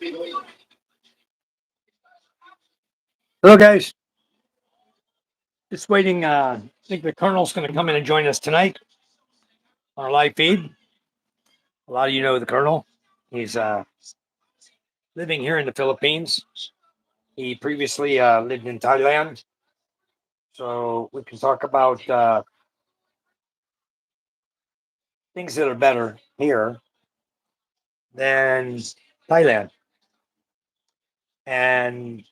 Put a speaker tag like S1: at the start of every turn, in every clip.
S1: Hello, guys. Just waiting. I think the Colonel's going to come in and join us tonight on our live feed. A lot of you know the Colonel. He's living here in the Philippines. He previously lived in Thailand. So we can talk about things that are better here than Thailand. And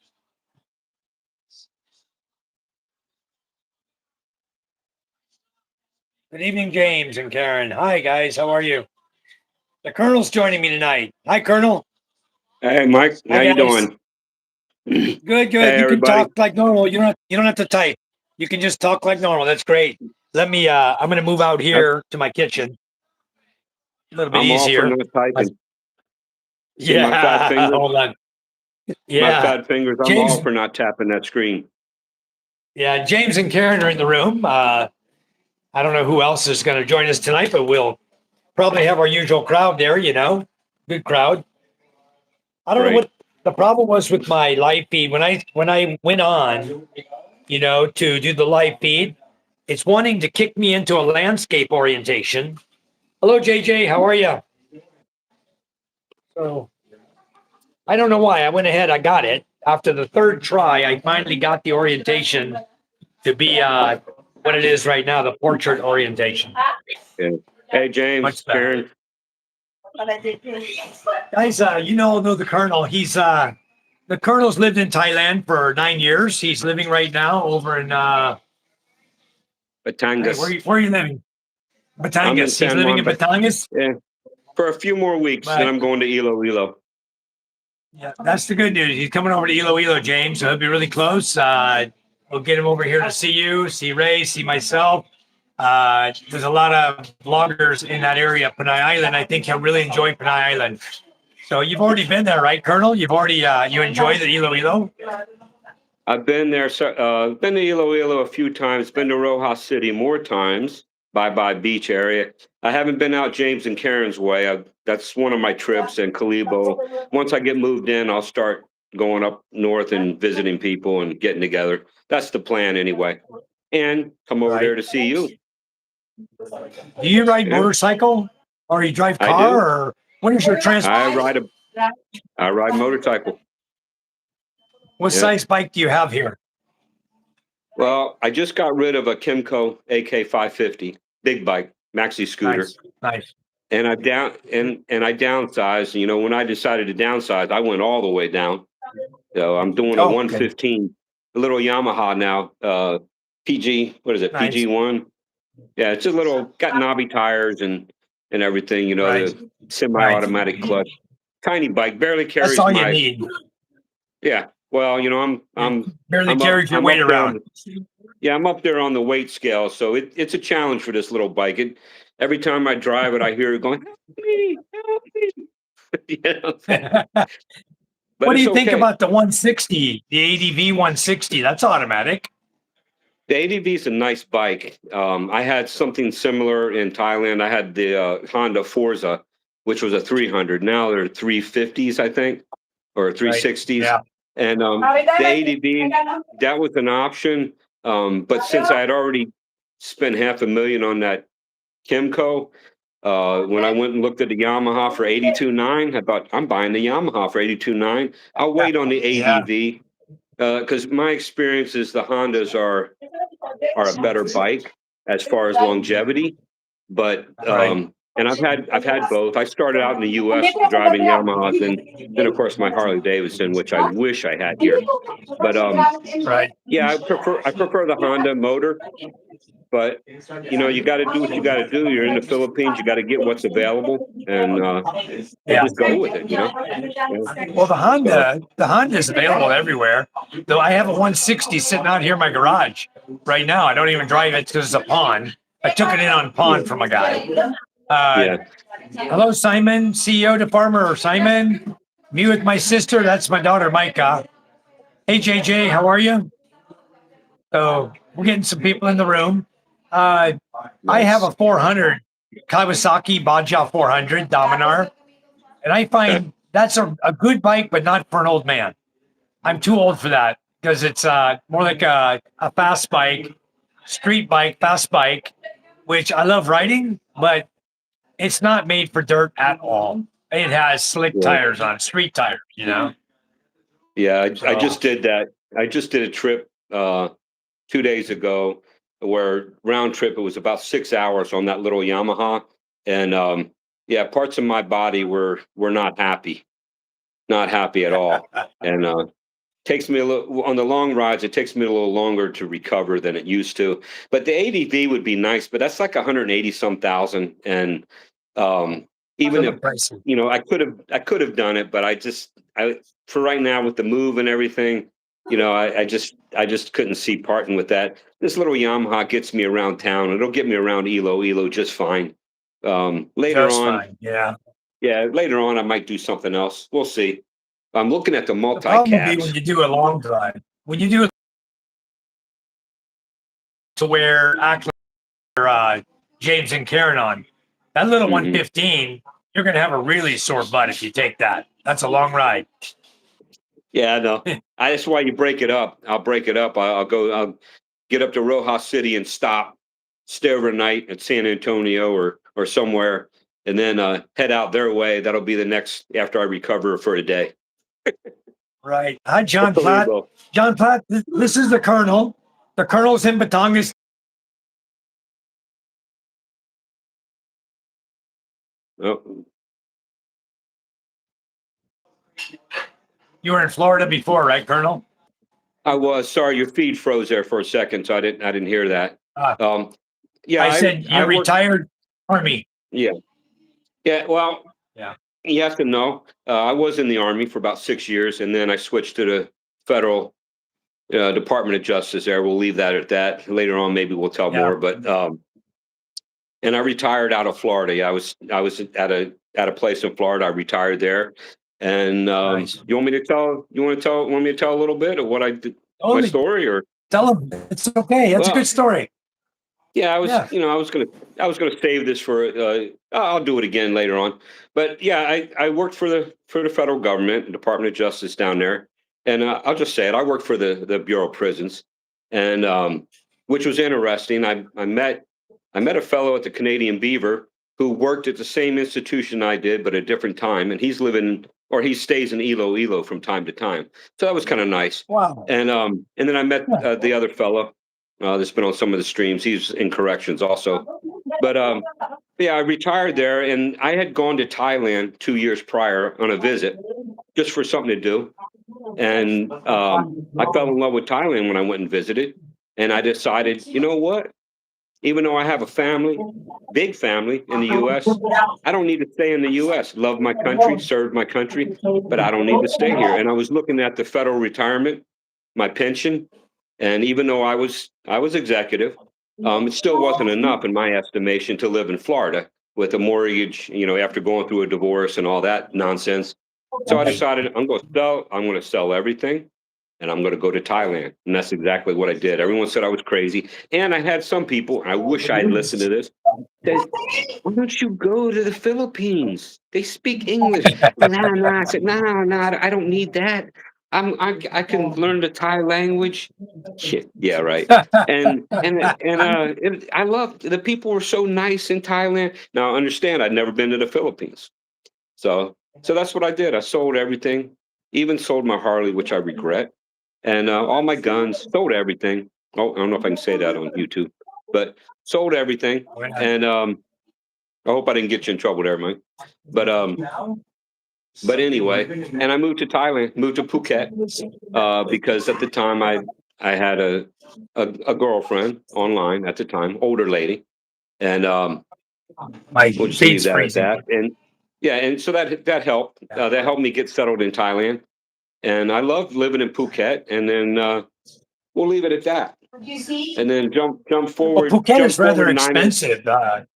S1: good evening, James and Karen. Hi, guys. How are you? The Colonel's joining me tonight. Hi, Colonel.
S2: Hey, Mike,
S1: Hi,
S2: how you
S1: guys.
S2: doing?
S1: Good, good.
S2: Hey,
S1: You can
S2: everybody.
S1: talk like normal. You don't have to type. You can just talk like normal. That's great. Let me I'm gonna move out
S2: Yep,
S1: here to my kitchen. A little bit
S2: I'm all for
S1: easier.
S2: not
S1: My-
S2: typing. See my fat
S1: Yeah,
S2: fingers?
S1: hold on.
S2: My
S1: Yeah.
S2: fat fingers, I'm
S1: James,
S2: all for not tapping that screen.
S1: yeah, James and Karen are in the room. I don't know who else is gonna join us tonight, but we'll probably have our usual crowd there, Good crowd. I don't know
S2: Great.
S1: what the problem was with my live feed when I went on, to do the live feed. It's wanting to kick me into a landscape orientation. Hello, JJ. How are you? So I don't know why. I went ahead. I got it. After the third try, I finally got the orientation to be what it is right now, the portrait orientation.
S2: Yeah. Hey, James,
S1: Much better.
S2: Karen.
S1: Guys, you all know the Colonel. The Colonel's lived in Thailand for 9 years. He's living right now over in hey,
S2: Batangas.
S1: where are you living?
S2: I'm in
S1: Batangas. He's
S2: San
S1: living
S2: Juan,
S1: in
S2: but
S1: Batangas.
S2: yeah, for a few more weeks, then
S1: But
S2: I'm going to Iloilo.
S1: yeah, that's the good news. He's coming over to Iloilo, James. So he'll be really close. We'll get him over here to see you, see Ray, see myself. There's a lot of vloggers in that area, Panay Island. I think he'll really enjoy Panay Island. So you've already been there, right, Colonel? You've already you enjoy the Iloilo?
S2: I've been there, been to Iloilo a few times, been to Rojas City more times, Bye Beach area. I haven't been out James and Karen's way. That's one of my trips, and Calibo. Once I get moved in, I'll start going up north and visiting people and getting together. That's the plan anyway. And come over
S1: Right.
S2: there to see you.
S1: Do you ride
S2: Yeah,
S1: motorcycle or you drive
S2: I
S1: car
S2: do.
S1: or what is your
S2: I
S1: transport?
S2: ride a I ride motorcycle.
S1: What
S2: Yeah.
S1: size bike do you have here?
S2: Well, I just got rid of a Kimco AK 550, big bike, maxi scooter.
S1: Nice, nice.
S2: And I downsized. You know, when I decided to downsize, I went all the way down. So I'm doing a
S1: Oh, okay.
S2: 115, a little Yamaha now. PG, what is it?
S1: Nice.
S2: PG1. Yeah, it's a little got knobby tires and everything. You know,
S1: Right,
S2: the
S1: right.
S2: semi-automatic clutch. Tiny bike, barely
S1: That's
S2: carries
S1: all you
S2: my.
S1: need.
S2: Yeah. Well, you know,
S1: It barely carries your
S2: I'm
S1: weight
S2: up there on
S1: around.
S2: the yeah, I'm up there on the weight scale, so it's a challenge for this little bike. Every time I drive it, I hear it going, help me. You know? But
S1: What do
S2: it's
S1: you think
S2: okay.
S1: about the 160, the ADV 160? That's automatic.
S2: The ADV is a nice bike. I had something similar in Thailand. I had the Honda Forza, which was a 300. Now they're 350s, I think, or
S1: Right.
S2: 360s.
S1: Yeah.
S2: And the ADV, that was an option. But since I had already spent 500,000 on that Kimco, when I went and looked at the Yamaha for 82.9, I thought I'm buying the Yamaha for 82.9. I'll wait on the
S1: Yeah.
S2: ADV because my experience is the Hondas are a better bike as far as longevity. But
S1: Right.
S2: and I've had both. I started out in the U.S. driving Yamahas, and then of course my Harley Davidson, which I wish I had here. But
S1: Right.
S2: yeah, I prefer the Honda motor. But you know, you got to do what you got to do. You're in the Philippines. You got to get what's available, and
S1: Yeah.
S2: just go with it. You know. Yeah.
S1: Well,
S2: So
S1: the Honda is available everywhere. Though I have a 160 sitting out here in my garage right now. I don't even drive it because it's a pawn. I took it in on pawn
S2: yeah,
S1: from a guy. Uh,
S2: yeah.
S1: hello, Simon, CEO to Farmer Simon. Me with my sister. That's my daughter, Micah. Hey, JJ, how are you? So we're getting some people in the room. Uh, I have
S2: Nice.
S1: a 400 Kawasaki Baja 400 Dominar, and I
S2: Okay.
S1: find that's a good bike, but not for an old man. I'm too old for that because it's more like a fast bike, street bike, fast bike, which I love riding, but it's not made for dirt at all. It has slick
S2: Yeah.
S1: tires on street tires, you know.
S2: Yeah, I
S1: So
S2: just did that. I just did a trip 2 days ago where round trip it was about 6 hours on that little Yamaha, and yeah, parts of my body were not happy, not happy at all, and takes me a little on the long rides. It takes me a little longer to recover than it used to. But the ADV would be nice, but that's like 180 some thousand, and um, even if
S1: pricey.
S2: I could have done it, but I for right now with the move and everything, I just couldn't see parting with that. This little Yamaha gets me around town. It'll get me around Elo just fine. Later
S1: Just
S2: on,
S1: fine. Yeah.
S2: yeah, later on I might do something else. We'll see. I'm looking at the
S1: The problem will be when
S2: multi-cabs.
S1: you do a long drive. When you do it to where actually James and Karen on that little
S2: Hmm.
S1: 115, you're going to have a really sore butt if you take that. That's a long ride.
S2: Yeah, I know. That's why you break it up. I'll break it up. I'll get up to Rojas City and stop, stay overnight at San Antonio or somewhere, and then head out their way. That'll be the next after I recover for a day.
S1: Right. Hi, John
S2: There you
S1: Platt.
S2: go.
S1: John Platt, this is the Colonel. The Colonel's in Batangas.
S2: Oh,
S1: You were in Florida before, right, Colonel?
S2: I was sorry, your feed froze there for a second, so I didn't hear that.
S1: Uh,
S2: Um, yeah,
S1: I
S2: I
S1: said
S2: I
S1: you're
S2: worked.
S1: retired Army.
S2: Yeah, yeah. Well,
S1: Yeah.
S2: yes and no. I was in the Army for about 6 years, and then I switched to the federal Department of Justice. There, we'll leave that at that. Later on, maybe we'll tell
S1: Yeah.
S2: more. But and I retired out of Florida. Yeah, I was at a place in Florida. I retired there. And
S1: Nice.
S2: you want me to tell? Want me to tell a little bit of what I did, my
S1: Totally.
S2: story, or
S1: Tell them it's okay. That's a good
S2: well,
S1: story.
S2: yeah,
S1: Yeah.
S2: I was gonna save this for. I'll do it again later on. But yeah, I worked for the federal government, Department of Justice down there, and I'll just say it. I worked for the Bureau of Prisons, and which was interesting. I met a fellow at the Canadian Beaver who worked at the same institution I did, but a different time, and he stays in Elo from time. So that was kind of nice.
S1: Wow.
S2: And then I met
S1: Yeah.
S2: the other fellow that's been on some of the streams. He's in corrections also. But yeah, I retired there, and I had gone to Thailand 2 years prior on a visit just for something to do. And I fell in love with Thailand when I went and visited. And I decided, you know what? Even though I have a family, big family in the US, I don't need to stay in the US. Love my country, serve my country, but I don't need to stay here. And I was looking at the federal retirement, my pension, and even though I was executive, it still wasn't enough in my estimation to live in Florida with a mortgage, after going through a divorce and all that nonsense. So I decided I'm going to sell everything and I'm going to go to Thailand. And that's exactly what I did. Everyone said I was crazy. And I had some people, and I wish I had listened to this, said, why don't you go to the Philippines? They speak English. Nah. I said, nah, I don't need that. I can learn the Thai language. Shit, yeah, right. I loved the people were so nice in Thailand. Now understand, I'd never been to the Philippines. So that's what I did. I sold everything, even sold my Harley, which I regret, and all my guns, sold everything. Oh, I don't know if I can say that on YouTube, but sold everything. And I hope I didn't get you in trouble there, Mike. But anyway, and I moved to Thailand, moved to Phuket, because at the time I had a girlfriend online at the time, older lady, and
S1: My
S2: we'll just leave
S1: feet's
S2: that at
S1: freezing.
S2: that. And yeah, and so that helped. That helped me get settled in Thailand, and I loved living in Phuket. And then we'll leave it at that. And then
S1: Well, Phuket is
S2: jump
S1: rather
S2: forward 9
S1: expensive. Phuket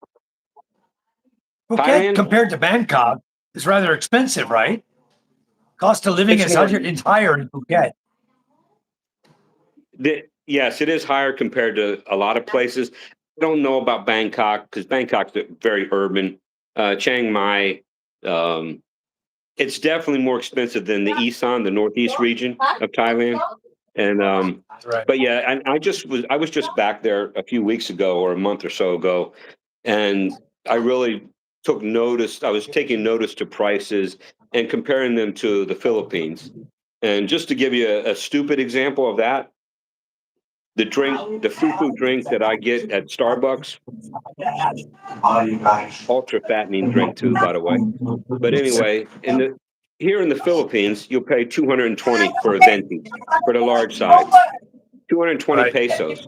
S2: Thailand.
S1: compared to Bangkok is rather expensive, right? Cost of living
S2: It's
S1: is
S2: more.
S1: higher in Phuket.
S2: Yes, it is higher compared to a lot of places. I don't know about Bangkok because Bangkok's very urban. Chiang Mai, um, it's definitely more expensive than the Isan, the northeast region of Thailand. And
S1: Right.
S2: but yeah, and I was just back there a few weeks ago or a month or so ago, and I really took notice. I was taking notice to prices and comparing them to the Philippines. And just to give you a stupid example of that, the fufu drink that I get at Starbucks, ultra fattening drink too, by the way. But anyway, in the here in the Philippines, you'll pay 220 for a venti for the large size, 220
S1: Right.
S2: pesos.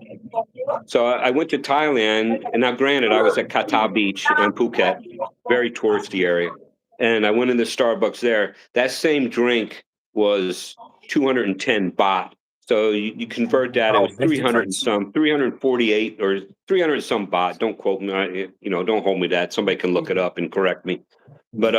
S2: So I went to Thailand, and now granted, I was at Kata Beach in Phuket, very touristy area, and I went into Starbucks there. That same drink was 210 baht. So you convert that, it
S1: Oh,
S2: was
S1: big
S2: 300 and
S1: difference.
S2: some, 348 or 300 and some baht. Don't quote me, don't hold me to that. Somebody can look it up and correct me. But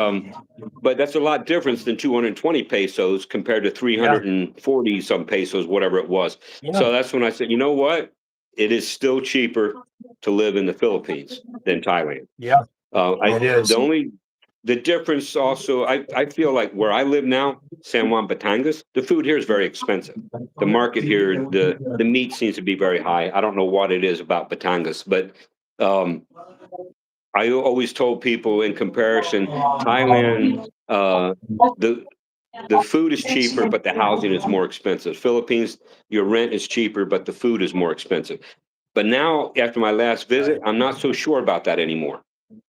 S2: but that's a lot different than 220 pesos compared to
S1: Yeah.
S2: 340 some pesos, whatever it was.
S1: Yeah.
S2: So that's when I said, you know what? It is still cheaper to live in the Philippines than Thailand.
S1: Yeah.
S2: I
S1: It is.
S2: the only the difference also, I feel like where I live now, San Juan Batangas, the food here is very expensive. The market here, the meat seems to be very high. I don't know what it is about Batangas, but um, I always told people in comparison, Thailand, the the food is cheaper, but the housing is more expensive. Philippines, your rent is cheaper, but the food is more expensive. But now, after my last visit, I'm not so sure about that anymore.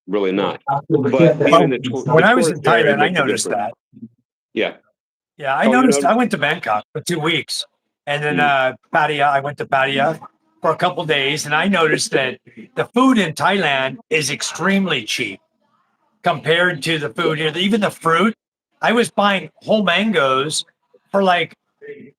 S2: Really not. But being
S1: Well,
S2: in the
S1: when I was in
S2: tourist area
S1: Thailand, I
S2: makes a
S1: noticed
S2: difference.
S1: that.
S2: Yeah.
S1: Yeah, I
S2: Oh, you
S1: noticed.
S2: know.
S1: I went to Bangkok for 2 weeks, and then
S2: Mm,
S1: Pattaya. I went to Pattaya for a couple days, and I noticed that the food in Thailand is extremely cheap compared to the food here. Even the fruit, I was buying whole mangoes for like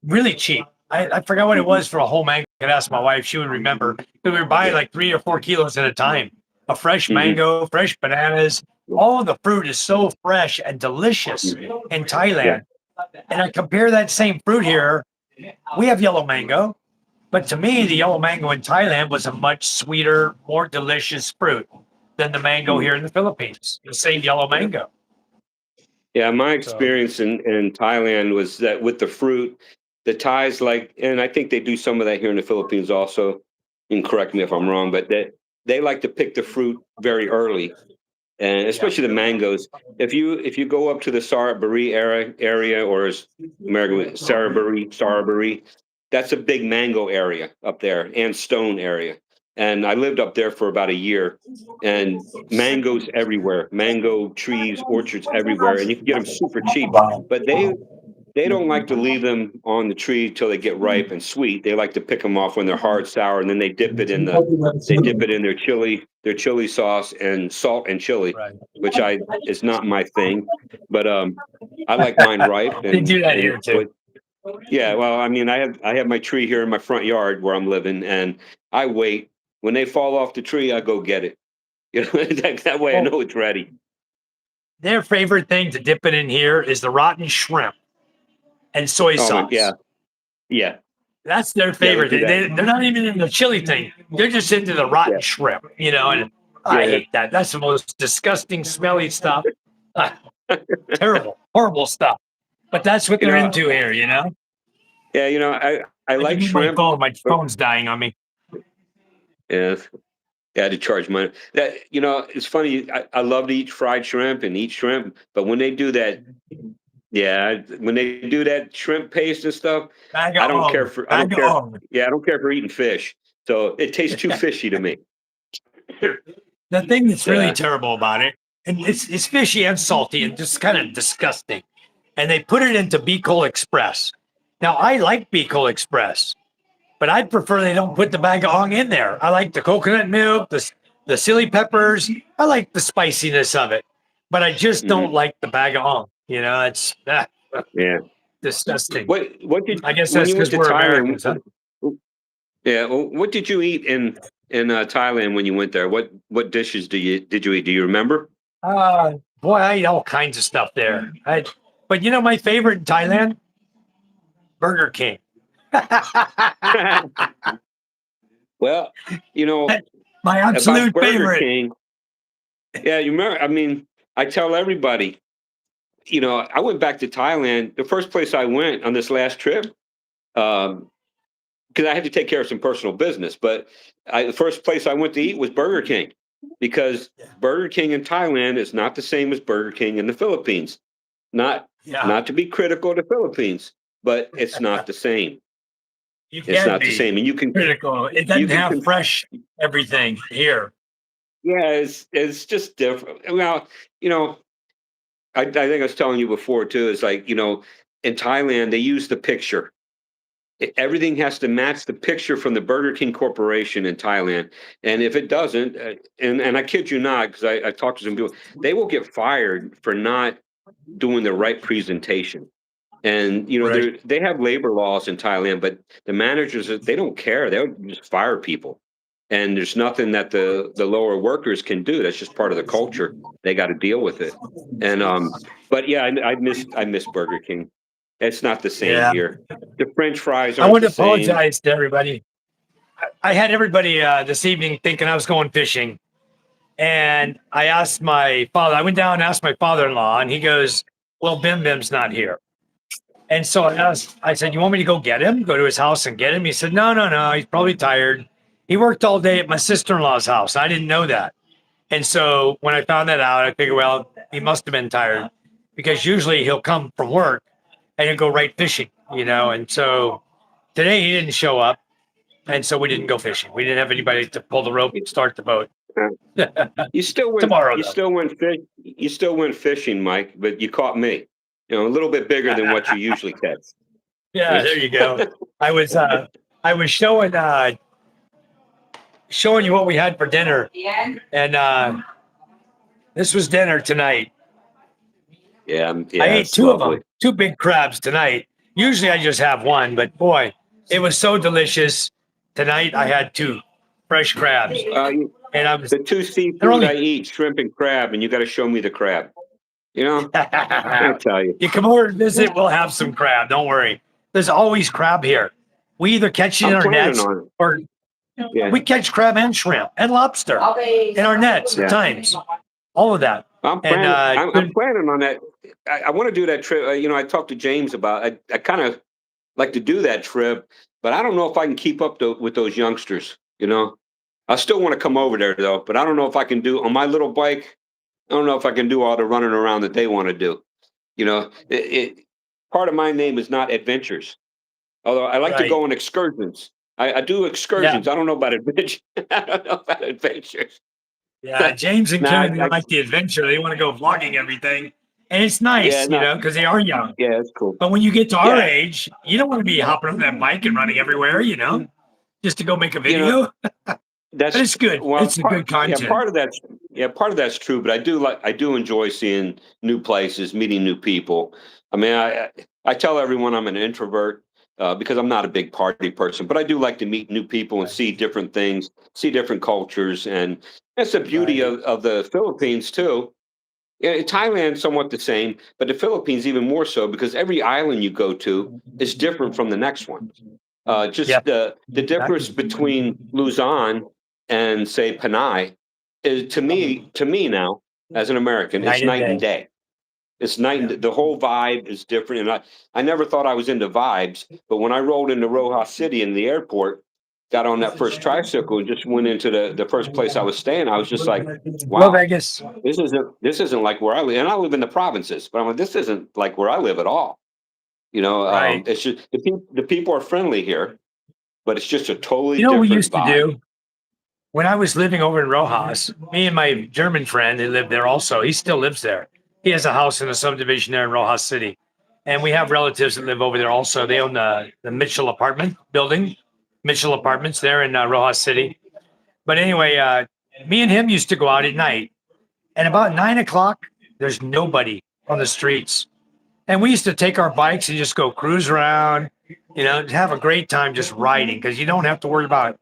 S1: really cheap. I forgot what it
S2: mhm,
S1: was for a whole mango. I could ask my wife; she would remember. But we were buying like 3 or 4 kilos at a time. A fresh
S2: mhm,
S1: mango, fresh bananas. All of the fruit is so fresh and delicious
S2: mhm.
S1: in
S2: Yeah.
S1: Thailand. And I compare that same fruit here. We have yellow mango, but to me, the yellow mango in Thailand was a much sweeter, more delicious fruit than the mango
S2: Mm,
S1: here in the Philippines. The same yellow
S2: yeah.
S1: mango.
S2: Yeah, my
S1: So
S2: experience in Thailand was that with the fruit, the Thais like, and I think they do some of that here in the Philippines also. You can correct me if I'm wrong, but they like to pick the fruit very early, and
S1: yeah,
S2: especially the mangoes. If you go up to the Saraburi area or as American Saraburi, that's a big mango area up there and stone area. And I lived up there for about a year, and mangoes everywhere, mango trees, orchards everywhere, and you can get them super cheap. But they don't like to leave them on the tree till they get ripe and sweet. They like to pick them off when they're hard, sour, and then they dip it in their chili sauce and salt and chili,
S1: right.
S2: which I is not my thing. But I like mine ripe
S1: They do that
S2: and
S1: here too.
S2: but yeah, well, I mean, I have my tree here in my front yard where I'm living, and I wait. When they fall off the tree, I go get it. You know, that way I
S1: Well,
S2: know it's ready.
S1: their favorite thing to dip it in here is the rotten shrimp and soy
S2: Oh my, yeah,
S1: sauce.
S2: yeah,
S1: That's their
S2: yeah. They
S1: favorite.
S2: do that.
S1: They're not even in the chili thing. They're just into the rotten
S2: Yeah,
S1: shrimp, and I
S2: yeah.
S1: hate that. That's the most disgusting, smelly stuff. Ah, terrible, horrible stuff. But that's what
S2: You
S1: they're
S2: know,
S1: into here.
S2: yeah. I
S1: I
S2: like
S1: give me my
S2: shrimp,
S1: phone. My
S2: but
S1: phone's dying on me.
S2: yeah, I had to charge money. That it's funny. I love to eat fried shrimp and eat shrimp, but when they do that, yeah, when they do that shrimp paste and stuff,
S1: Bag
S2: I
S1: of
S2: don't care
S1: home.
S2: for. I don't
S1: Bag of
S2: care.
S1: home.
S2: Yeah, I don't care for eating fish. So it tastes too fishy to me.
S1: The thing that's really
S2: Yeah.
S1: terrible about it, and it's fishy and salty and just kind of disgusting. And they put it into Bicol Express. Now I like Bicol Express, but I'd prefer they don't put the bag of ong in there. I like the coconut milk, the chili peppers. I like the spiciness of it, but I just
S2: Hmm.
S1: don't like the bag of ong. It's
S2: Yeah.
S1: disgusting.
S2: What did
S1: I guess
S2: when
S1: that's
S2: you went
S1: because
S2: to
S1: we're
S2: Thailand?
S1: Americans, huh?
S2: Yeah. Well, what did you eat in Thailand when you went there? What dishes did you eat? Do you remember?
S1: Boy, I eat all kinds of stuff there. But my favorite in Thailand, Burger King.
S2: Well, you know
S1: My
S2: about
S1: absolute
S2: Burger
S1: favorite.
S2: King. Yeah, you remember? I mean, I tell everybody I went back to Thailand. The first place I went on this last trip, because I had to take care of some personal business, but the first place I went to eat was Burger King, because Burger King in Thailand is not the same as Burger King in the Philippines. Not
S1: Yeah,
S2: not to be critical of the Philippines, but it's not the same.
S1: you
S2: It's
S1: can
S2: not the
S1: be
S2: same, and
S1: critical. It
S2: you
S1: doesn't
S2: can
S1: have fresh everything here.
S2: yeah, it's just different. Well, I think I was telling you before too. Is like in Thailand they use the picture. Everything has to match the picture from the Burger King Corporation in Thailand, and if it doesn't, and I kid you not, because I talked to some people, they will get fired for not doing the right presentation. And
S1: Right.
S2: they have labor laws in Thailand, but the managers they don't care. They'll just fire people, and there's nothing that the lower workers can do. That's just part of the culture. They got to deal with it. And but yeah, I miss Burger King. It's not the same
S1: Yeah.
S2: here. The French fries
S1: I
S2: aren't
S1: want
S2: the
S1: to
S2: same.
S1: apologize to everybody. I had everybody this evening thinking I was going fishing. And I asked my father, I went down and asked my father in law, and he goes, "Well, Bim Bim's not here." And so I said, "You want me to go get him, go to his house and get him?" He said, "No, no, no. He's probably tired. He worked all day at my sister in law's house. I didn't know that." And so when I found that out, I figured, well, he must have been tired because usually he'll come from work and he'll go right fishing. And so today he didn't show up. And so we didn't go fishing. We didn't have anybody to pull the rope, start the boat.
S2: Uh, You still went.
S1: Tomorrow,
S2: You
S1: though.
S2: still went fish. You still went fishing, Mike. But you caught me. A little bit bigger than what you usually catch.
S1: Yeah, there you go. I was I was showing you what we had for dinner, and this was dinner tonight.
S2: Yeah,
S1: I
S2: yeah,
S1: ate
S2: it's
S1: two of
S2: lovely.
S1: them, two big crabs tonight. Usually I just have one, but boy, it was so delicious. Tonight I had two fresh crabs,
S2: Uh,
S1: and I was
S2: the two
S1: they're
S2: seafood I
S1: only.
S2: eat, shrimp and crab, and you got to show me the crab. You know, I tell you,
S1: You come over and visit, we'll have some crab. Don't worry. There's always crab here. We either catch it in
S2: I'm
S1: our
S2: planning
S1: nets
S2: on it.
S1: or
S2: Yeah,
S1: we catch crab and shrimp and lobster in our nets at
S2: yeah.
S1: times. All of that.
S2: I'm
S1: And
S2: planning. I'm planning on that. I want to do that trip. I talked to James about. I kind of like to do that trip, but I don't know if I can keep up with those youngsters. I still want to come over there though, but I don't know if I can do on my little bike. I don't know if I can do all the running around that they want to do. Part of my name is not adventures. Although I like to
S1: right.
S2: go on excursions. I do
S1: Yeah.
S2: excursions. I don't know about adventures. I don't know about adventures.
S1: Yeah. James and
S2: Nah,
S1: Karen, they like the adventure. They want to go vlogging everything. And it's nice,
S2: yeah, no,
S1: because they are young.
S2: yeah, it's cool.
S1: But when you get to our
S2: Yeah,
S1: age, you don't want to be hopping on that bike and running everywhere, just to go make a
S2: you know,
S1: video. But
S2: that's
S1: it's good.
S2: well,
S1: It's a good content.
S2: part of that's true. But I do enjoy seeing new places, meeting new people. I mean, I tell everyone I'm an introvert because I'm not a big party person, but I do like to meet new people and see different things, see different cultures, and that's the beauty
S1: Right.
S2: of the Philippines too. Yeah, Thailand's somewhat the same, but the Philippines even more so because every island you go to is different from the next one.
S1: Yeah.
S2: Just the difference
S1: Exactly.
S2: between Luzon and say Panay is to me now as an American, it's
S1: Night and
S2: night and
S1: day.
S2: day. It's night and
S1: Yeah.
S2: the whole vibe is different. And I never thought I was into vibes, but when I rolled into Rojas City in the airport, got on that first tricycle and just went into the first place I was staying, I was just like,
S1: Hello,
S2: wow,
S1: Vegas.
S2: this isn't like where I live. And I live in the provinces, but I'm like, this isn't like where I live at all.
S1: Right.
S2: It's just the people are friendly here, but it's just a totally
S1: You know what we
S2: different
S1: used to
S2: vibe.
S1: do? When I was living over in Rojas, me and my German friend who lived there also, he still lives there. He has a house in a subdivision there in Rojas City. And we have relatives that live over there also. They own the Mitchell apartment building, Mitchell Apartments there in Rojas City. But anyway, me and him used to go out at night. And about 9 o'clock, there's nobody on the streets. And we used to take our bikes and just go cruise around, have a great time just riding because you don't have to worry about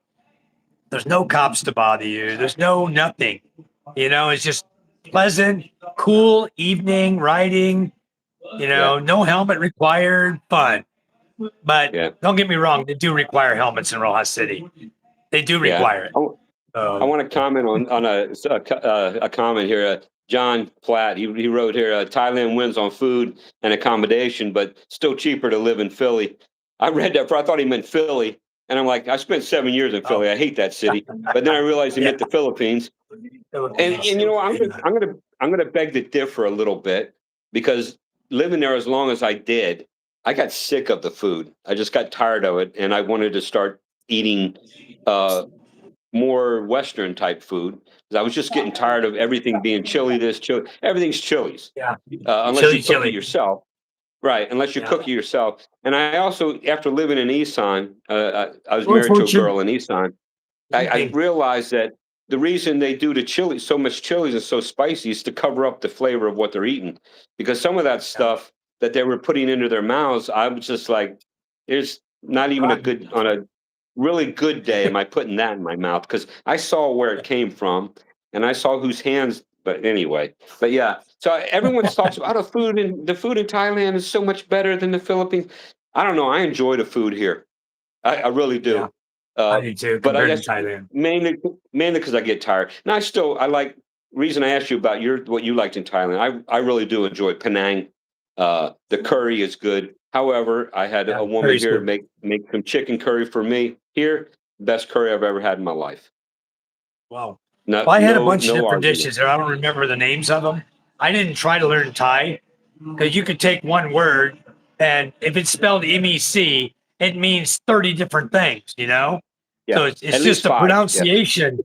S1: there's no cops to bother you. There's no nothing. It's just pleasant, cool evening riding,
S2: Yeah,
S1: no helmet required, fun. But
S2: yeah,
S1: don't get me wrong, they do require helmets in Rojas City. They do
S2: yeah.
S1: require it.
S2: I
S1: So
S2: want to comment on a comment here. John Platt. He wrote here, Thailand wins on food and accommodation, but still cheaper to live in Philly. I read that, I thought he meant Philly. And I'm like, I spent 7 years in Philly.
S1: Oh,
S2: I hate that city. But then I realized he
S1: yeah.
S2: meant the Philippines. And you know, I'm gonna beg to differ a little bit because living there as long as I did, I got sick of the food. I just got tired of it, and I wanted to start eating uh, more Western type food because I was just getting tired of everything being chili. This chili, everything's chilies,
S1: Yeah.
S2: unless you cook it
S1: Chili.
S2: yourself. Right, unless you
S1: Yeah.
S2: cook it yourself. And I also, after living in Isan, I was
S1: Or
S2: married to a
S1: fortune.
S2: girl in Isan. I realized that the reason they do the chili so much chilies and so spicy is to cover up the flavor of what they're eating. Because some of that
S1: Yeah.
S2: stuff that they were putting into their mouths, I was just like, there's not even a good on a really good day am I putting that in my mouth because I saw where it came from and I saw whose hands. But anyway, but yeah. So everyone talks about the food in Thailand is so much better than the Philippines. I don't know. I enjoy the food here. I really
S1: Yeah.
S2: do.
S1: I
S2: Uh,
S1: do too,
S2: but I
S1: compared to
S2: guess
S1: Thailand.
S2: mainly because I get tired. And I like reason I asked you about what you liked in Thailand. I really do enjoy Penang. The curry is good. However, I had
S1: Yeah.
S2: a woman
S1: Curry's
S2: here
S1: good.
S2: make some chicken curry for me. Here, best curry I've ever had in my life.
S1: Wow.
S2: No,
S1: Well, I had a
S2: no,
S1: bunch of
S2: no
S1: different
S2: argument.
S1: dishes there. I don't remember the names of them. I didn't try to learn Thai because you could take one word and if it's spelled MEC, it means 30 different things, you know?
S2: Yeah,
S1: So it's
S2: at
S1: just
S2: least
S1: the
S2: five. Yeah,
S1: pronunciation.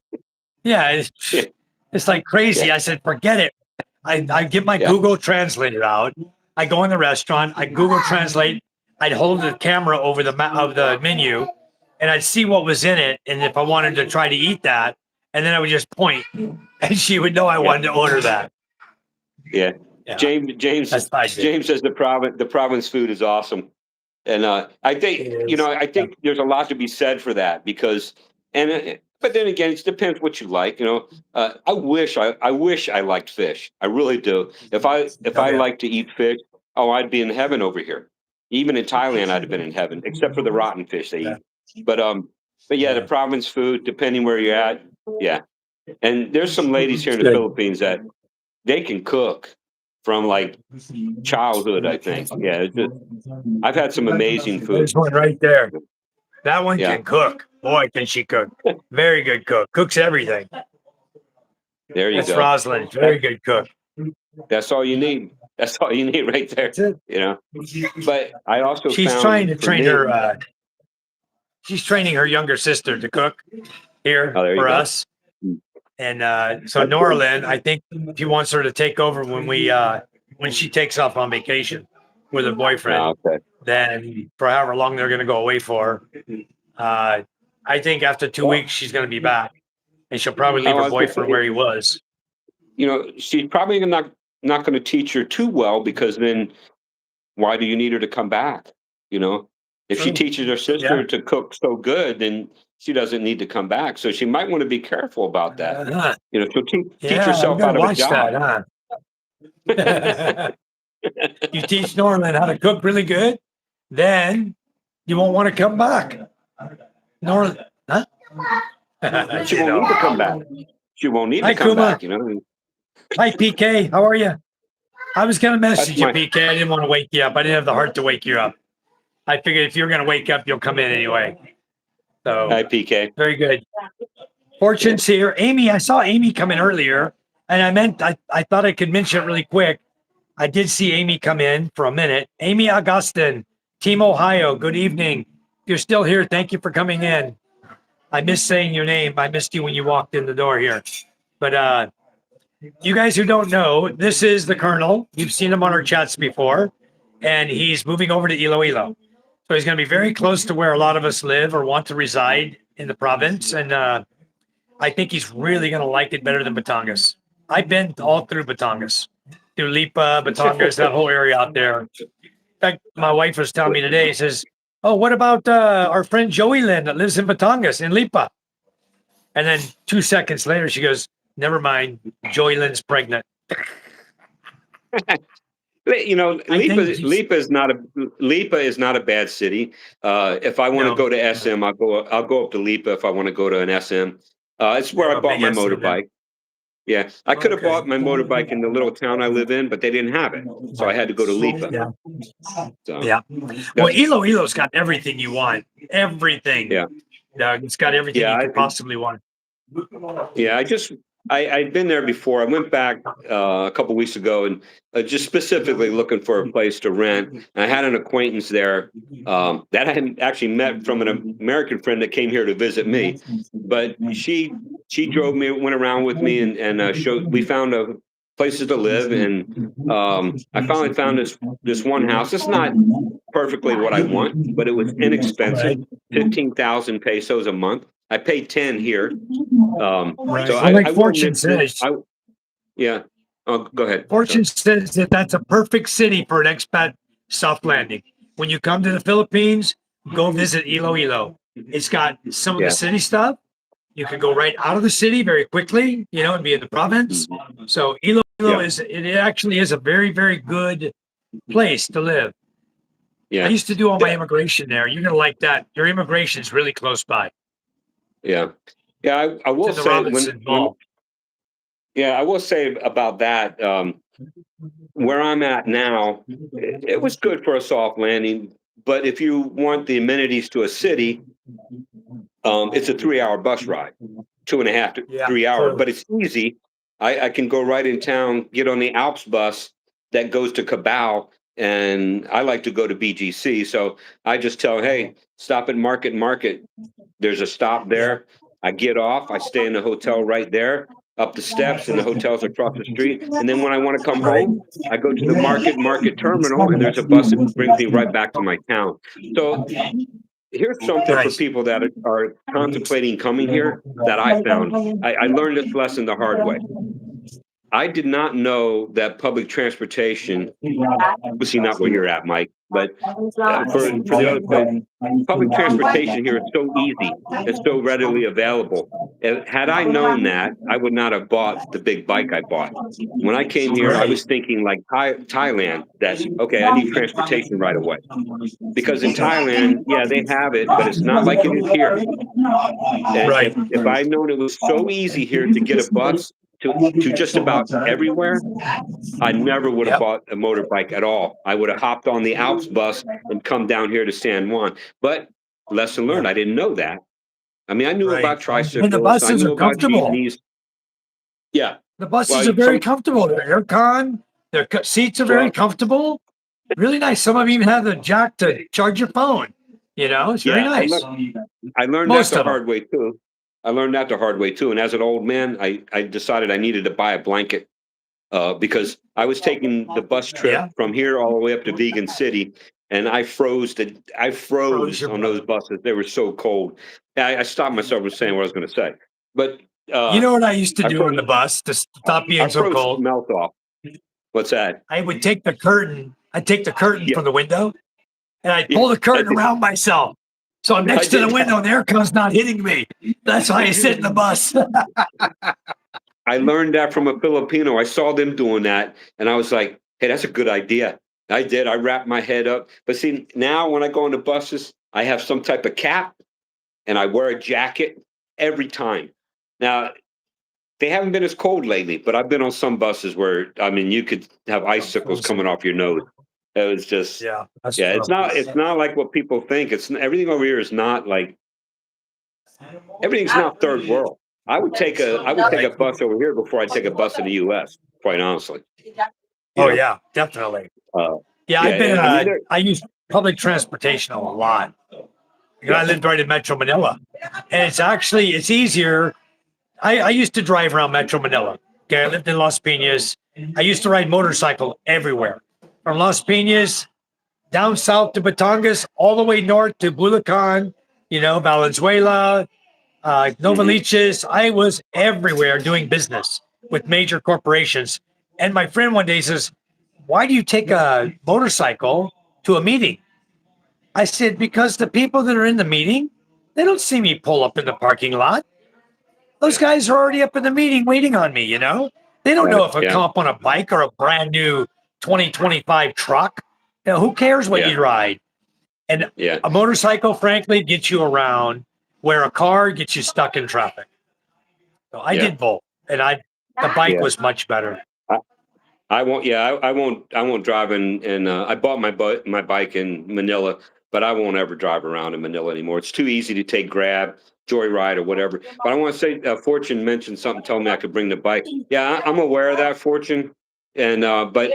S1: Yeah,
S2: yeah,
S1: it's like crazy.
S2: yeah,
S1: I said, forget it. I get my
S2: yeah.
S1: Google Translator out. I go in the restaurant. I Google Translate. I'd hold the camera over of the menu, and I'd see what was in it, and if I wanted to try to eat that, and then I would just point, and she would know I
S2: Yeah.
S1: wanted to order that.
S2: Yeah.
S1: Yeah,
S2: James
S1: that's what I did.
S2: James says the province food is awesome. And I think,
S1: It is.
S2: I think there's a lot to be said for that because, but then again, it depends what you like. I wish I liked fish. I really do. If
S1: Oh
S2: I
S1: yeah.
S2: like to eat fish, oh, I'd be in heaven over here. Even in Thailand, I'd have been in heaven, except for the rotten fish they
S1: Yeah.
S2: eat. But yeah, the
S1: Yeah.
S2: province food, depending where you're at, yeah. And there's some ladies here
S1: It's
S2: in the
S1: good.
S2: Philippines that they can cook from like childhood. I think, yeah. I've had some amazing food.
S1: There's one right there. That one
S2: Yeah,
S1: can cook. Boy, can she cook. Very good cook. Cooks everything.
S2: there you
S1: That's
S2: go.
S1: Rosalind.
S2: That
S1: Very good cook.
S2: that's all you need. That's all you need right there.
S1: That's it.
S2: You know. But I also
S1: She's trying
S2: found
S1: to
S2: for
S1: train
S2: me.
S1: her. She's training her younger sister to cook here
S2: Oh, there you
S1: for
S2: go.
S1: us. And so
S2: That's good.
S1: Norlin, I think he wants her to take over when she takes off on vacation with her boyfriend.
S2: Oh, okay.
S1: Then for however long they're going to go away for, uh, I think after 2 weeks she's going to be back, and she'll probably leave
S2: Oh,
S1: her
S2: I was gonna
S1: boyfriend
S2: say,
S1: where he was.
S2: she's probably not going to teach her too well because then why do you need her to come back? You know, if she
S1: True.
S2: teaches her
S1: Yeah.
S2: sister to cook so good, then she doesn't need to come back. So she might want to be careful about that.
S1: Uh-huh.
S2: She'll teach
S1: Yeah, I'm
S2: herself
S1: gonna
S2: out of a
S1: watch
S2: job.
S1: that, huh? You teach Norland how to cook really good, then you won't want to come back. Norland, huh?
S2: She
S1: You
S2: won't
S1: know
S2: need to come
S1: how.
S2: back. She won't need to
S1: Hi,
S2: come
S1: Kuma.
S2: back. You know,
S1: Hi, PK. How are you? I was gonna
S2: that's
S1: message you,
S2: my
S1: PK. I didn't want to wake you up. I didn't have the heart to wake you up. I figured if you were gonna wake up, you'll come in anyway. So
S2: hi PK.
S1: very good.
S2: Yeah.
S1: Fortune's here. Amy, I saw Amy come in earlier, and I thought I could mention it really quick. I did see Amy come in for a minute. Amy Augustin, Team Ohio, good evening. If you're still here, thank you for coming in. I missed saying your name. I missed you when you walked in the door here. But you guys who don't know, this is the Colonel. You've seen him on our chats before, and he's moving over to Iloilo. So he's going to be very close to where a lot of us live or want to reside in the province. And I think he's really going to like it better than Batangas. I've been all through Batangas, through Lipa, Batangas, that whole area out there. In fact, my wife was telling me today, says, "Oh, what about our friend Joey Lynn that lives in Batangas in Lipa?" And then 2 seconds later, she goes, "Never mind, Joey Lynn's pregnant." I think she's
S2: Lipa is not a bad city. If I want to
S1: no,
S2: go to SM, I'll go up to Lipa if I want to go to an SM. It's where I
S1: no
S2: bought
S1: big
S2: my
S1: SM. Yeah.
S2: motorbike. Yeah, I could have
S1: Okay.
S2: bought my motorbike in the little town I live in, but they didn't have it, so I had to go to Lipa.
S1: Yeah.
S2: So
S1: Yeah. Well,
S2: that's
S1: Iloilo's got everything you want. Everything.
S2: yeah,
S1: It's got everything
S2: yeah.
S1: you could possibly want.
S2: Yeah, I'd been there before. I went back a couple weeks ago and just specifically looking for a place to rent. And I had an acquaintance there that I had actually met from an American friend that came here to visit me. But she drove me, went around with me, and showed. We found places to live, and I finally found this one house. It's not perfectly what I want, but it was inexpensive,
S1: Right.
S2: 15,000 pesos a month. I paid 10 here.
S1: Right.
S2: So
S1: Well, like
S2: I will
S1: Fortune
S2: admit that
S1: says,
S2: yeah. Oh, go ahead.
S1: Fortune
S2: Sorry.
S1: says that that's a perfect city for an expat soft landing. When you come to the Philippines, go visit Iloilo. It's got some of the
S2: Yeah.
S1: city stuff. You can go right out of the city very quickly, and be in the province.
S2: Mhm.
S1: So Iloilo
S2: Yeah.
S1: it actually is a very, very good place to live. I
S2: Yeah.
S1: used to do all my
S2: Yeah.
S1: immigration there. You're gonna like that. Your immigration is really close by.
S2: Yeah. Yeah. I
S1: It's
S2: will
S1: in the
S2: say
S1: Robinson
S2: when
S1: Mall.
S2: yeah, I will say about that. Where I'm at now, it was good for a soft landing, but if you want the amenities to a city, it's a 3 hour bus ride, 2.5 to
S1: Yeah,
S2: 3 hour,
S1: true.
S2: but it's easy. I can go right in town, get on the Alps bus that goes to Cabal, and I like to go to BGC. So I just tell, hey, stop at Market Market. There's a stop
S1: Yeah.
S2: there. I get off, I stay in the hotel right there, up the steps, and the hotel's across the street. And then when I want to come
S1: Right.
S2: home, I go to the Market Terminal, and there's a bus that brings me right back to my town. So here's something for
S1: Nice.
S2: people that are contemplating coming here that I found. I learned this lesson the hard way. I did not know that public transportation, obviously not where you're at, Mike, but for the other place, public transportation here is so easy. It's so readily available. And had I known that, I would not have bought the big bike I bought. When I came here, I
S1: Right.
S2: was thinking like Thailand, that, okay, I need transportation right away. Because in Thailand, yeah, they have it, but it's not like it is here. And
S1: Right.
S2: if I had known it was so easy here to get a bus to just about everywhere, I never would have
S1: Yep.
S2: bought a motorbike at all. I would have hopped on the Alps bus and come down here to San Juan. But lesson learned, I didn't know that. I mean, I knew
S1: Right.
S2: about
S1: And the
S2: tricycles, I
S1: buses
S2: knew
S1: are
S2: about
S1: comfortable.
S2: jeepneys. Yeah.
S1: The buses
S2: Well,
S1: are very comfortable. They're aircon. Their seats are very
S2: well,
S1: comfortable. Really nice. Some of them even have the jack to charge your phone. It's very
S2: yeah,
S1: nice.
S2: I learned that
S1: Most
S2: the
S1: of them.
S2: hard way too. I learned that the hard way too. And as an old man, I decided I needed to buy a blanket because I was taking the bus trip
S1: Yeah.
S2: from here all the way up to Vegan City, and I
S1: Froze
S2: froze
S1: your
S2: on those
S1: brother.
S2: buses. They were so cold. I stopped myself from saying what I was going to say, but
S1: You
S2: uh,
S1: know what I used to
S2: I
S1: do on
S2: froze.
S1: the bus to stop
S2: I
S1: being so
S2: froze
S1: cold?
S2: melt off. What's that?
S1: I would take the curtain. I'd take the curtain
S2: Yeah,
S1: from the window and I'd
S2: yeah.
S1: pull the
S2: I
S1: curtain
S2: did.
S1: around myself. So I'm
S2: I
S1: next to the
S2: did that.
S1: window and the aircon's not hitting me. That's why I sit in the bus.
S2: I learned that from a Filipino. I saw them doing that, and I was like, "Hey, that's a good idea." I did. I wrapped my head up. But see, now when I go on the buses, I have some type of cap, and I wear a jacket every time. Now, they haven't been as cold lately, but I've been on some buses where I mean you could have icicles coming off your nose. It was just
S1: Yeah, that's
S2: yeah,
S1: true.
S2: it's not like what people think. It's everything over here is not like everything's not third world. I would take a
S1: Right.
S2: bus over here before I take a bus in the US, quite honestly. You
S1: Oh
S2: know.
S1: yeah, definitely.
S2: Uh
S1: Yeah,
S2: yeah, I mean there
S1: I use public transportation a lot. I
S2: yeah.
S1: lived right in Metro Manila. And it's easier. I used to drive around Metro Manila. Okay, I lived in Las Piñas. I used to ride motorcycle everywhere. From Las Piñas down south to Batangas, all the way north to Bulacan, Valenzuela,
S2: Mhm.
S1: Novaliches. I was everywhere doing business with major corporations. And my friend one day says, "Why do you take a motorcycle to a meeting?" I said, "Because the people that are in the meeting, they don't see me pull up in the parking lot. Those guys are already up in the meeting waiting on me. They don't
S2: Right.
S1: know if I
S2: Yeah.
S1: come up on a bike or a brand new 2025 truck. Who cares what
S2: Yeah.
S1: you ride? And
S2: Yeah.
S1: a motorcycle, frankly, gets you around where a car gets you stuck in traffic. So I
S2: Yeah.
S1: did both. And The bike
S2: Yeah.
S1: was much better.
S2: I won't. Yeah, I won't drive in. I bought my bike in Manila, but I won't ever drive around in Manila anymore. It's too easy to take Grab, Joyride, or whatever. But I want to say, Fortune mentioned something, telling me I could bring the bike. Yeah, I'm aware of that, Fortune, and but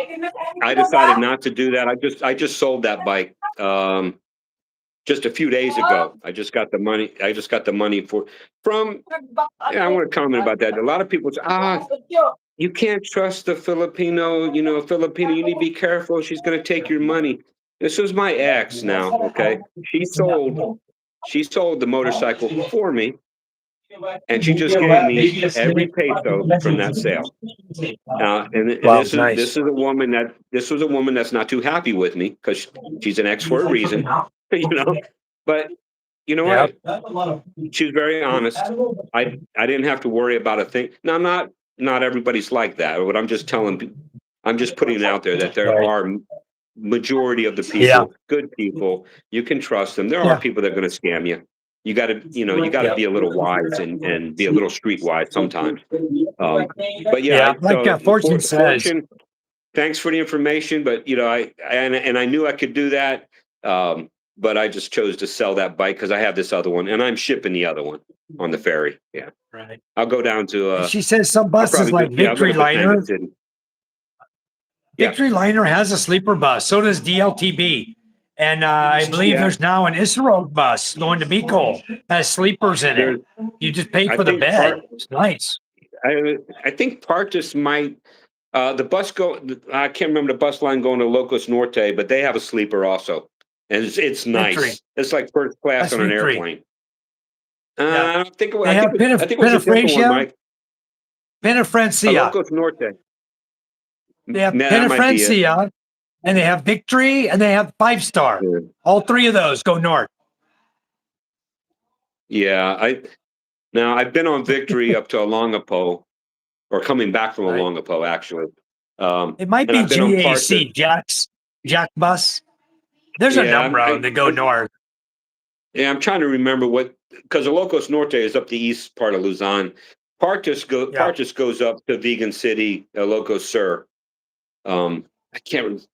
S2: I decided not to do that. I just sold that bike just a few days ago. I just got the money. I just got the money from. Yeah, I want to comment about that. A lot of people say, you can't trust the Filipino, Filipino, you need to be careful. She's going to take your money. This was my ex now, okay? She sold the motorcycle for me, and she just gave me every peso from that sale. And
S1: Wow,
S2: this is
S1: nice.
S2: this is a woman this was a woman that's not too happy with me because she's an ex for a reason, you know. But you know
S1: Yep.
S2: what? She was very honest. I didn't have to worry about a thing. Now, not everybody's like that. But I'm just I'm just putting it out there that there
S1: Right.
S2: are majority of the
S1: Yeah.
S2: people, good people. You can trust them. There are
S1: Yeah.
S2: people that are going to scam you. You got to
S1: Yeah.
S2: be a little wise and be a little streetwise sometimes. But yeah,
S1: Yeah. Like Fortune says.
S2: Fortune, thanks for the information. But I knew I could do that. But I just chose to sell that bike because I have this other one, and I'm shipping the other one on the ferry. Yeah,
S1: Right.
S2: I'll go down to.
S1: And she says some
S2: I'll
S1: buses
S2: probably go.
S1: like
S2: Yeah, I'll go
S1: Victory
S2: to Batangas
S1: Liner.
S2: City. Yeah,
S1: Victory Liner has a sleeper bus. So does DLTB. And I believe
S2: yeah.
S1: there's now an Isaro bus going to Bicol, has sleepers in
S2: There's.
S1: it. You just pay
S2: I
S1: for the
S2: think
S1: bed. It's nice.
S2: I think Partis might. The bus go. I can't remember the bus line going to Locos Norte, but they have a sleeper also, and it's
S1: Victory.
S2: nice. It's like first class
S1: That's
S2: on an
S1: Victory.
S2: airplane.
S1: Yeah.
S2: I think.
S1: They have
S2: I think it was a different one,
S1: Pinafrancia,
S2: Mike.
S1: Pinafrancia.
S2: Locos Norte.
S1: They have
S2: That might be it.
S1: Pinafrancia, and they have Victory, and they have 5-star.
S2: Yeah.
S1: All three of those go north.
S2: Yeah, I've been on Victory up to Olongapo, or coming back from
S1: Right.
S2: Olongapo actually.
S1: It might
S2: And
S1: be
S2: I've been on Partis.
S1: GAC, Jack Bus. There's a
S2: Yeah,
S1: number of them that go north.
S2: I'm trying to remember because the Locos Norte is up the east part of Luzon.
S1: Yeah.
S2: Partis goes up to Vegan City, Locos Sur. I can't.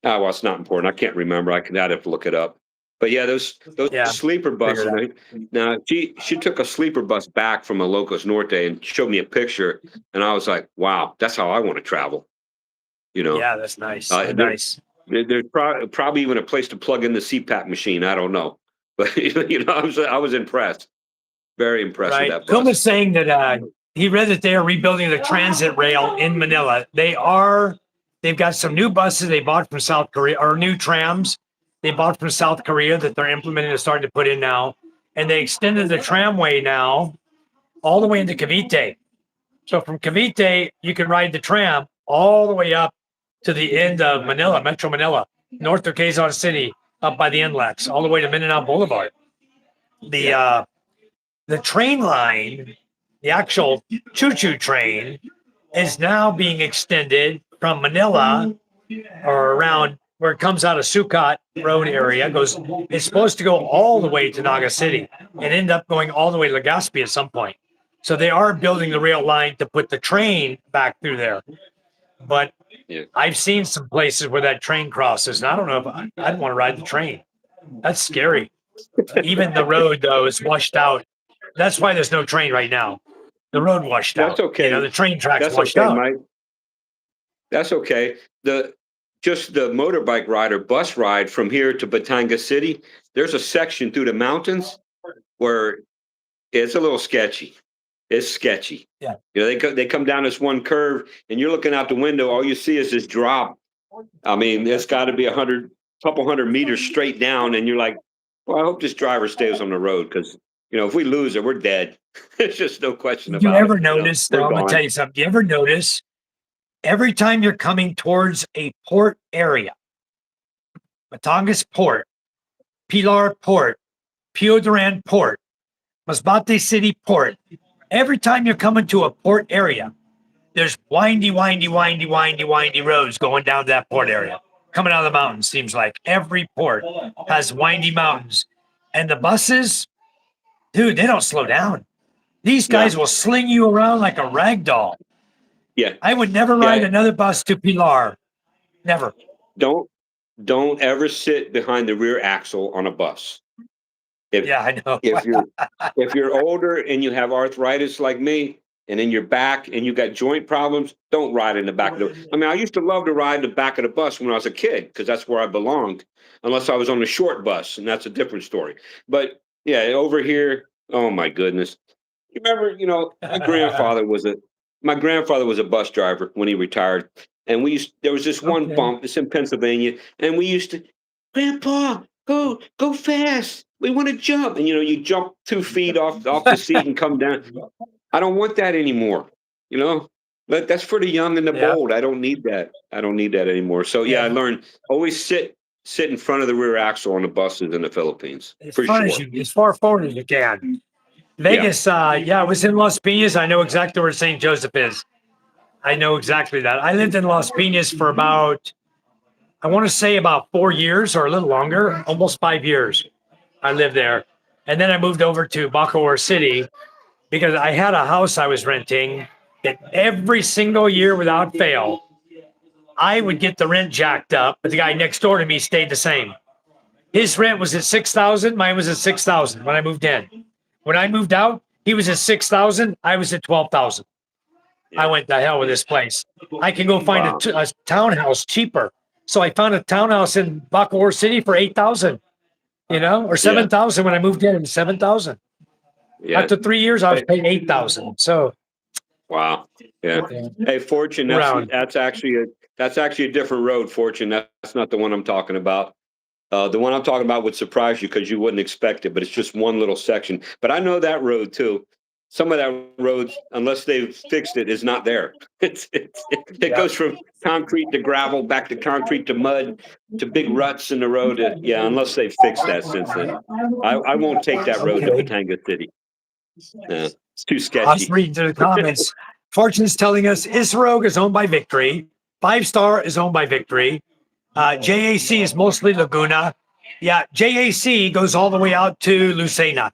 S2: Oh, well, it's not important. I can't remember. I'd have to look it up. But yeah, those
S1: Yeah.
S2: sleeper buses. Now she took a sleeper bus back from a Locos Norte and showed me a picture, and I was like, wow, that's how I want to travel.
S1: Yeah, that's nice. Nice.
S2: There's probably even a place to plug in the CPAP machine. I don't know, but I was impressed, very impressed with
S1: Right.
S2: that
S1: Kuma's
S2: bus.
S1: saying that he read that they are rebuilding the transit rail in Manila. They've got some new buses they bought from South Korea, or new trams they bought from South Korea that they're implementing and starting to put in now. And they extended the tramway now all the way into Cavite. So from Cavite, you can ride the tram all the way up to the end of Manila, Metro Manila, north of Quezon City, up by the NLEX, all the way to Mindanao Boulevard. The train line, the actual choo-choo train, is now being extended from Manila or around where it comes out of Sucat Road area. It's supposed to go all the way to Naga City and end up going all the way to Legazpi at some point. So they are building the rail line to put the train back through there. But I've seen some places where that train crosses, and I don't know if I'd want to ride the train. That's scary. Even the road, though, is washed out. That's why there's no train right now. The road washed
S2: That's
S1: out.
S2: okay.
S1: The train tracks
S2: That's
S1: washed
S2: okay,
S1: out.
S2: Mike. That's okay. Just the motorbike ride or bus ride from here to Batangas City, there's a section through the mountains where it's a little sketchy. It's sketchy.
S1: Yeah.
S2: They come down this one curve, and you're looking out the window. All you see is this drop. I mean, it's got to be couple hundred meters straight down, and you're like, well, I hope this driver stays on the road because if we lose it, we're dead. There's just no question
S1: You
S2: about
S1: ever
S2: it.
S1: notice,
S2: We're
S1: though, I'm going to
S2: gone.
S1: tell you something. You ever notice every time you're coming towards a port area, Batangas Port, Pilar Port, Pio Duran Port, Masbate City Port, every time you're coming to a port area, there's windy roads going down that port area. Coming out of the mountains, seems like every port has windy mountains. And the buses, dude, they don't slow down. These guys will sling you around like a rag doll.
S2: Yeah.
S1: I would never ride
S2: Yeah.
S1: another bus to Pilar. Never.
S2: Don't don't ever sit behind the rear axle on a bus. If
S1: Yeah, I know.
S2: if you're if you're older and you have arthritis like me and in your back and you got joint problems, don't ride in the back of the. I mean, I used to love to ride in the back of the bus when I was a kid because that's where I belonged, unless I was on the short bus, and that's a different story. But yeah, over here, oh my goodness. You remember, my grandfather was a bus driver when he retired, and there was this one
S1: Okay.
S2: bump. It's in Pennsylvania, and we used to, Grandpa, go fast. We want to jump, and you jump 2 feet off the seat and come down. I don't want that anymore. You know, but that's for the young and the
S1: Yeah.
S2: bold. I don't need that. I don't need that anymore. So yeah, I
S1: Yeah.
S2: learned always sit in front of the rear axle on the buses in the Philippines
S1: As
S2: for
S1: far as
S2: sure.
S1: you, as far forward as you can.
S2: Yeah.
S1: Vegas, yeah, I was in Las Piñas. I know exactly where St. Joseph is. I know exactly that. I lived in Las Piñas for about, I want to say about 4 years or a little longer, almost 5 years. I lived there. And then I moved over to Bacoor City because I had a house I was renting that every single year without fail, I would get the rent jacked up, but the guy next door to me stayed the same. His rent was at 6,000, mine was at 6,000 when I moved in. When I moved out, he was at 6,000, I was at 12,000. I
S2: Yeah.
S1: went the hell with this place. I can go find
S2: Wow.
S1: a townhouse cheaper. So I found a townhouse in Bacoor City for 8,000, or
S2: Yeah.
S1: 7,000 when I moved in, 7,000.
S2: Yeah.
S1: After 3 years, I was
S2: Hey,
S1: paying 8,000. So
S2: wow. Yeah. Hey, Fortune,
S1: around.
S2: that's actually a different road, Fortune. That's not the one I'm talking about. The one I'm talking about would surprise you because you wouldn't expect it, but it's just one little section. But I know that road too. Some of that road, unless they've fixed it, is not there. It
S1: Yeah.
S2: goes from concrete to gravel, back to concrete to mud, to big ruts in the road. Yeah, unless they've fixed that since then. I won't take that road to
S1: Okay.
S2: Batanga City. Yeah, it's too
S1: I was
S2: sketchy.
S1: reading to the comments. Fortune's telling us Isrogue is owned by Victory. Five Star is owned by Victory. JAC is mostly Laguna. Yeah, JAC goes all the way out to Lucena.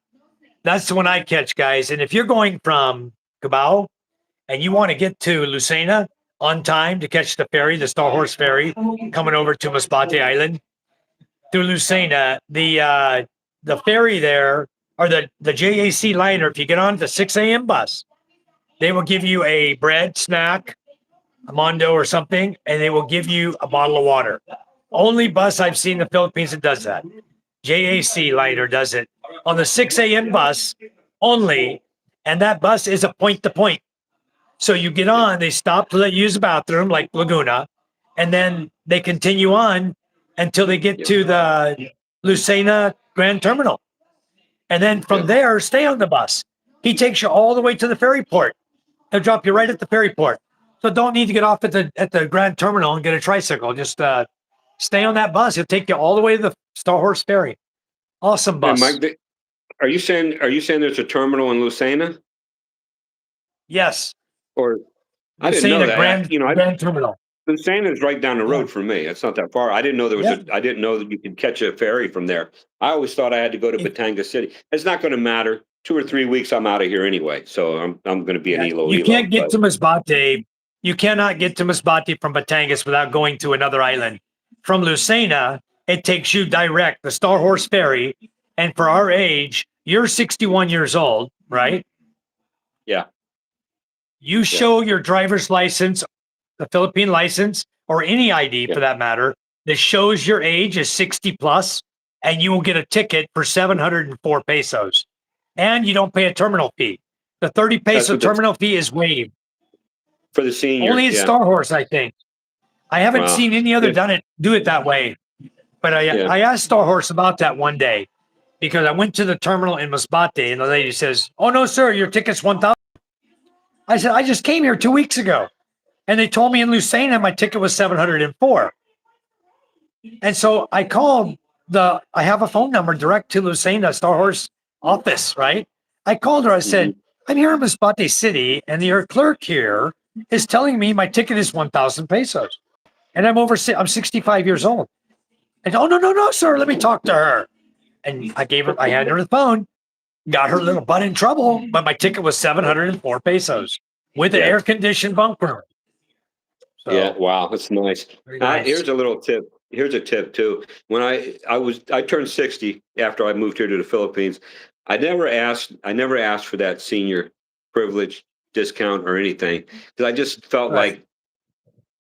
S1: That's the one I catch, guys. And if you're going from Cabal and you want to get to Lucena on time to catch the ferry, the Star Horse ferry, coming over to Masbate Island through Lucena, the ferry there or the JAC liner, if you get on the 6 a.m. bus, they will give you a bread snack, a mondo or something, and they will give you a bottle of water. Only bus I've seen in the Philippines that does that. JAC liner does it on the 6 a.m. bus only, and that bus is a point to point. So you get
S2: Yeah,
S1: on, they stop to let you use the bathroom, like Laguna, and then they continue on until they get
S2: yeah,
S1: to the Lucena Grand Terminal. And then
S2: yeah.
S1: from there, stay on the bus. He takes you all the way to the ferry port. He'll drop you right at the ferry port. So don't need to get off at the Grand Terminal and get a tricycle. Just stay on that bus. He'll take you all the way to the Star Horse Ferry. Awesome
S2: And
S1: bus.
S2: Mike, are you saying there's a terminal in Lucena?
S1: Yes,
S2: Or I didn't know
S1: Lucena
S2: that.
S1: Grand Terminal.
S2: Lucena is right down the
S1: Yeah,
S2: road from me. It's not that far.
S1: yeah.
S2: I didn't know that you could catch a ferry from there. I always thought I had to go to
S1: If,
S2: Batanga City. It's not going to matter. 2 or 3 weeks, I'm out of here anyway. So I'm going to be an
S1: yeah,
S2: Elo
S1: you
S2: Elo.
S1: can't get
S2: But
S1: to Masbate. You cannot get to Masbate from Batangas without going to another island. From Lucena, it takes you direct, the Star Horse Ferry. And for our age, you're 61 years old, right?
S2: yeah,
S1: You
S2: yeah,
S1: show your driver's license, the Philippine license, or any ID
S2: yeah.
S1: for that matter, that shows your age is 60 plus, and you will get a ticket for 704 pesos. And you don't pay a terminal fee. The 30
S2: That's
S1: peso
S2: what that's
S1: terminal fee is waived.
S2: for the senior.
S1: Only at
S2: Yeah.
S1: Star Horse, I think. I haven't
S2: Wow.
S1: seen any other
S2: Yeah.
S1: do it that way. But
S2: Yeah.
S1: I asked Star Horse about that one day because I went to the terminal in Masbate and the lady says, "Oh no, sir, your ticket's 1,000." I said, "I just came here 2 weeks ago." And they told me in Lucena my ticket was 704. And so I called I have a phone number direct to Lucena Star Horse office, right? I called her. I
S2: Hmm.
S1: said, "I'm here in Masbate City, and your clerk here is telling me my ticket is 1,000 pesos. And I'm 65 years old." And oh, no, no, no, sir, let me talk to her. And I handed her the phone, got her little butt in trouble, but my ticket was 704 pesos with an
S2: Yeah.
S1: air conditioned bunk room.
S2: Yeah,
S1: So
S2: wow, that's nice.
S1: very nice.
S2: Here's a little tip. Here's a tip too. When I turned 60 after I moved here to the Philippines, I never asked for that senior privilege discount or anything because I just felt
S1: Right.
S2: like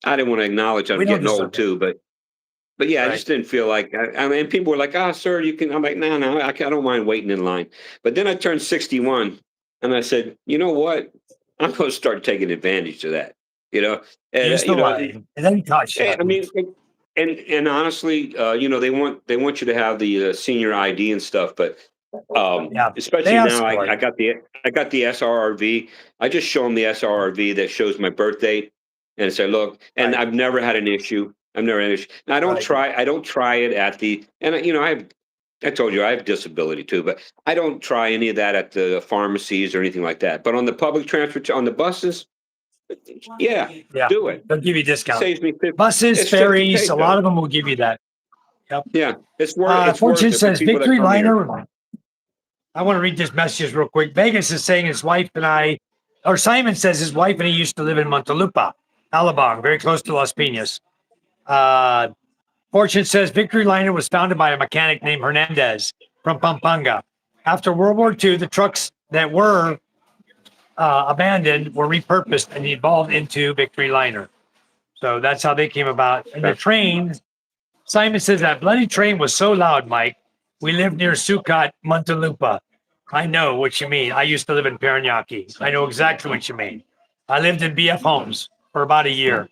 S2: I didn't want to acknowledge
S1: We
S2: I'm
S1: don't
S2: getting
S1: deserve
S2: old
S1: it.
S2: too, but yeah, I
S1: Right.
S2: just didn't feel like I mean people were like, "Ah, sir, you can." I'm like, "No, no, I don't mind waiting in line." But then I turned 61 and I said, "You know what? I'm going to start taking advantage of that." You know, and
S1: Use the line, and then touch
S2: I
S1: them.
S2: mean, and honestly, they want you to have the senior ID and stuff, but
S1: Yeah, they
S2: especially
S1: ask
S2: now,
S1: for it.
S2: I got the SRRV. I just show them the SRRV that shows my birth date, and say, look, and
S1: Right.
S2: I've never had an issue. I've never had an issue. And
S1: Right.
S2: I don't try it at the, and I have. I told you I have disability too, but I don't try any of that at the pharmacies or anything like that. But on the public transport, on the buses, yeah,
S1: Yeah,
S2: do it.
S1: they'll give you discount.
S2: Saves me 50.
S1: Buses,
S2: It's 50
S1: ferries, a lot
S2: pesos.
S1: of them will give you that. Yep.
S2: Yeah, it's
S1: Fortune
S2: worth it for
S1: says
S2: people that
S1: Victory
S2: come here.
S1: Liner. I want to read this message real quick. Vegas is saying his wife and I, or Simon says his wife and he used to live in Montalupa, Alabang, very close to Las Piñas. Uh, Fortune says Victory Liner was founded by a mechanic named Hernandez from Pampanga. After World War II, the trucks that were abandoned were repurposed and evolved into Victory Liner. So that's how they came about. And the train, Simon says that bloody train was so loud, Mike. We lived near Sucat, Montalupa. I know what you mean. I used to live in Parañaki. I know exactly what you mean. I lived in BF Homes for about a year.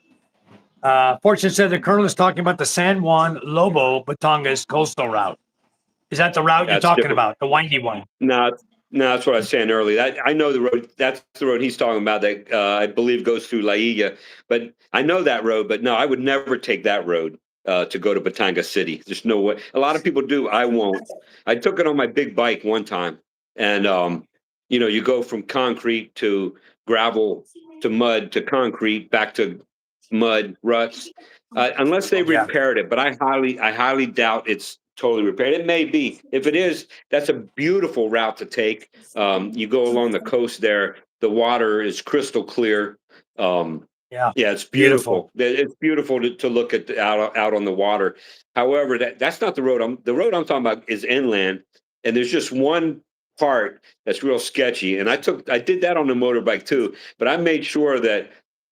S1: Fortune said the colonel is talking about the San Juan Lobo Batangas coastal route. Is that the route you're
S2: That's
S1: talking
S2: different.
S1: about? The windy one?
S2: No, no, that's what I was saying earlier. I know the road. That's the road he's talking about. That I believe goes through La Illa. But I know that road. But no, I would never take that road to go to Batanga City. There's no way. A lot of people do. I won't. I took it on my big bike one time, and you go from concrete to gravel to mud to concrete back to mud ruts, unless they
S1: Yeah.
S2: repaired it. But I highly doubt it's totally repaired. It may be. If it is, that's a beautiful route to take. You go along the coast there. The water is crystal clear. Um,
S1: Yeah.
S2: yeah, it's
S1: Beautiful.
S2: beautiful. It's beautiful to look at out on the water. However, that's not the road. The road I'm talking about is inland, and there's just one part that's real sketchy. And I did that on the motorbike too, but I made sure that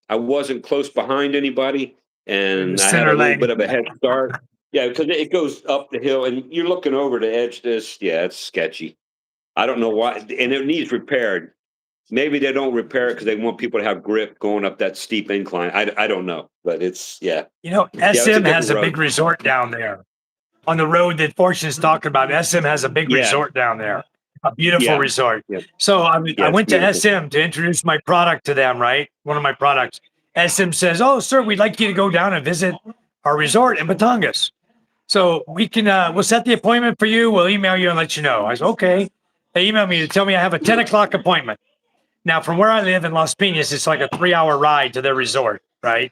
S2: I wasn't close behind anybody,
S1: In the
S2: and I had a
S1: center
S2: little bit
S1: lane.
S2: of a head start. Yeah, because it goes up the hill, and you're looking over the edge. Yeah, it's sketchy. I don't know why, and it needs repaired. Maybe they don't repair it because they want people to have grip going up that steep incline. I don't know, but it's yeah,
S1: You know,
S2: yeah, it's a
S1: SM has
S2: different
S1: a
S2: road.
S1: big resort down there on the road that Fortune is talking about. SM has a big
S2: Yeah,
S1: resort down there, a beautiful
S2: yeah,
S1: resort.
S2: yeah,
S1: So I
S2: yeah. It's
S1: went to
S2: beautiful.
S1: SM to introduce my product to them, right? One of my products. SM says, "Oh, sir, we'd like you to go down and visit our resort in Batangas. So we can, we'll set the appointment for you. We'll email you and let you know." I said, "Okay." They emailed me to tell me I have a 10 o'clock appointment. Now, from where I live in Las Piñas, it's like a 3 hour ride to their resort, right?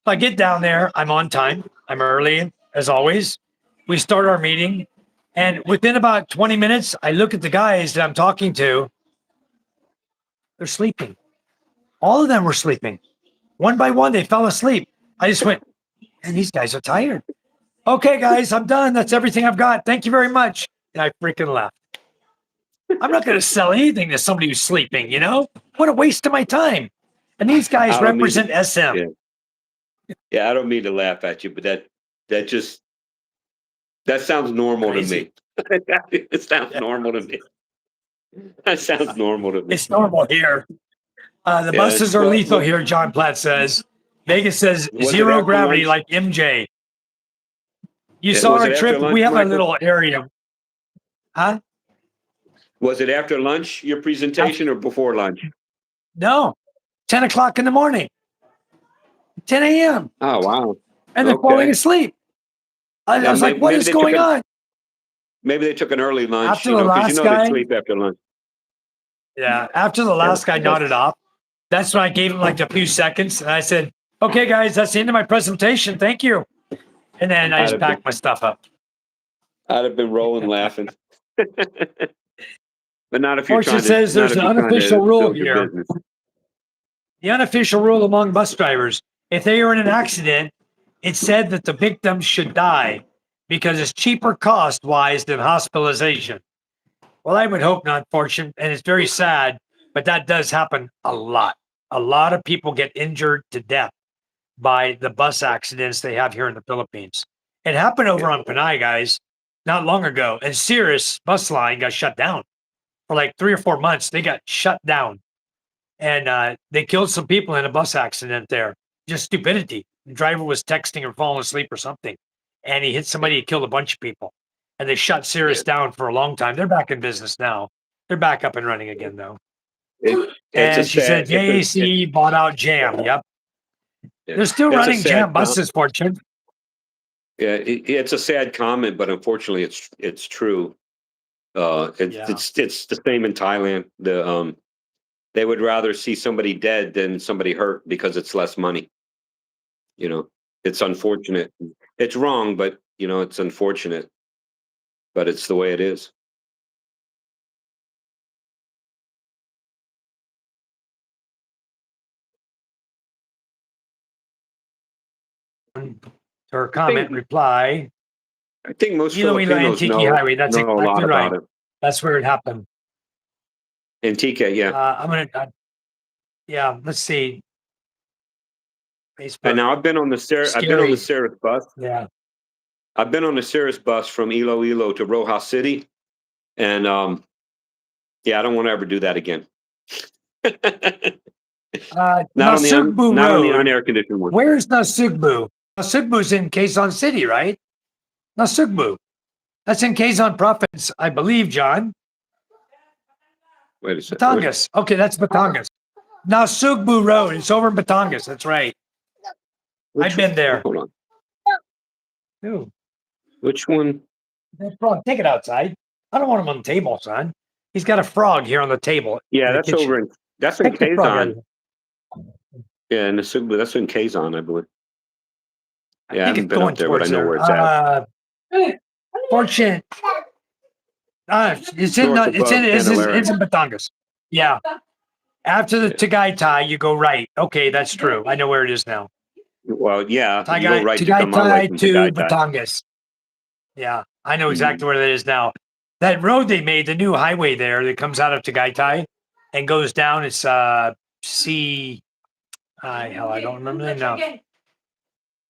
S1: I get down there, I'm on time, I'm early as always. We start our meeting, and within about 20 minutes, I look at the guys that I'm talking to. They're sleeping. All of them were sleeping. One by one, they fell asleep. I just went, and these guys are tired. Okay, guys, I'm done. That's everything I've got. Thank you very much. And I freaking left. I'm not going to sell anything to somebody who's sleeping, you know? What a waste of my time. And these guys
S2: I don't mean to.
S1: represent SM.
S2: Yeah, yeah. I don't mean to laugh at you, but that just that sounds normal to
S1: Crazy.
S2: me. It sounds normal to me. That sounds normal to me.
S1: It's normal here. The
S2: Yeah.
S1: buses are
S2: Well,
S1: lethal here, John Platt says. Vegas says
S2: was it
S1: zero
S2: after
S1: gravity
S2: lunch?
S1: like MJ. You saw
S2: Was
S1: our
S2: it after
S1: trip.
S2: lunch,
S1: We have a
S2: Michael?
S1: little area. Huh?
S2: Was it after lunch, your presentation, or before lunch?
S1: No, 10 o'clock in the morning, 10 a.m.
S2: Oh, wow.
S1: And they're falling
S2: Okay.
S1: asleep. I
S2: Yeah,
S1: was like, what is going on?
S2: maybe they took an early lunch,
S1: After the
S2: because
S1: last
S2: they
S1: guy,
S2: sleep after lunch.
S1: yeah, after the
S2: Yeah,
S1: last guy
S2: yeah.
S1: nodded off, that's when I gave him like a few seconds. And I said, okay, guys, that's the end of my presentation. Thank you. And then I
S2: I'd
S1: just
S2: have been,
S1: packed my stuff up.
S2: I'd have been rolling laughing. But not if you're
S1: Fortune
S2: trying to,
S1: says there's an unofficial rule
S2: build your
S1: here.
S2: business.
S1: The unofficial rule among bus drivers: if they were in an accident, it said that the victims should die because it's cheaper cost wise than hospitalization. Well, I would hope not, Fortune, and it's very sad, but that does happen a lot. A lot of people get injured to death by the bus accidents they have here in the Philippines. It happened over on Panay, guys, not long ago, and Cirrus bus line got shut down for like 3 or 4 months. They got shut down, and they killed some people in a bus accident there. Just stupidity. The driver was texting or falling asleep or something, and he hit somebody. He killed a bunch of people, and they shut Cirrus down for a long time. They're back in business now. They're back up and running again, though.
S2: It's a
S1: And she said
S2: sad.
S1: JAC bought out Jam. Yep, they're still
S2: It's a
S1: running
S2: sad
S1: Jam buses, Fortune.
S2: Yeah, it's a sad comment, but unfortunately, it's true.
S1: Yeah.
S2: It's the same in Thailand. They would rather see somebody dead than somebody hurt because it's less money. You know, it's unfortunate. It's wrong, but it's unfortunate. But it's the way it is.
S1: Her comment reply.
S2: I think most
S1: Iloilo
S2: Filipinos
S1: Antique
S2: know
S1: Highway. That's
S2: know a lot
S1: exactly right.
S2: about it.
S1: That's where it happened.
S2: Antique, yeah.
S1: I'm gonna. Yeah, let's see. Facebook.
S2: And now I've been on the Cirrus bus.
S1: Yeah.
S2: I've been on the Cirrus bus from Iloilo to Rojas City, and yeah, I don't want to ever do that again. Not on the unair conditioned one.
S1: Where's Nasugbu? Nasugbu's in Quezon City, right? Nasugbu. That's in Quezon Province, I believe, John.
S2: Wait a second.
S1: Batangas. Okay, that's Batangas. Nasugbu Road. It's over in Batangas. That's right. I've been there.
S2: Hold on.
S1: Ooh.
S2: Which one?
S1: That frog. Take it outside. I don't want him on the table, son. He's got a frog here on the table.
S2: Yeah, that's
S1: kitchen.
S2: over in Quezon. Yeah, in Nasugbu. That's in Quezon, I believe. Yeah, I haven't been up there, but I know where it's at.
S1: Fortune. It's in Batangas. Yeah. After the Tagaytay, you go right. Okay, that's true. I know where it is now.
S2: Well, yeah, you go right to come all the way from
S1: to Batangas. Yeah, I know exactly where that is now. That road they made, the new highway there that comes out of Tagaytay and goes down. It's I don't remember the name now.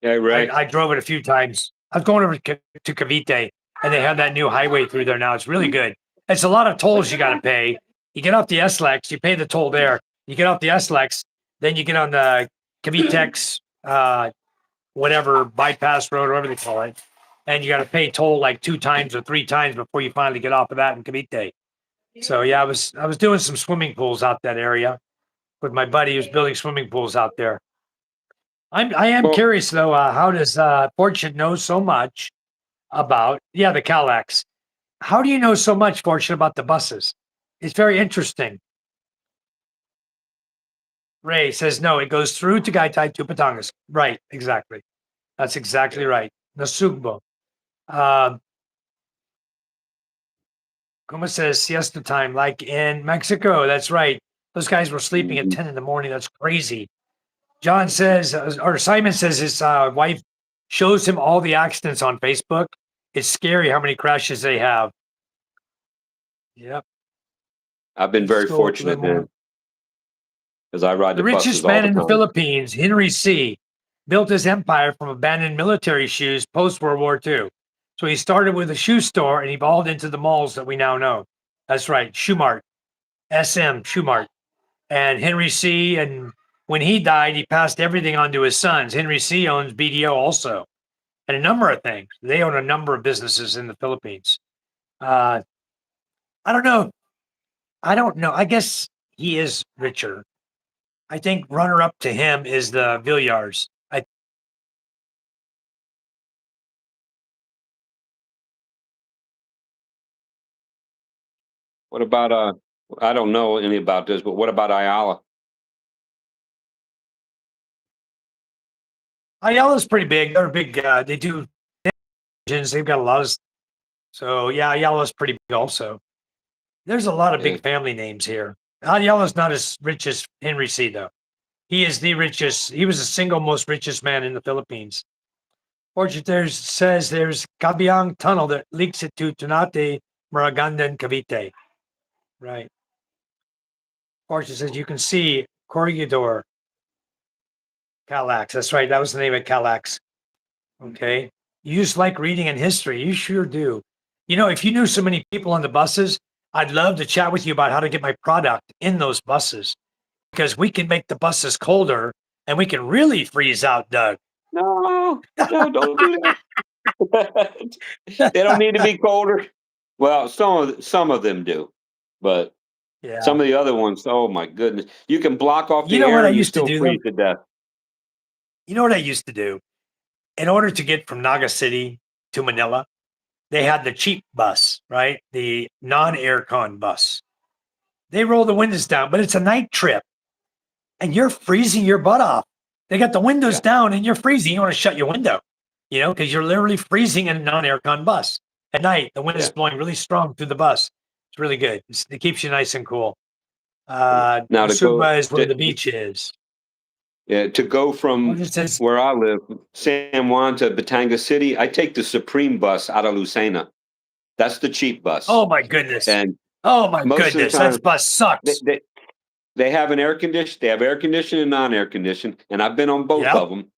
S2: Yeah, right.
S1: I drove it a few times. I was going over to Cavite, and they have that new highway through there now. It's really good. It's a lot of tolls you got to pay. You get off the SLEX, you pay the toll there. You get off the SLEX, then you get on the Cavitex, whatever, bypass road, or whatever they call it. And you got to pay toll like 2 times or 3 times before you finally get off of that in Cavite. So yeah, I was doing some swimming pools out that area with my buddy who's building swimming pools out there. I am curious though, how does Fortune know so much about the Calax? How do you know so much, Fortune, about the buses? It's very interesting. Ray says no, it goes through Tagaytay to Batangas. Right, exactly. That's exactly right. Nasugbo. Kuma says siesta time, like in Mexico. That's right. Those guys were sleeping at 10 in the morning. That's crazy. John says, or Simon says his wife shows him all the accidents on Facebook. It's scary how many crashes they have. Yep.
S2: I've been very fortunate, man, because I ride the buses all the time.
S1: The richest man in the Philippines, Henry C., built his empire from abandoned military shoes post-World War II. So he started with a shoe store and evolved into the malls that we now know. That's right, Shoe Mart, SM, Shoe Mart. And Henry C., and when he died, he passed everything on to his sons. Henry C. owns BDO also, and a number of things. They own a number of businesses in the Philippines. I don't know. I guess he is richer. I think runner up to him is the Villiers.
S2: What about I don't know any about this, but what about Ayala?
S1: Ayala's pretty big. They're big. They do engines. They've got a lot of. So yeah, Ayala's pretty big also. There's a lot of big family names here. Ayala's not as rich as Henry C. though. He is the richest. He was the single most richest man in the Philippines. Fortune there says there's Kabiang Tunnel that leaks it to Ternate, Maragandan, Cavite. Right. Fortune says you can see Corregidor, Calax. That's right. That was the name of Calax. Okay. You just like reading in history. You sure do. You know, if you knew so many people on the buses, I'd love to chat with you about how to get my product in those buses because we can make the buses colder and we can really freeze out, Doug.
S2: No, no, don't do that. They don't need to be colder. Well, some of them do, but
S1: Yeah.
S2: some of the other ones, oh my goodness, you can block off
S1: You
S2: the
S1: know what
S2: air
S1: I
S2: and you
S1: used to
S2: still
S1: do though?
S2: freeze to death.
S1: You know what I used to do? In order to get from Naga City to Manila, they had the cheap bus, right? The non-aircon bus. They roll the windows down, but it's a night trip and you're freezing your butt off. They got the windows
S2: Yeah,
S1: down and you're freezing. You want to shut your window, because you're literally freezing in a non-aircon bus. At night, the wind is
S2: yeah,
S1: blowing really strong through the bus. It's really good. It keeps you nice and cool.
S2: yeah. Now
S1: Masuba is where the beach is.
S2: to go
S1: Well,
S2: from
S1: it says,
S2: where I live, San Juan to Batangas City, I take the Supreme bus out of Lucena. That's the cheap bus,
S1: oh my goodness.
S2: and
S1: Oh my
S2: most of the
S1: goodness. That
S2: time
S1: bus
S2: they,
S1: sucks.
S2: they, they have an air condition. They have air conditioning and non-air conditioning, and I've been on both
S1: Yep.
S2: of them.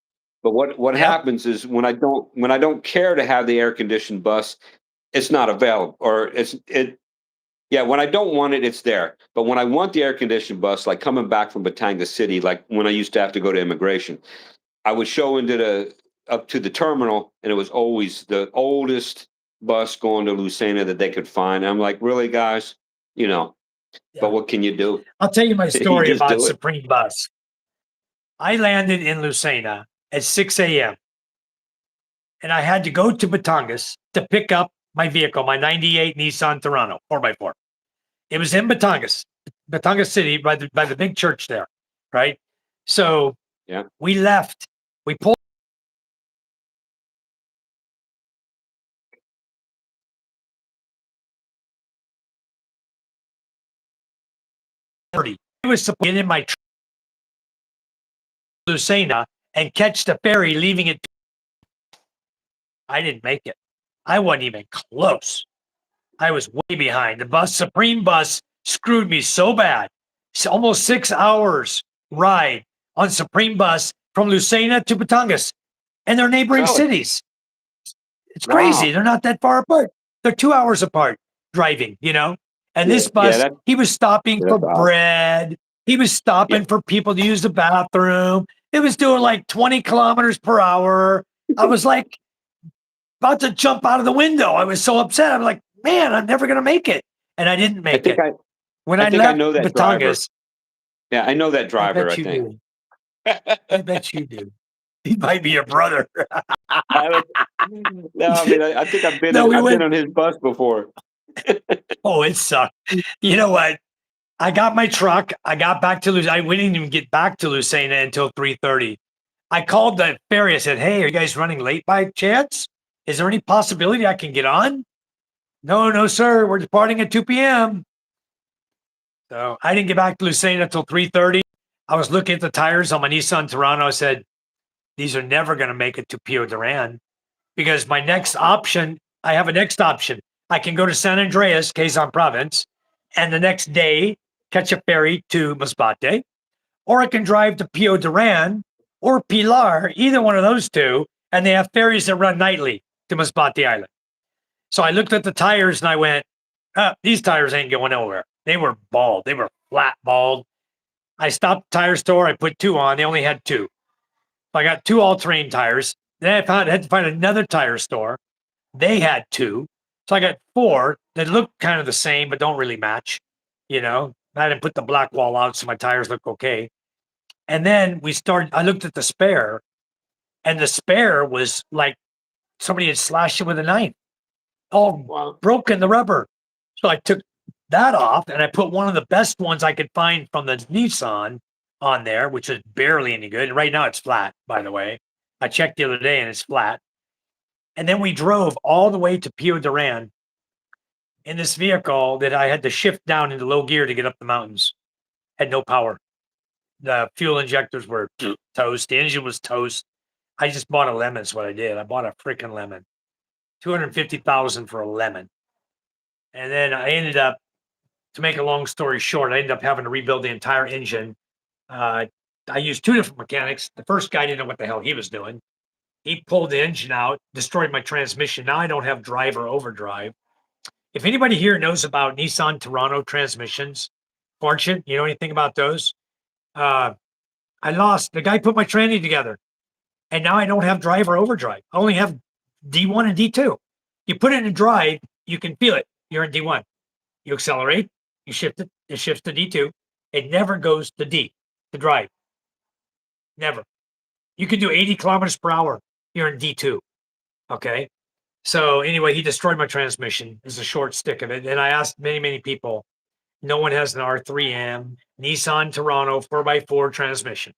S2: But what
S1: Yep.
S2: happens is when I don't care to have the air conditioned bus, it's not available, or it. Yeah, when I don't want it, it's there. But when I want the air conditioned bus, like coming back from Batangas City, like when I used to have to go to immigration, I would show into the up to the terminal, and it was always the oldest bus going to Lucena that they could find. And I'm like, really, guys, you know. But
S1: Yeah.
S2: what can you do?
S1: I'll tell you my
S2: You
S1: story
S2: just
S1: about
S2: do it.
S1: Supreme Bus. I landed in Lucena at 6 a.m. and I had to go to Batangas to pick up my vehicle, my 98 Nissan Toronto 4x4. It was in Batangas, Batangas City by the big church there, right? So
S2: Yeah.
S1: we left, we pulled 30. I was supposed to get in my Lucena and catch the ferry leaving it. I didn't make it. I wasn't even close. I was way behind. The Supreme Bus screwed me so bad. It's almost 6 hours ride on Supreme Bus from Lucena to Batangas and their neighboring
S2: Really?
S1: cities. It's crazy.
S2: Wow.
S1: They're not that far apart. They're 2 hours apart driving. And
S2: Yeah.
S1: this
S2: Yeah.
S1: bus, he was stopping for
S2: That's odd.
S1: bread. He was
S2: Yeah.
S1: stopping for people to use the bathroom. It was doing like 20 kilometers per hour. I was like about to jump out of the window. I was so upset. I'm like, man, I'm never going to make it. And I didn't
S2: I
S1: make
S2: think
S1: it.
S2: I
S1: When
S2: I
S1: I
S2: think I
S1: left
S2: know that driver.
S1: Batangas,
S2: Yeah, I know that
S1: I
S2: driver, I
S1: bet you
S2: think.
S1: do. I bet you do. He might be your brother.
S2: I don't- no, I mean I think
S1: No, we
S2: I've been
S1: went.
S2: on his bus before.
S1: Oh, it sucked. You know what? I got my truck. I got back to Lucena. We didn't even get back to Lucena until 3:30. I called the ferry. I said, "Hey, are you guys running late by chance? Is there any possibility I can get on?" No, no, sir. We're departing at 2 p.m. So I didn't get back to Lucena until 3:30. I was looking at the tires on my Nissan Toronto. I said, "These are never going to make it to Pio Duran because my next option, I have a next option. I can go to San Andreas, Quezon Province, and the next day catch a ferry to Masbate, or I can drive to Pio Duran or Pilar, either one of those two, and they have ferries that run nightly to Masbate Island." So I looked at the tires and I went, these tires ain't going nowhere. They were bald. They were flat bald. I stopped the tire store. I put two on. They only had two. I got two all-terrain tires. Then I had to find another tire store. They had two. So I got four that look kind of the same, but don't really match. I didn't put the black wall out, so my tires look okay. And then I looked at the spare, and the spare was like somebody had slashed it with a knife, all
S2: Wow.
S1: broken the rubber. So I took that off and I put one of the best ones I could find from the Nissan on there, which is barely any good. And right now it's flat, by the way. I checked the other day and it's flat. And then we drove all the way to Pio Duran in this vehicle that I had to shift down into low gear to get up the mountains. Had no power. The fuel injectors were toast. The engine was toast. I just bought a lemon. Is what I did. I bought a freaking lemon. 250,000 for a lemon. And then I ended up, to make a long story short, I ended up having to rebuild the entire engine. I used two different mechanics. The first guy didn't know what the hell he was doing. He pulled the engine out, destroyed my transmission. Now I don't have drive or overdrive. If anybody here knows about Nissan Toronto transmissions, Fortune, you know anything about those? I lost. The guy put my tranny together, and now I don't have drive or overdrive. I only have D1 and D2. You put it in drive, you can feel it. You're in D1. You accelerate, you shift it, it shifts to D2. It never goes to D, to drive. Never. You can do 80 kilometers per hour. You're in D2. Okay. So anyway, he destroyed my transmission. Is a short stick of it. And I asked many, many people. No one has an R3M Nissan Toronto 4x4 transmission.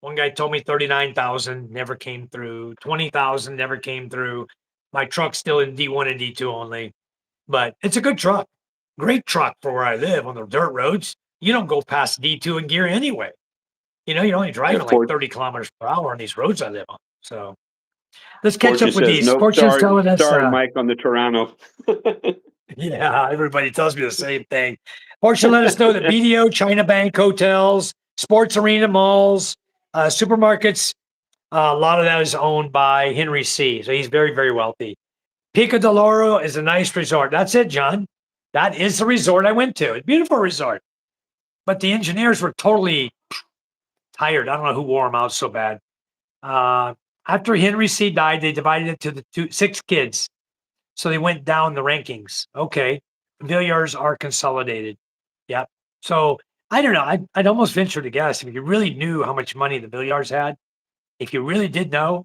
S1: One guy told me 39,000 never came through. 20,000 never came through. My truck's still in D1 and D2 only, but it's a good truck. Great truck for where I live on the dirt roads. You don't go past D2 in gear anyway. You know, you're only driving like 30 kilometers per hour on these roads I live on. So let's catch
S2: Fortune
S1: up with
S2: says,
S1: these.
S2: nope,
S1: Fortune's telling us.
S2: sorry, Mike, on the Toronto.
S1: Yeah, everybody tells me the same thing. Fortune let us know that BDO, China Bank, hotels, sports arena, malls, supermarkets, a lot of that is owned by Henry C. So he's very, very wealthy. Pico de Loro is a nice resort. That's it, John. That is the resort I went to. It's a beautiful resort. But the engineers were totally tired. I don't know who wore them out so bad. After Henry C. died, they divided it to the 6 kids. So they went down the rankings. Okay. Villiers are consolidated. Yep. So I don't know. I'd almost venture to guess if you really knew how much money the Villiers had, if you really did know,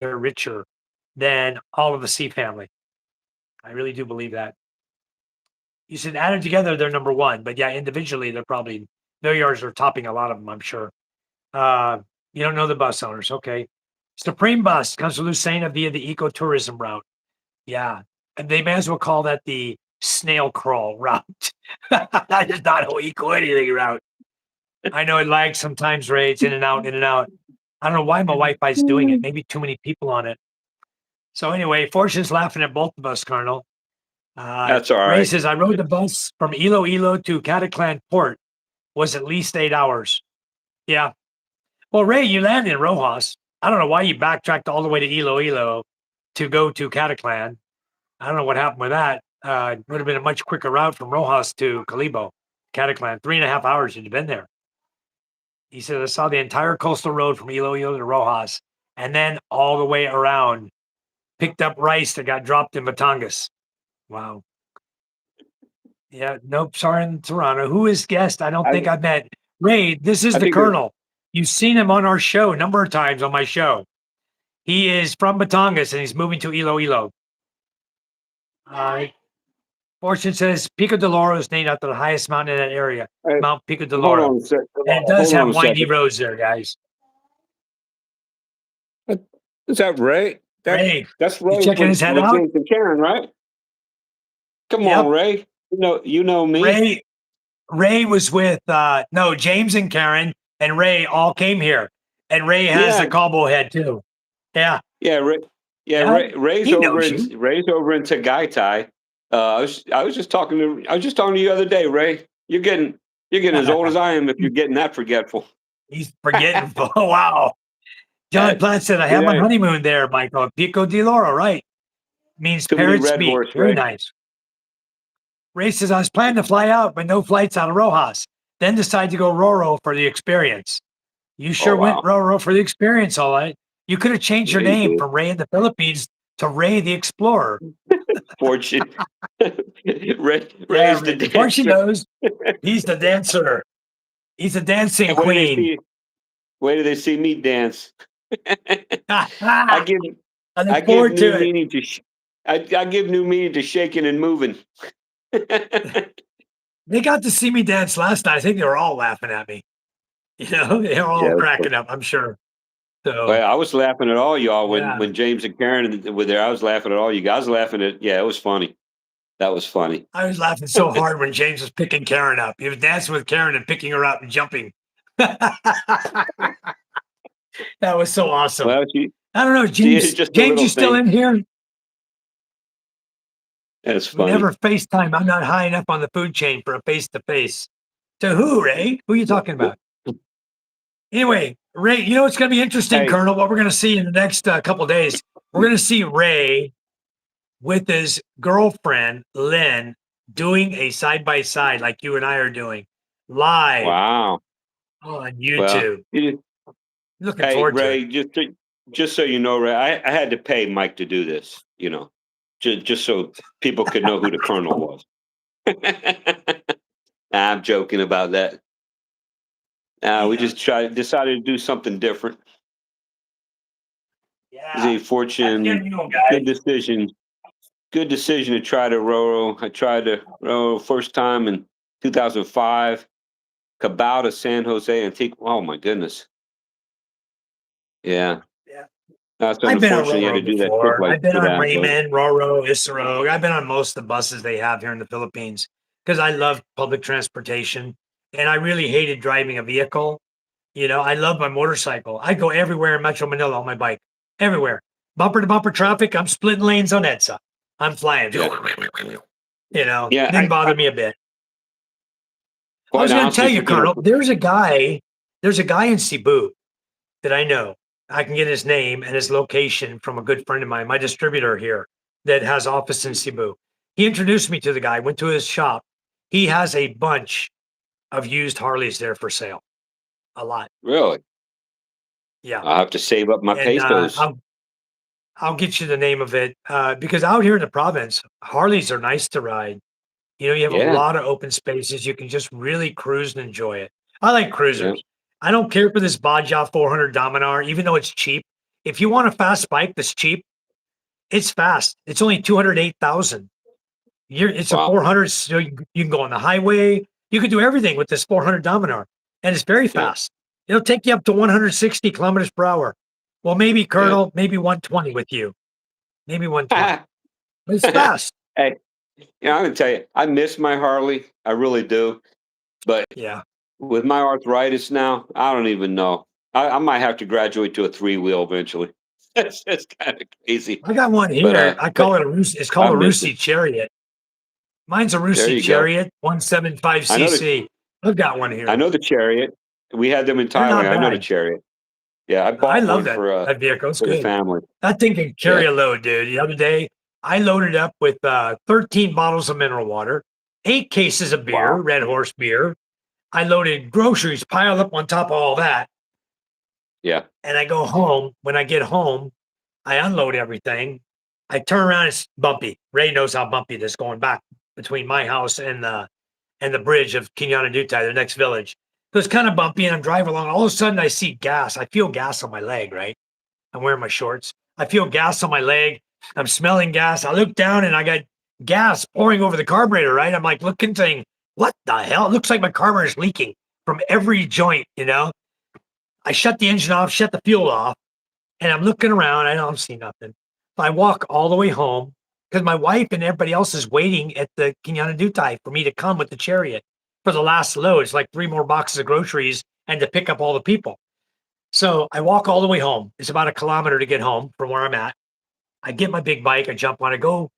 S1: they're richer than all of the C family. I really do believe that. You said added together, they're number 1, but yeah, individually, they're probably Villiers are topping a lot of them, I'm sure. You don't know the bus owners. Okay. Supreme Bus comes to Lucena via the ecotourism route. Yeah. And they may as well call that the snail crawl route. That is not a eco anything route. I know it lags sometimes, Ray. It's in and out, in and out. I don't know why my Wi-Fi's doing it. Maybe too many people on it. So anyway, Fortune's laughing at both of us, Colonel.
S2: That's all right.
S1: Ray says, I rode the bus from Iloilo to Cataclan Port. Was at least 8 hours. Yeah. Well, Ray, you landed in Rojas. I don't know why you backtracked all the way to Iloilo to go to Cataclan. I don't know what happened with that. It would have been a much quicker route from Rojas to Calibo, Cataclan. 3.5 hours you'd have been there. He said, I saw the entire coastal road from Iloilo to Rojas and then all the way around. Picked up rice that got dropped in Batangas. Wow. Yeah, nope. Sorry, in Toronto. Who is guest? I don't think I've met. Ray, this is the Colonel. You've seen him on our show a number of times on my show. He is from Batangas and he's moving to Iloilo. Fortune says Pico de Loro is named after the highest mountain in that area, Mount Pico de Loro.
S2: Hold on a second.
S1: And it does have windy roads there, guys.
S2: Is that Ray?
S1: Ray,
S2: that's Ray.
S1: Checking his head out.
S2: And Karen, right? Come on, Ray. You know me.
S1: Ray was with no James and Karen, and Ray all came here, and Ray has a cowboy head too. Yeah. Yeah, Ray.
S2: Yeah, Ray's over in Tagaytay. I was just talking to you the other day, Ray. You're getting as old as I am if you're getting that forgetful.
S1: He's forgetting. Oh, wow. John Platt said, I had my honeymoon there, Michael. Pico de Loro, right? Means parrot speak. Very nice. Ray says, I was planning to fly out, but no flights out of Rojas. Then decided to go Roro for the experience. You sure went Roro for the experience, all right. You could have changed your name from Ray in the Philippines to Ray the Explorer.
S2: Fortune. Ray's the dancer.
S1: Fortune knows. He's the dancer. He's a dancing queen.
S2: Wait till they see me dance. I give new meaning to shaking and moving.
S1: They got to see me dance last night. I think they were all laughing at me. You know, they were all cracking up, I'm sure. So
S2: I was laughing at all y'all when James and Karen were there. I was laughing at all you guys laughing at. Yeah, it was funny. That was funny.
S1: I was laughing so hard when James was picking Karen up. He was dancing with Karen and picking her up and jumping. That was so awesome.
S2: Well,
S1: I don't know, James.
S2: it's just a
S1: James,
S2: little
S1: you still
S2: thing.
S1: in here?
S2: That's
S1: We
S2: funny.
S1: never FaceTime. I'm not high enough on the food chain for a face to face. To who, Ray? Who are you talking about? Anyway, Ray, you know what's going to be interesting,
S2: Hey,
S1: Colonel? What we're going to see in the next couple days, we're going to see Ray with his girlfriend, Lynn, doing a side by side like you and I are doing live
S2: wow.
S1: on
S2: Well,
S1: YouTube. Looking
S2: hey,
S1: forward to it.
S2: Ray, just so you know, Ray, I had to pay Mike to do this, just so people could know who the Colonel was. I'm joking about that. We just decided to do something different. It's
S1: Yeah.
S2: a fortune,
S1: You know,
S2: good
S1: guys.
S2: decision. Good decision to try to row. I tried to row first time in 2005, Cabal to San Jose, Antigua. Oh my goodness. Yeah.
S1: Yeah.
S2: That's
S1: I've been on
S2: unfortunate you had
S1: Roro
S2: to do that trip
S1: before.
S2: like
S1: I've been
S2: for
S1: on
S2: that, but
S1: Raymond, Roro, Isaro. I've been on most of the buses they have here in the Philippines because I love public transportation and I really hated driving a vehicle. You know, I love my motorcycle. I go everywhere in Metro Manila on my bike, everywhere. Bumper to bumper traffic. I'm splitting lanes on EDSA. I'm flying.
S2: yeah.
S1: You know,
S2: Yeah,
S1: didn't bother me a bit. I
S2: quite
S1: was going to
S2: honestly,
S1: tell you, Colonel, there's a guy in Cebu that I know. I can get his name and his location from a good friend of mine, my distributor here that has office in Cebu. He introduced me to the guy, went to his shop. He has a bunch of used Harleys there for sale. A lot.
S2: really.
S1: Yeah.
S2: I'll have to save up my
S1: And
S2: pesos.
S1: I'll get you the name of it because out here in the province, Harleys are nice to ride. You know, you have a
S2: Yeah,
S1: lot of open spaces. You can just really cruise and enjoy it. I like
S2: yeah.
S1: cruisers. I don't care for this Baja 400 Dominar, even though it's cheap. If you want a fast bike that's cheap, it's fast. It's only 208,000. It's a
S2: Wow.
S1: 400, so you can go on the highway. You can do everything with this 400 Dominar, and it's very
S2: Yeah,
S1: fast. It'll take you up to 160 kilometers per hour. Well, maybe
S2: yeah.
S1: Colonel, maybe 120 with you, maybe 120. But it's fast.
S2: Hey, I'm gonna tell you, I miss my Harley. I really do. But
S1: Yeah,
S2: with my arthritis now, I don't even know. I might have to graduate to a three-wheel eventually. It's kind of crazy.
S1: I got one
S2: But
S1: here. I
S2: but
S1: call it a Rusi. It's
S2: I
S1: called a
S2: miss it.
S1: Rusi Chariot. Mine's a
S2: There
S1: Rusi
S2: you go.
S1: Chariot, 175
S2: I know the
S1: cc. I've got one
S2: I
S1: here.
S2: know the Chariot. We had them in
S1: They're not
S2: Thailand. I know the
S1: bad.
S2: Chariot. Yeah, I
S1: I
S2: bought
S1: love
S2: one
S1: that vehicle. It's
S2: for the
S1: good.
S2: family.
S1: That thing can
S2: Yeah.
S1: carry a load, dude. The other day, I loaded up with 13 bottles of mineral water, 8 cases of beer,
S2: Wow.
S1: Red Horse beer. I loaded groceries, piled up on top of all that.
S2: Yeah.
S1: And I go home. When I get home, I unload everything. I turn around, it's bumpy. Ray knows how bumpy it is going back between my house and the bridge of Quinana Dutai, the next village. So it's kind of bumpy, and I'm driving along. All of a sudden, I see gas. I feel gas on my leg, right? I'm wearing my shorts. I feel gas on my leg. I'm smelling gas. I look down and I got gas pouring over the carburetor, right? I'm like looking, saying, what the hell? It looks like my carburetor's leaking from every joint, you know? I shut the engine off, shut the fuel off, and I'm looking around. I don't see nothing. I walk all the way home because my wife and everybody else is waiting at the Quinana Dutai for me to come with the chariot for the last load. It's like 3 more boxes of groceries and to pick up all the people. So I walk all the way home. It's about a kilometer to get home from where I'm at. I get my big bike, I jump on, I go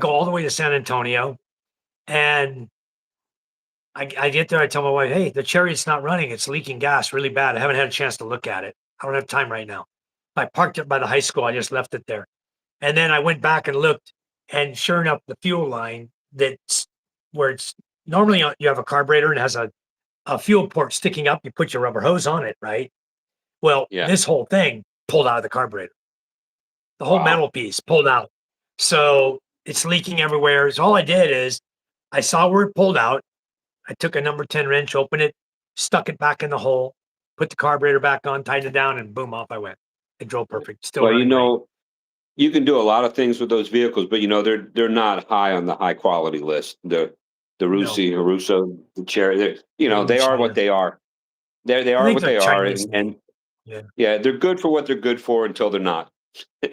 S1: all the way to San Antonio, and I get there. I tell my wife, "Hey, the chariot's not running. It's leaking gas really bad. I haven't had a chance to look at it. I don't have time right now." I parked it by the high school. I just left it there, and then I went back and looked, and sure enough, the fuel line that's where it's normally you have a carburetor and has a fuel port sticking up. You put your rubber hose on it, right? Well,
S2: Yeah.
S1: this whole thing pulled out of the carburetor. The whole
S2: Wow.
S1: metal piece pulled out. So it's leaking everywhere. So all I did is I saw where it pulled out. I took a number 10 wrench, opened it, stuck it back in the hole, put the carburetor back on, tightened it down, and boom, off I went. It drove perfect. Still
S2: Well,
S1: running great.
S2: you can do a lot of things with those vehicles, but they're not high on the high quality list. The
S1: No,
S2: Rusi, Haruso, the Cherry,
S1: made in
S2: they are what
S1: China.
S2: they are. They
S1: I
S2: are
S1: think
S2: what
S1: they're
S2: they are,
S1: Chinese made.
S2: and
S1: Yeah.
S2: yeah, they're good for what they're good for until they're not.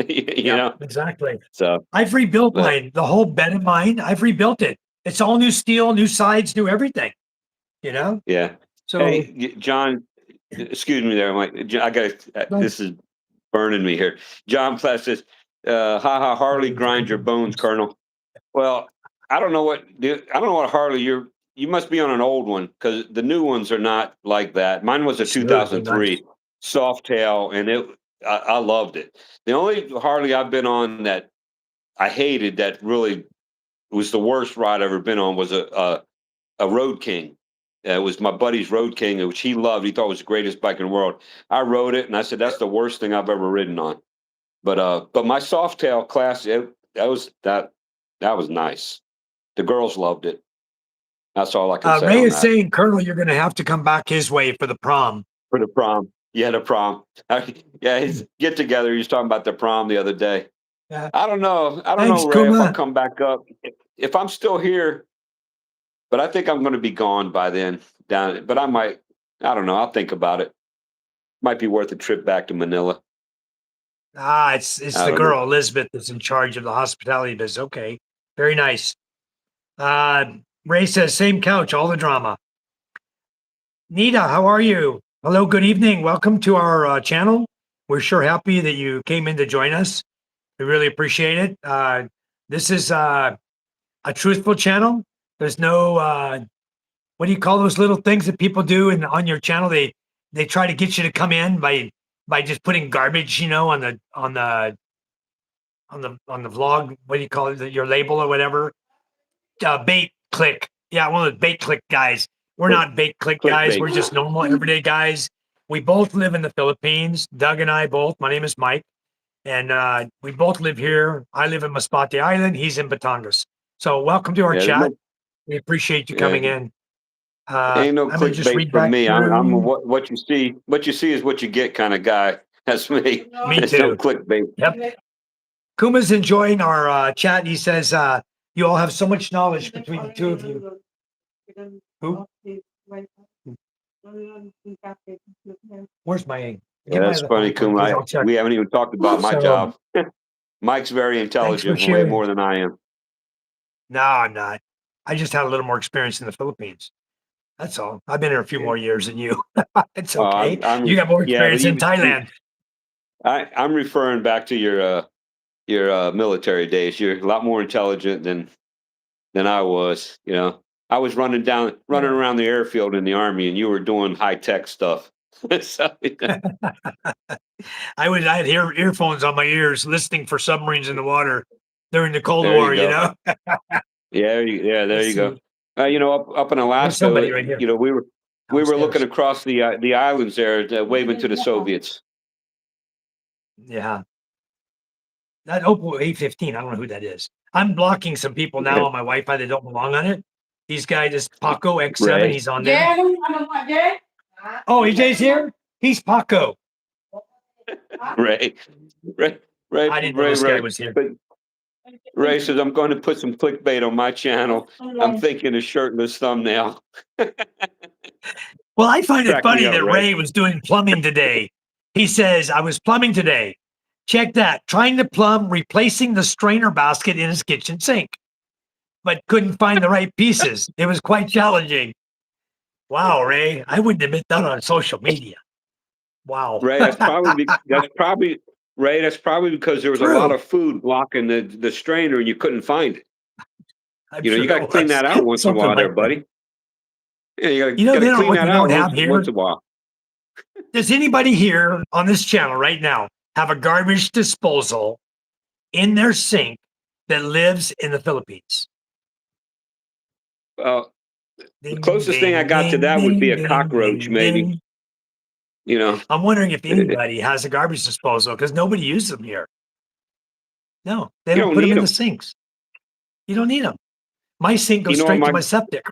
S2: you
S1: Yep,
S2: know.
S1: exactly.
S2: So,
S1: I've rebuilt
S2: but
S1: mine. The whole bed of mine, I've rebuilt it. It's all new steel, new sides, new everything, you know?
S2: yeah.
S1: So
S2: Hey, John. excuse me there, Mike. I got this is burning me here. John Platt says, "Ha ha, Harley, grind your bones, Colonel." Well, I don't know what Harley you must be on an old one because the new ones are not like that. Mine was a
S1: Sure, they're nice.
S2: 2003 soft tail, and I loved it. The only Harley I've been on that I hated that really was the worst ride I've ever been on was a Road King. It was my buddy's Road King, which he loved. He thought was the greatest bike in the world. I rode it, and I said that's the worst thing I've ever ridden on. But my Softail class, that was nice. The girls loved it. That's all I can say
S1: Ray
S2: on
S1: is
S2: that.
S1: saying, Colonel, you're going to have to come back his way for the prom.
S2: For the prom, yeah, the prom. Yeah, his get together. He was talking about the prom the other day.
S1: Yeah.
S2: I don't know. I don't
S1: Thanks,
S2: know, Ray, if I'll
S1: Kuma.
S2: come back up. If I'm still here, but I think I'm going to be gone by then. But I might. I don't know. I'll think about it. Might be worth a trip back to Manila.
S1: It's
S2: I
S1: the
S2: don't know.
S1: girl Elizabeth that's in charge of the hospitality business. Okay, very nice. Ray says same couch, all the drama. Nita, how are you? Hello, good evening. Welcome to our channel. We're sure happy that you came in to join us. We really appreciate it. This is a truthful channel. There's no what do you call those little things that people do on your channel? They try to get you to come in by just putting garbage, on the vlog. What do you call it? Your label or whatever. Bait click. Yeah, one of the bait click guys. We're
S2: Click,
S1: not bait click guys.
S2: clickbait.
S1: We're just normal everyday guys. We both live in the Philippines. Doug and I both. My name is Mike, and we both live here. I live in Masbate Island. He's in Batangas. So welcome to our
S2: Yeah,
S1: chat. We appreciate you
S2: yeah,
S1: coming in.
S2: ain't no
S1: I'm gonna just
S2: clickbait
S1: read
S2: from
S1: back
S2: me. I'm a
S1: through.
S2: what you see. What you see is what you get kind of guy. That's me.
S1: Me
S2: There's no
S1: too.
S2: clickbait.
S1: Yep. Kuma's enjoying our chat. He says, you all have so much knowledge between the two of you. Who? Where's my
S2: Yeah,
S1: get my
S2: that's
S1: other
S2: funny,
S1: phone plug, please?
S2: Kuma.
S1: I'll check.
S2: We haven't even talked about my
S1: So
S2: job. Mike's very
S1: thanks for
S2: intelligent, way
S1: sharing.
S2: more than I am.
S1: No, I'm not. I just had a little more experience in the Philippines. That's all. I've been here a few more years than you. It's okay. You got more
S2: Yeah, but
S1: experience in Thailand.
S2: I'm referring back to your military days. You're a lot more intelligent than I was. I was running around the airfield in the Army, and you were doing high tech stuff. So,
S1: I had earphones on my ears listening for submarines in the water during the Cold
S2: there you
S1: War,
S2: go. Yeah, there
S1: Let's
S2: you go.
S1: see.
S2: Up in
S1: There's
S2: Alaska,
S1: somebody right here
S2: we were looking
S1: downstairs.
S2: across the islands there, waving to the Soviets.
S1: Yeah. That Oppo A15, I don't know who that is. I'm blocking some people now on my Wi-Fi that don't belong on it. These guys is Paco X7.
S2: Right,
S1: He's on there. Oh, EJ's here? He's Paco.
S2: right, right,
S1: I didn't know this guy
S2: right.
S1: was here.
S2: But Ray says I'm going to put some clickbait on my channel. I'm thinking a shirtless thumbnail.
S1: Well, I find it
S2: Crack me
S1: funny
S2: up,
S1: that
S2: Ray.
S1: Ray was doing plumbing today. He says, I was plumbing today. Check that. Trying to plumb, replacing the strainer basket in his kitchen sink, but couldn't find the right pieces. It was quite challenging. Wow, Ray. I wouldn't admit that on social media. Wow.
S2: Ray, Ray. That's probably because there was a lot
S1: True.
S2: of food blocking the strainer, and you couldn't find it.
S1: I'm
S2: You
S1: sure
S2: got to
S1: it
S2: clean
S1: was
S2: that out once in a
S1: something
S2: while, there,
S1: like that.
S2: buddy. Yeah, you got to clean
S1: what
S2: that
S1: they
S2: out
S1: don't have here?
S2: once in a while.
S1: Does anybody here on this channel right now have a garbage disposal in their sink that lives in the Philippines?
S2: Well, the
S1: Ding,
S2: closest thing I
S1: ding,
S2: got to
S1: ding,
S2: that would be
S1: ding,
S2: a
S1: ding,
S2: cockroach,
S1: ding,
S2: maybe.
S1: ding.
S2: You know,
S1: I'm wondering if anybody has a garbage disposal because nobody uses them here. No, they
S2: you
S1: don't
S2: don't
S1: put them
S2: need
S1: in the
S2: them.
S1: sinks. You don't need them. My sink
S2: You
S1: goes
S2: know what
S1: straight to my septic.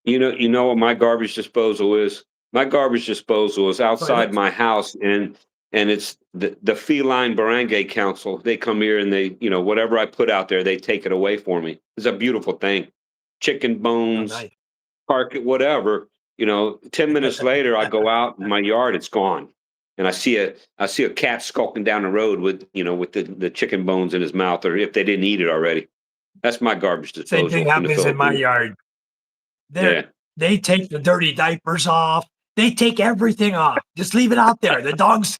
S2: you know what my garbage disposal is. My garbage disposal is outside
S1: Toilet.
S2: my house, and it's the Feline Barangay Council. They come here and they, whatever I put out there, they take it away for me. It's a beautiful thing. Chicken
S1: Oh,
S2: bones,
S1: nice.
S2: carcass, whatever. 10 minutes later, I go out in my yard, it's gone. And I see a cat skulking down the road with the chicken bones in his mouth, or if they didn't eat it already. That's my garbage
S1: Same thing
S2: disposal in the
S1: happens in my
S2: Philippines.
S1: yard.
S2: Yeah.
S1: They take the dirty diapers off. They take everything off. Just leave it out there. The dogs,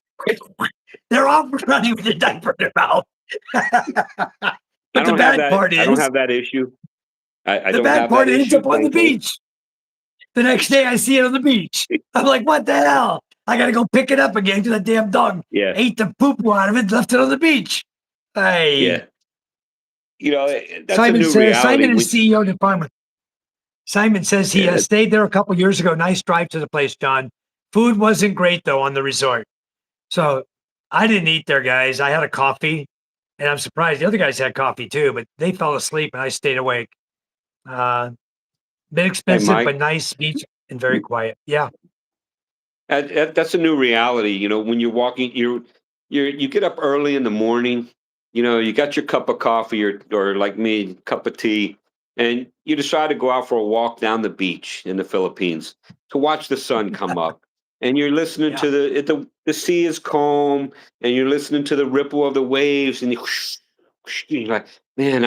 S1: they're off running with the diaper in their mouth. But the bad part
S2: I don't
S1: is,
S2: have that issue. I
S1: the
S2: don't
S1: bad
S2: have that
S1: part ends
S2: issue,
S1: up on the
S2: thankfully.
S1: beach. The next day I see it on the beach. I'm like, what the hell? I got to go pick it up again because that damn dog
S2: Yeah,
S1: ate the poop out of it and left it on the beach. Hey,
S2: yeah. That's a new reality.
S1: Simon is CEO of the department. Simon says he
S2: Yeah,
S1: stayed there a couple years ago. Nice drive to the place, John. Food wasn't great though on the resort. So I didn't eat there, guys. I had a coffee, and I'm surprised the other guys had coffee too, but they fell asleep and I stayed awake. Uh, bit
S2: hey,
S1: expensive,
S2: Mike.
S1: but nice beach and very quiet. Yeah.
S2: That's a new reality. When you're walking, you get up early in the morning. You got your cup of coffee or like me, cup of tea, and you decide to go out for a walk down the beach in the Philippines to watch the sun come up. And you're listening
S1: Yeah.
S2: to the sea is calm, and you're listening to the ripple of the waves, and you're like, man,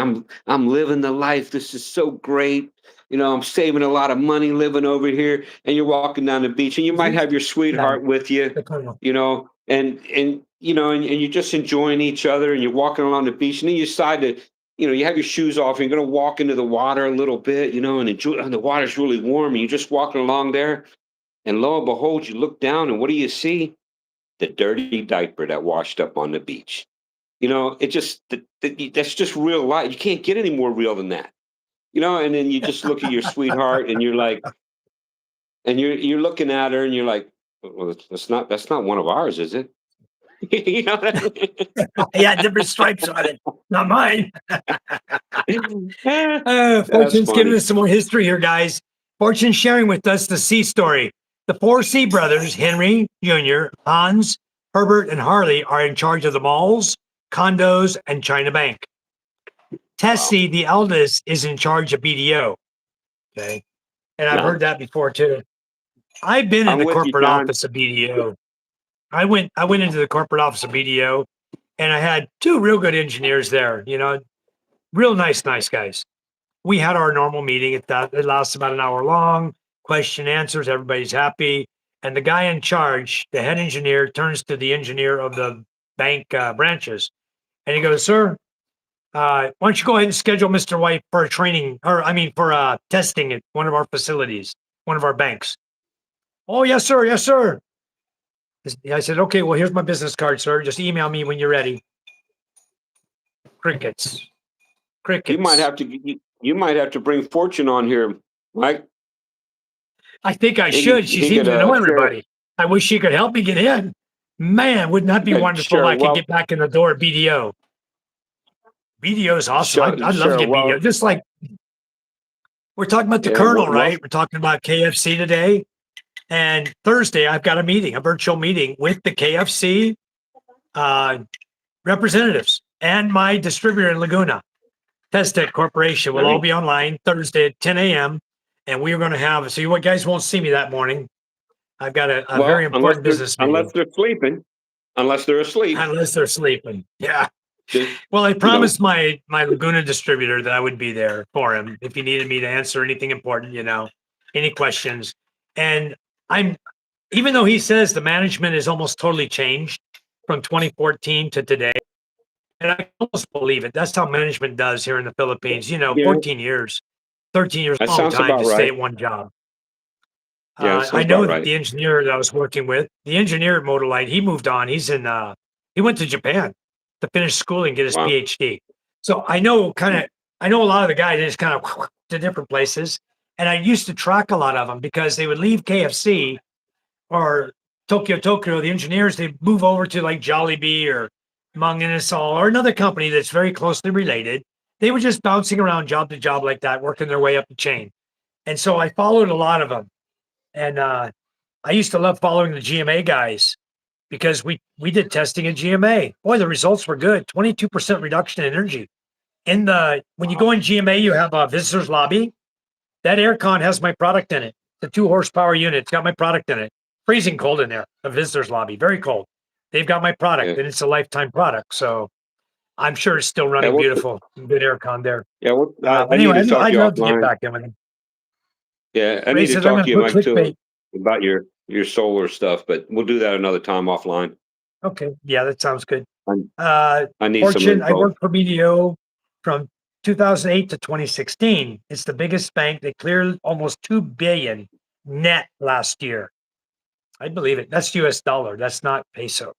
S2: I'm living the life. This is so great. I'm saving a lot of money living over here, and you're walking down the beach, and you might have your
S1: Yeah.
S2: sweetheart with you,
S1: The Colonel.
S2: and you're just enjoying each other, and you're walking along the beach, and then you decide to, you have your shoes off, and you're going to walk into the water a little bit, and enjoy, and the water's really warm, and you're just walking along there, and lo and behold, you look down, and what do you see? The dirty diaper that washed up on the beach. It just that's just real life. You can't get any more real than that. And then you just look at your sweetheart, and you're like, and you're looking at her, and you're like, well, that's not one of ours, is it? You know what I mean?
S1: Yeah, different stripes on it. Not mine.
S2: That's
S1: Fortune's giving
S2: funny.
S1: us some more history here, guys. Fortune's sharing with us the C story. The four C brothers, Henry Jr., Hans, Herbert, and Harley, are in charge of the malls, condos, and China Bank.
S2: Wow.
S1: Tessie, the eldest, is in charge of BDO. Okay. And I've
S2: Yeah,
S1: heard that before too. I've been in
S2: I'm
S1: the
S2: with you,
S1: corporate
S2: John.
S1: office of BDO. I went into the corporate office of BDO, and I had two real good engineers there, real nice guys. We had our normal meeting at that. It lasts about an hour long, question answers, everybody's happy. And the guy in charge, the head engineer, turns to the engineer of the bank branches and he goes, sir, why don't you go ahead and schedule Mr. White for a training, or I mean, for testing at one of our facilities, one of our banks. Oh, yes, sir. Yes, sir. I said, okay, well, here's my business card, sir. Just email me when you're ready. Crickets.
S2: You might
S1: Crickets.
S2: have to you might have to bring Fortune on here, Mike.
S1: I think I
S2: He
S1: should.
S2: could
S1: She
S2: he
S1: seems
S2: could
S1: to know
S2: share
S1: everybody. I wish she could help me get in. Man, wouldn't that be wonderful if
S2: share
S1: I could
S2: wealth
S1: get back in the door at BDO? BDO is awesome. I'd love to
S2: share
S1: get
S2: wealth.
S1: BDO. Just like we're talking about the
S2: Yeah,
S1: Colonel,
S2: wealth.
S1: right? We're talking about KFC today. And Thursday, I've got a meeting, a virtual meeting with the KFC uh, representatives and my distributor in Laguna. Test Corporation will all
S2: Nice.
S1: be online Thursday at 10 a.m. And we are going to have, so you guys won't see me that morning. I've got a very
S2: Well,
S1: important business
S2: unless
S1: meeting.
S2: they're sleeping, unless they're asleep,
S1: Unless they're sleeping. Yeah.
S2: just
S1: Well, I
S2: you know.
S1: promised my Laguna distributor that I would be there for him if he needed me to answer anything important, any questions. And I'm even though he says the management is almost totally changed from 2014 to today, and I almost believe it. That's how management does here in the Philippines.
S2: Yeah,
S1: 14 years, 13 years,
S2: that
S1: long
S2: sounds
S1: time
S2: about
S1: to stay
S2: right.
S1: at one job.
S2: Yeah, that
S1: I
S2: sounds
S1: know
S2: about
S1: that
S2: right.
S1: the engineer that I was working with, the engineer at Motorlight, he moved on. He went to Japan to finish school and get his
S2: Wow.
S1: PhD. So I know a lot of the guys, they just kind of to different places. And I used to track a lot of them because they would leave KFC or Tokyo, the engineers, they move over to like Jollibee or Mang Inasal or another company that's very closely related. They were just bouncing around job to job like that, working their way up the chain. And so I followed a lot of them. And I used to love following the GMA guys because we did testing at GMA. Boy, the results were good. 22% reduction in energy. When you
S2: Wow.
S1: go in GMA, you have a visitors lobby. That aircon has my product in it. The 2 horsepower unit. It's got my product in it. Freezing cold in there. The visitors lobby, very cold. They've got my product,
S2: Yeah.
S1: and it's a lifetime product. So I'm sure it's still
S2: Yeah.
S1: running beautiful. Good aircon there.
S2: Yeah. I
S1: But
S2: need
S1: anyway,
S2: to talk to
S1: I'd
S2: you
S1: love to get
S2: offline.
S1: back in with him.
S2: Yeah, I
S1: Ray
S2: need to
S1: says I'm
S2: talk
S1: going
S2: to
S1: to
S2: you,
S1: put
S2: Mike,
S1: clickbait.
S2: too, about your your solar stuff, but we'll do that another time offline.
S1: Okay. Yeah, that sounds good.
S2: I,
S1: Uh,
S2: I need some
S1: Fortune, I
S2: info.
S1: worked for BDO from 2008 to 2016. It's the biggest bank. They cleared almost 2 billion net last year. I believe it. That's US dollar. That's not peso.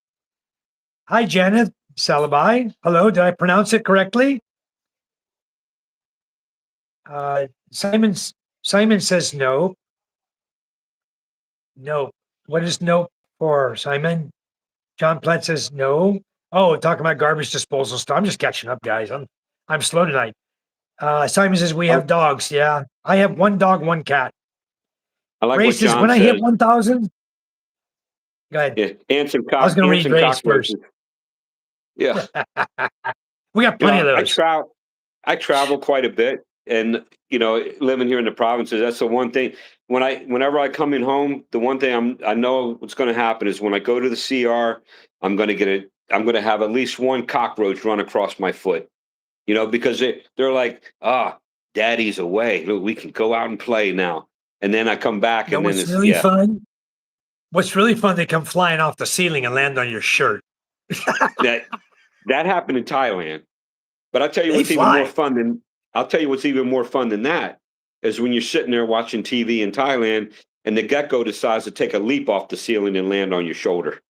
S1: Hi, Janet Salabai. Hello. Did I pronounce it correctly? Uh, Simon says no. No. What is no for, Simon? John Platt says no. Oh, talking about garbage disposal stuff. I'm just catching up, guys. I'm slow tonight. Simon says we have dogs. Yeah, I have one dog, one cat.
S2: I like
S1: Ray
S2: what
S1: says
S2: John
S1: when I hit
S2: says.
S1: 1,000. Go ahead.
S2: Yeah,
S1: I was going to
S2: ants
S1: read
S2: and
S1: Ray's first.
S2: cockroaches. Yeah,
S1: We got plenty of those.
S2: I travel quite a bit, and living here in the provinces, that's the one thing. Whenever I come in home, the one thing I know what's going to happen is when I go to the CR, I'm going to have at least one cockroach run across my foot. Because they're like, daddy's away. Look, we can go out and play now. And then I come back,
S1: You know
S2: and then
S1: what's
S2: it's
S1: really fun? What's really fun? They come flying off the ceiling and land on your shirt.
S2: that that happened in Thailand. But
S1: They fly.
S2: I'll tell you what's even more fun than that is when you're sitting there watching TV in Thailand and the gecko decides to take a leap off the ceiling and land on your shoulder.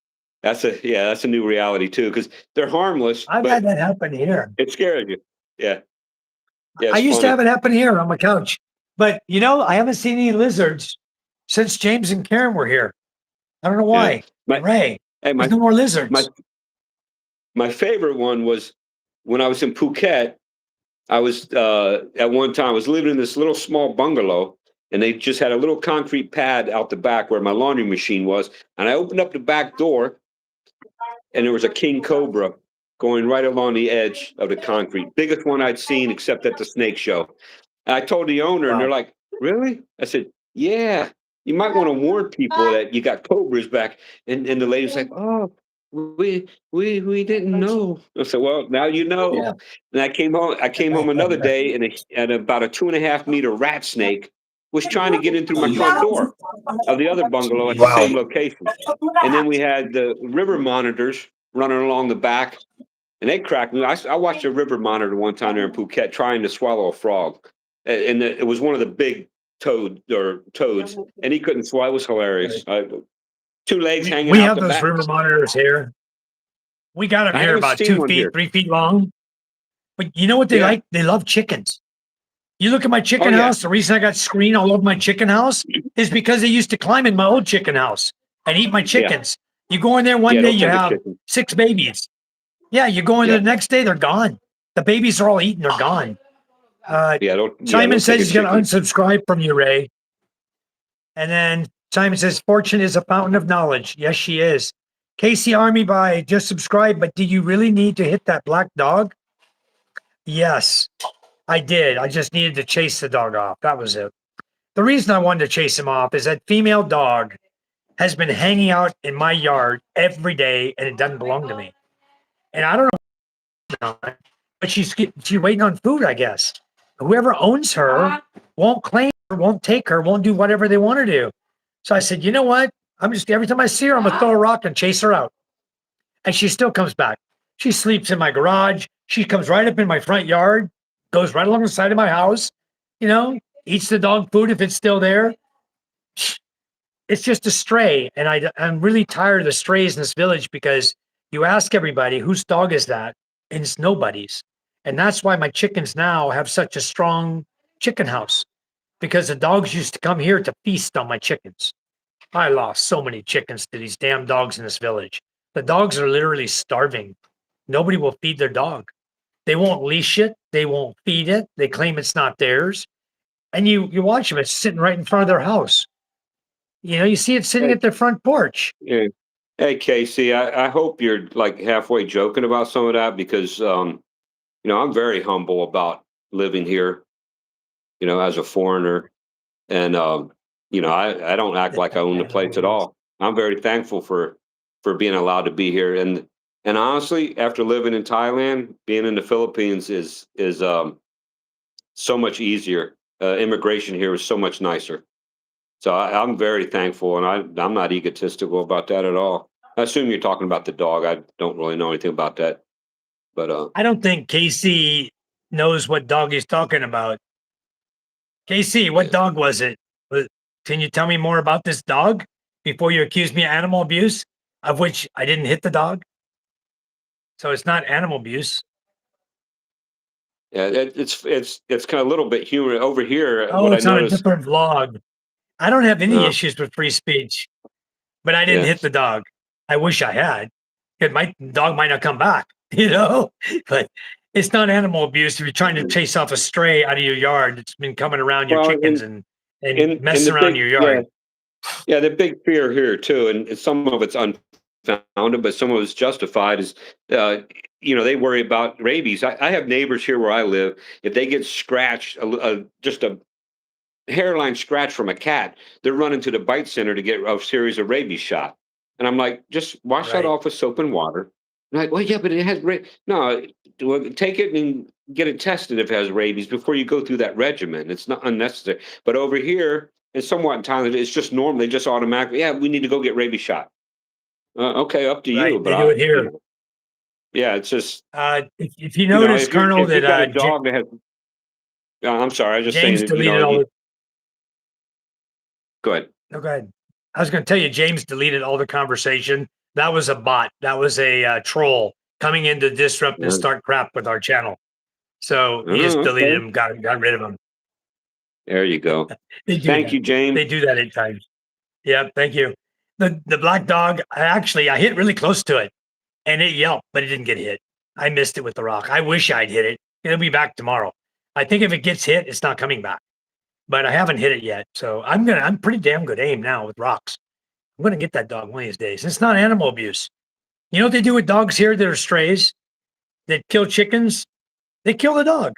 S2: That's a new reality too, because they're harmless,
S1: I've had
S2: but
S1: that happen here.
S2: it scares you. Yeah. Yeah,
S1: I
S2: it's
S1: used to
S2: funny.
S1: have it happen here on my couch. But I haven't seen any lizards since James and Karen were here. I don't know
S2: Yeah.
S1: why.
S2: My
S1: And Ray,
S2: hey,
S1: there's no more
S2: my
S1: lizards.
S2: my favorite one was when I was in Phuket. I was at one time I was living in this little small bungalow, and they just had a little concrete pad out the back where my laundry machine was. And I opened up the back door, and there was a king cobra going right along the edge of the concrete, biggest one I'd seen except at the snake show. And I told the owner, and they're
S1: Wow.
S2: like, "Really?" I said, "Yeah. You might want to warn people that you got cobras back." And the lady's like, "Oh, we didn't know." I said, "Well, now you know."
S1: Yeah.
S2: And I came home. I came home another day, and about a 2.5 meter rat snake was trying to get in through my front door of the other bungalow at the
S1: Wow.
S2: same location. And then we had the river monitors running along the back, and they cracked me. I watched a river monitor one time there in Phuket trying to swallow a frog, and it was one of the big toads, and he couldn't swallow. It was hilarious. Two legs hanging
S1: We
S2: out
S1: have
S2: the
S1: those
S2: back.
S1: river monitors here. We got them
S2: I
S1: here
S2: haven't
S1: about
S2: seen
S1: 2
S2: one
S1: feet,
S2: here.
S1: 3 feet long. But you know what they
S2: Yeah.
S1: like? They love chickens. You look at my
S2: Oh
S1: chicken
S2: yeah.
S1: house. The reason I got screen all over my chicken house is because they used to climb in my old chicken house and eat my
S2: Yeah.
S1: chickens. You go in there one
S2: Yeah.
S1: day,
S2: Don't
S1: you
S2: take a
S1: have
S2: chicken.
S1: 6 babies. Yeah, you go in there
S2: Yeah.
S1: the next day, they're gone. The babies are all eaten, they're gone.
S2: Yeah. Don't. Yeah.
S1: Simon
S2: Don't take
S1: says
S2: a
S1: he's going to
S2: chicken.
S1: unsubscribe from you, Ray. And then Simon says, Fortune is a fountain of knowledge. Yes, she is. Casey Army by just subscribe, but did you really need to hit that black dog? Yes, I did. I just needed to chase the dog off. That was it. The reason I wanted to chase him off is that female dog has been hanging out in my yard every day and it doesn't belong to me. And I don't know, but she's waiting on food, I guess. Whoever owns her won't claim her, won't take her, won't do whatever they want to do. So I said, you know what? I'm just every time I see her, I'm gonna throw a rock and chase her out. And she still comes back. She sleeps in my garage. She comes right up in my front yard, goes right along the side of my house, you know, eats the dog food if it's still there. It's just a stray. And I'm really tired of the strays in this village because you ask everybody, whose dog is that? And it's nobody's. And that's why my chickens now have such a strong chicken house because the dogs used to come here to feast on my chickens. I lost so many chickens to these damn dogs in this village. The dogs are literally starving. Nobody will feed their dog. They won't leash it. They won't feed it. They claim it's not theirs. And you watch them, it's sitting right in front of their house. You see it sitting
S2: Hey,
S1: at their front porch.
S2: yeah. Hey, Casey. I hope you're like halfway joking about some of that because I'm very humble about living here. As a foreigner, and I don't act like I own the place at all. I'm very thankful for being allowed to be here, and honestly, after living in Thailand, being in the Philippines is so much easier. Immigration here is so much nicer. So I'm very thankful, and I'm not egotistical about that at all. I assume you're talking about the dog. I don't really know anything about that, but
S1: I don't think Casey knows what dog he's talking about. Casey, what
S2: yeah,
S1: dog was it? Can you tell me more about this dog before you accuse me of animal abuse, of which I didn't hit the dog? So it's not animal abuse.
S2: yeah. It's kind of a little bit humor over here.
S1: Oh,
S2: What I
S1: it's on a
S2: noticed,
S1: different vlog. I don't have any
S2: uh,
S1: issues with free speech, but I didn't
S2: yeah,
S1: hit the dog. I wish I had. It might dog might not come back, you know, but it's not animal abuse if you're trying to chase off a stray out of your yard that's been coming around your
S2: well,
S1: chickens and
S2: in the
S1: messing around
S2: big,
S1: your
S2: yeah,
S1: yard.
S2: yeah, the big fear here too, and some of it's unfounded, but some of it's justified. Is uh, they worry about rabies. I have neighbors here where I live. If they get scratched, just a hairline scratch from a cat, they're running to the bite center to get a series of rabies shot. And I'm like, just wash that
S1: Right.
S2: off with soap and water. And like, well, yeah, but it has no. Well, take it and get it tested if it has rabies before you go through that regimen. It's not unnecessary. But over here, and somewhat in Thailand, it's just normal. They just automatically, yeah, we need to go get rabies shot. Okay, up to you.
S1: Right.
S2: But
S1: They do it here.
S2: yeah, it's just
S1: If you notice, Colonel,
S2: if
S1: that
S2: you've got a dog that has, I'm sorry, I was just saying
S1: James
S2: that
S1: deleted all the.
S2: go ahead.
S1: No, go ahead. I was going to tell you, James deleted all the conversation. That was a bot. That was a troll coming in to disrupt and start crap with our channel. So he just deleted
S2: Okay.
S1: him, got rid of him.
S2: There you go.
S1: They do
S2: Thank
S1: that.
S2: you, James.
S1: They do that at times. Yeah, thank you. The black dog, I hit really close to it and it yelped, but it didn't get hit. I missed it with the rock. I wish I'd hit it. It'll be back tomorrow. I think if it gets hit, it's not coming back. But I haven't hit it yet. So I'm pretty damn good aim now with rocks. I'm gonna get that dog one of these days. It's not animal abuse. You know what they do with dogs here that are strays that kill chickens? They kill the dog.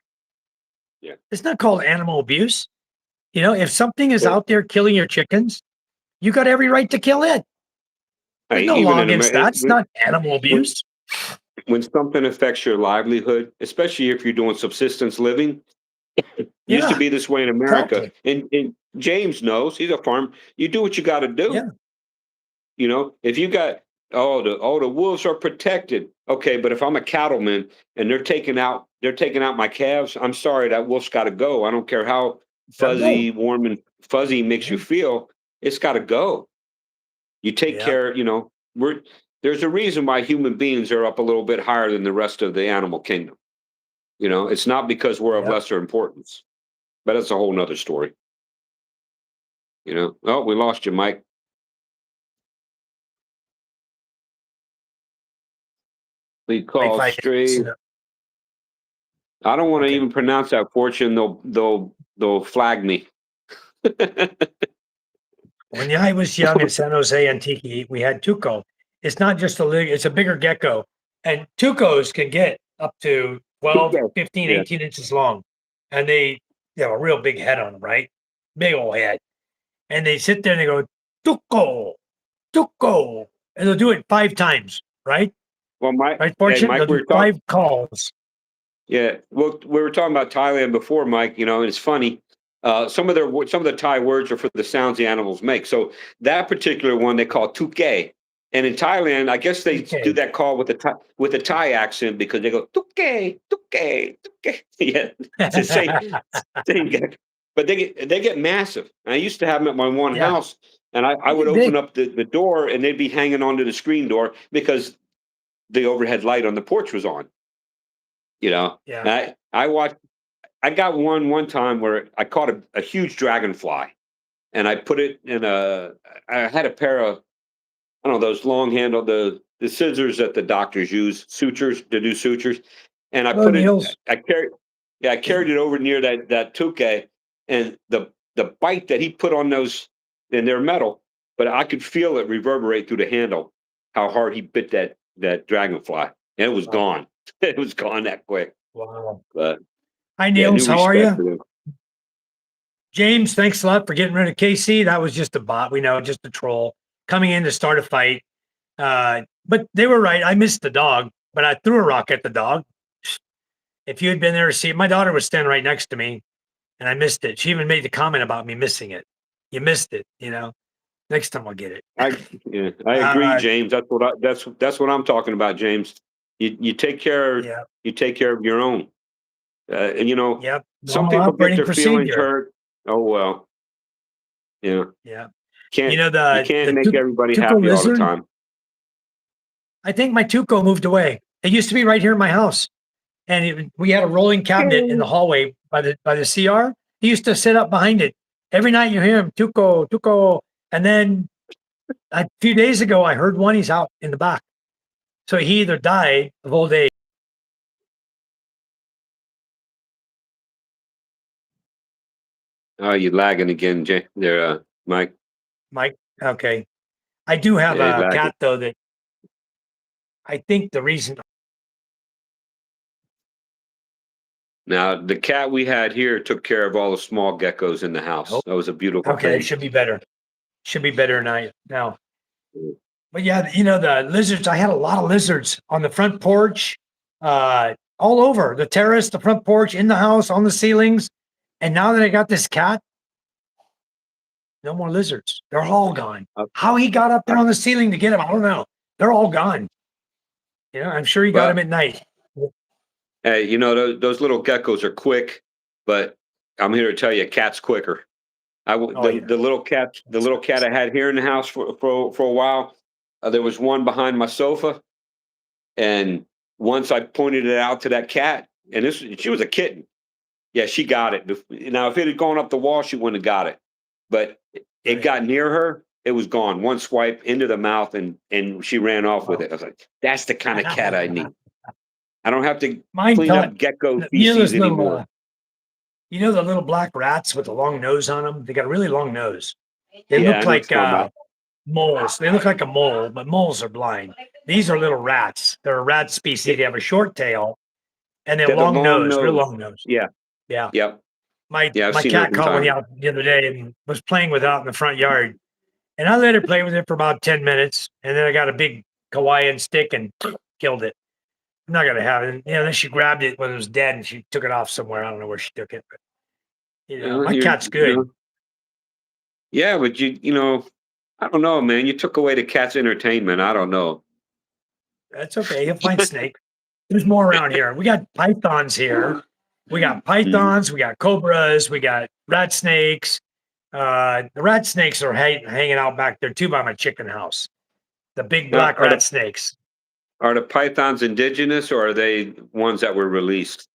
S2: Yeah.
S1: It's not called animal abuse. You know, if something is
S2: Well,
S1: out there killing your chickens, you got every right to kill it. There's
S2: hey,
S1: no
S2: even
S1: law
S2: in
S1: against
S2: America,
S1: that. It's not animal
S2: when
S1: abuse.
S2: when something affects your livelihood, especially if you're doing subsistence living, used to
S1: Yeah,
S2: be this way in America.
S1: exactly.
S2: And James knows he's a farm. You do what you got to do.
S1: Yeah,
S2: If you got the wolves are protected. Okay, but if I'm a cattleman and they're taking out my calves, I'm sorry, that wolf's got to go. I don't care how
S1: gotta go.
S2: fuzzy, warm, and fuzzy makes
S1: Yeah,
S2: you feel. It's got to go. You take
S1: yeah,
S2: care. We're there's a reason why human beings are up a little bit higher than the rest of the animal kingdom. It's not because we're of
S1: yeah.
S2: lesser importance, but that's a whole nother story. Oh, we lost you, Mike. We called
S1: Wi-Fi.
S2: straight. I don't want to
S1: Okay.
S2: even pronounce that. Fortune, they'll flag me.
S1: When I was young in San Jose Antique, we had Tuco. It's not just it's a bigger gecko. And Tucos can get up to 12,
S2: Yes.
S1: 15,
S2: Yeah.
S1: 18 inches long. And they have a real big head on them, right? Big old head. And they sit there and they go, Tuco, Tuco. And they'll do it 5 times, right?
S2: Well,
S1: Right,
S2: hey,
S1: Fortune?
S2: Mike,
S1: They'll do 5 calls.
S2: yeah. Well, we were talking about Thailand before, Mike. And it's funny. Some of the Thai words are for the sounds the animals make. So that particular one they call tuke. And in Thailand, I guess they do
S1: Okay.
S2: that call with a Thai accent because they go tuke, tuke, tuke. Yeah, it's the same guy. But they get massive. And I used to have them at my one
S1: Yeah.
S2: house, and I
S1: They
S2: would
S1: get
S2: open
S1: big.
S2: up the door, and they'd be hanging onto the screen door because the overhead light on the porch was on.
S1: Yeah.
S2: I watched. I got one time where I caught a huge dragonfly, and I put it in a. I had a pair of, I don't know, those long handle, the scissors that the doctors use, sutures to do sutures, and I
S1: Hello,
S2: put it.
S1: Niels.
S2: I carried. Yeah, I carried it over near that touquet, and the bite that he put on those, and they're metal, but I could feel it reverberate through the handle. How hard he bit that dragonfly, and it was
S1: Wow.
S2: gone. It was gone that quick.
S1: Wow.
S2: But
S1: Hi,
S2: yeah,
S1: Niels.
S2: new
S1: How are
S2: respect
S1: you?
S2: for them.
S1: James, thanks a lot for getting rid of KC. That was just a bot. We know, just a troll coming in to start a fight. But they were right. I missed the dog, but I threw a rock at the dog. If you had been there to see it, my daughter was standing right next to me and I missed it. She even made the comment about me missing it. you missed it. Next time I'll get it.
S2: I agree,
S1: Uh,
S2: James. That's what I'm talking about, James. You take care
S1: yeah,
S2: you take care of your own. And
S1: yep.
S2: some
S1: Normal
S2: people get
S1: operating
S2: their feelings
S1: procedure.
S2: hurt. Oh well, yeah.
S1: Yeah.
S2: Can't you
S1: The
S2: can't make everybody
S1: Tuco
S2: happy all the
S1: lizard.
S2: time.
S1: I think my Tuco moved away. It used to be right here in my house, and we had a rolling cabinet in the hallway by the CR. He used to sit up behind it every night. You hear him Tuco, Tuco, and then a few days ago I heard one. He's out in the back, so he either died of old age.
S2: Oh, you lagging again, there, Mike.
S1: Mike, okay. I do have
S2: Yeah, you
S1: a
S2: lagging.
S1: cat though that I think the reason.
S2: Now, the cat we had here took care of all the small geckos in the house.
S1: Oh,
S2: That was a beautiful
S1: okay, it
S2: thing.
S1: should be better. Should be better now. But yeah, the lizards. I had a lot of lizards on the front porch, all over the terrace, the front porch, in the house, on the ceilings. And now that I got this cat, no more lizards. They're all gone.
S2: Uh,
S1: How he got up there on the ceiling to get them, I don't know. They're all gone. I'm sure he got them
S2: Well,
S1: at night.
S2: hey, those little geckos are quick, but I'm here to tell you, a cat's quicker.
S1: Oh yeah,
S2: The little cat I had here in the house for a while. There was one behind my sofa, and once I pointed it out to that cat, and she was a kitten. Yeah, she got it. Now, if it had gone up the wall, she wouldn't have got it. But it
S1: right.
S2: got near her, it was gone. One swipe into the mouth, and she ran off with
S1: Wow.
S2: it. I was like, that's the kind of cat I need. I don't have to
S1: Mine
S2: clean
S1: caught.
S2: up gecko
S1: You know
S2: feces
S1: this little.
S2: anymore.
S1: The little black rats with a long nose on them. They got a really long nose. They
S2: Yeah,
S1: look
S2: I know what
S1: like
S2: you're talking about.
S1: moles. They look like a mole, but moles are blind. These are little rats. They're a rat species.
S2: Yeah,
S1: They have a short tail and they have
S2: they're the
S1: long
S2: long
S1: nose, real
S2: nose.
S1: long nose.
S2: Yeah,
S1: Yeah.
S2: yep, yeah. I've
S1: My
S2: seen those
S1: cat
S2: in
S1: caught one
S2: time.
S1: out the other day and was playing with it out in the front yard. And I let her play with it for about 10 minutes. And then I got a big Hawaiian stick and killed it. I'm not gonna have it. Then she grabbed it when it was dead and she took it off somewhere. I don't know where she took it, but my
S2: You're,
S1: cat's good.
S2: yeah, but I don't know, man. You took away the cat's entertainment. I don't know.
S1: That's okay. He'll find snake. There's more around here. We got pythons here. We got
S2: Mhm.
S1: pythons. We got cobras. We got rat snakes. The rat snakes are hanging out back there too by my chicken house. The big
S2: Now,
S1: black rat snakes.
S2: are the pythons indigenous, or are they ones that were released?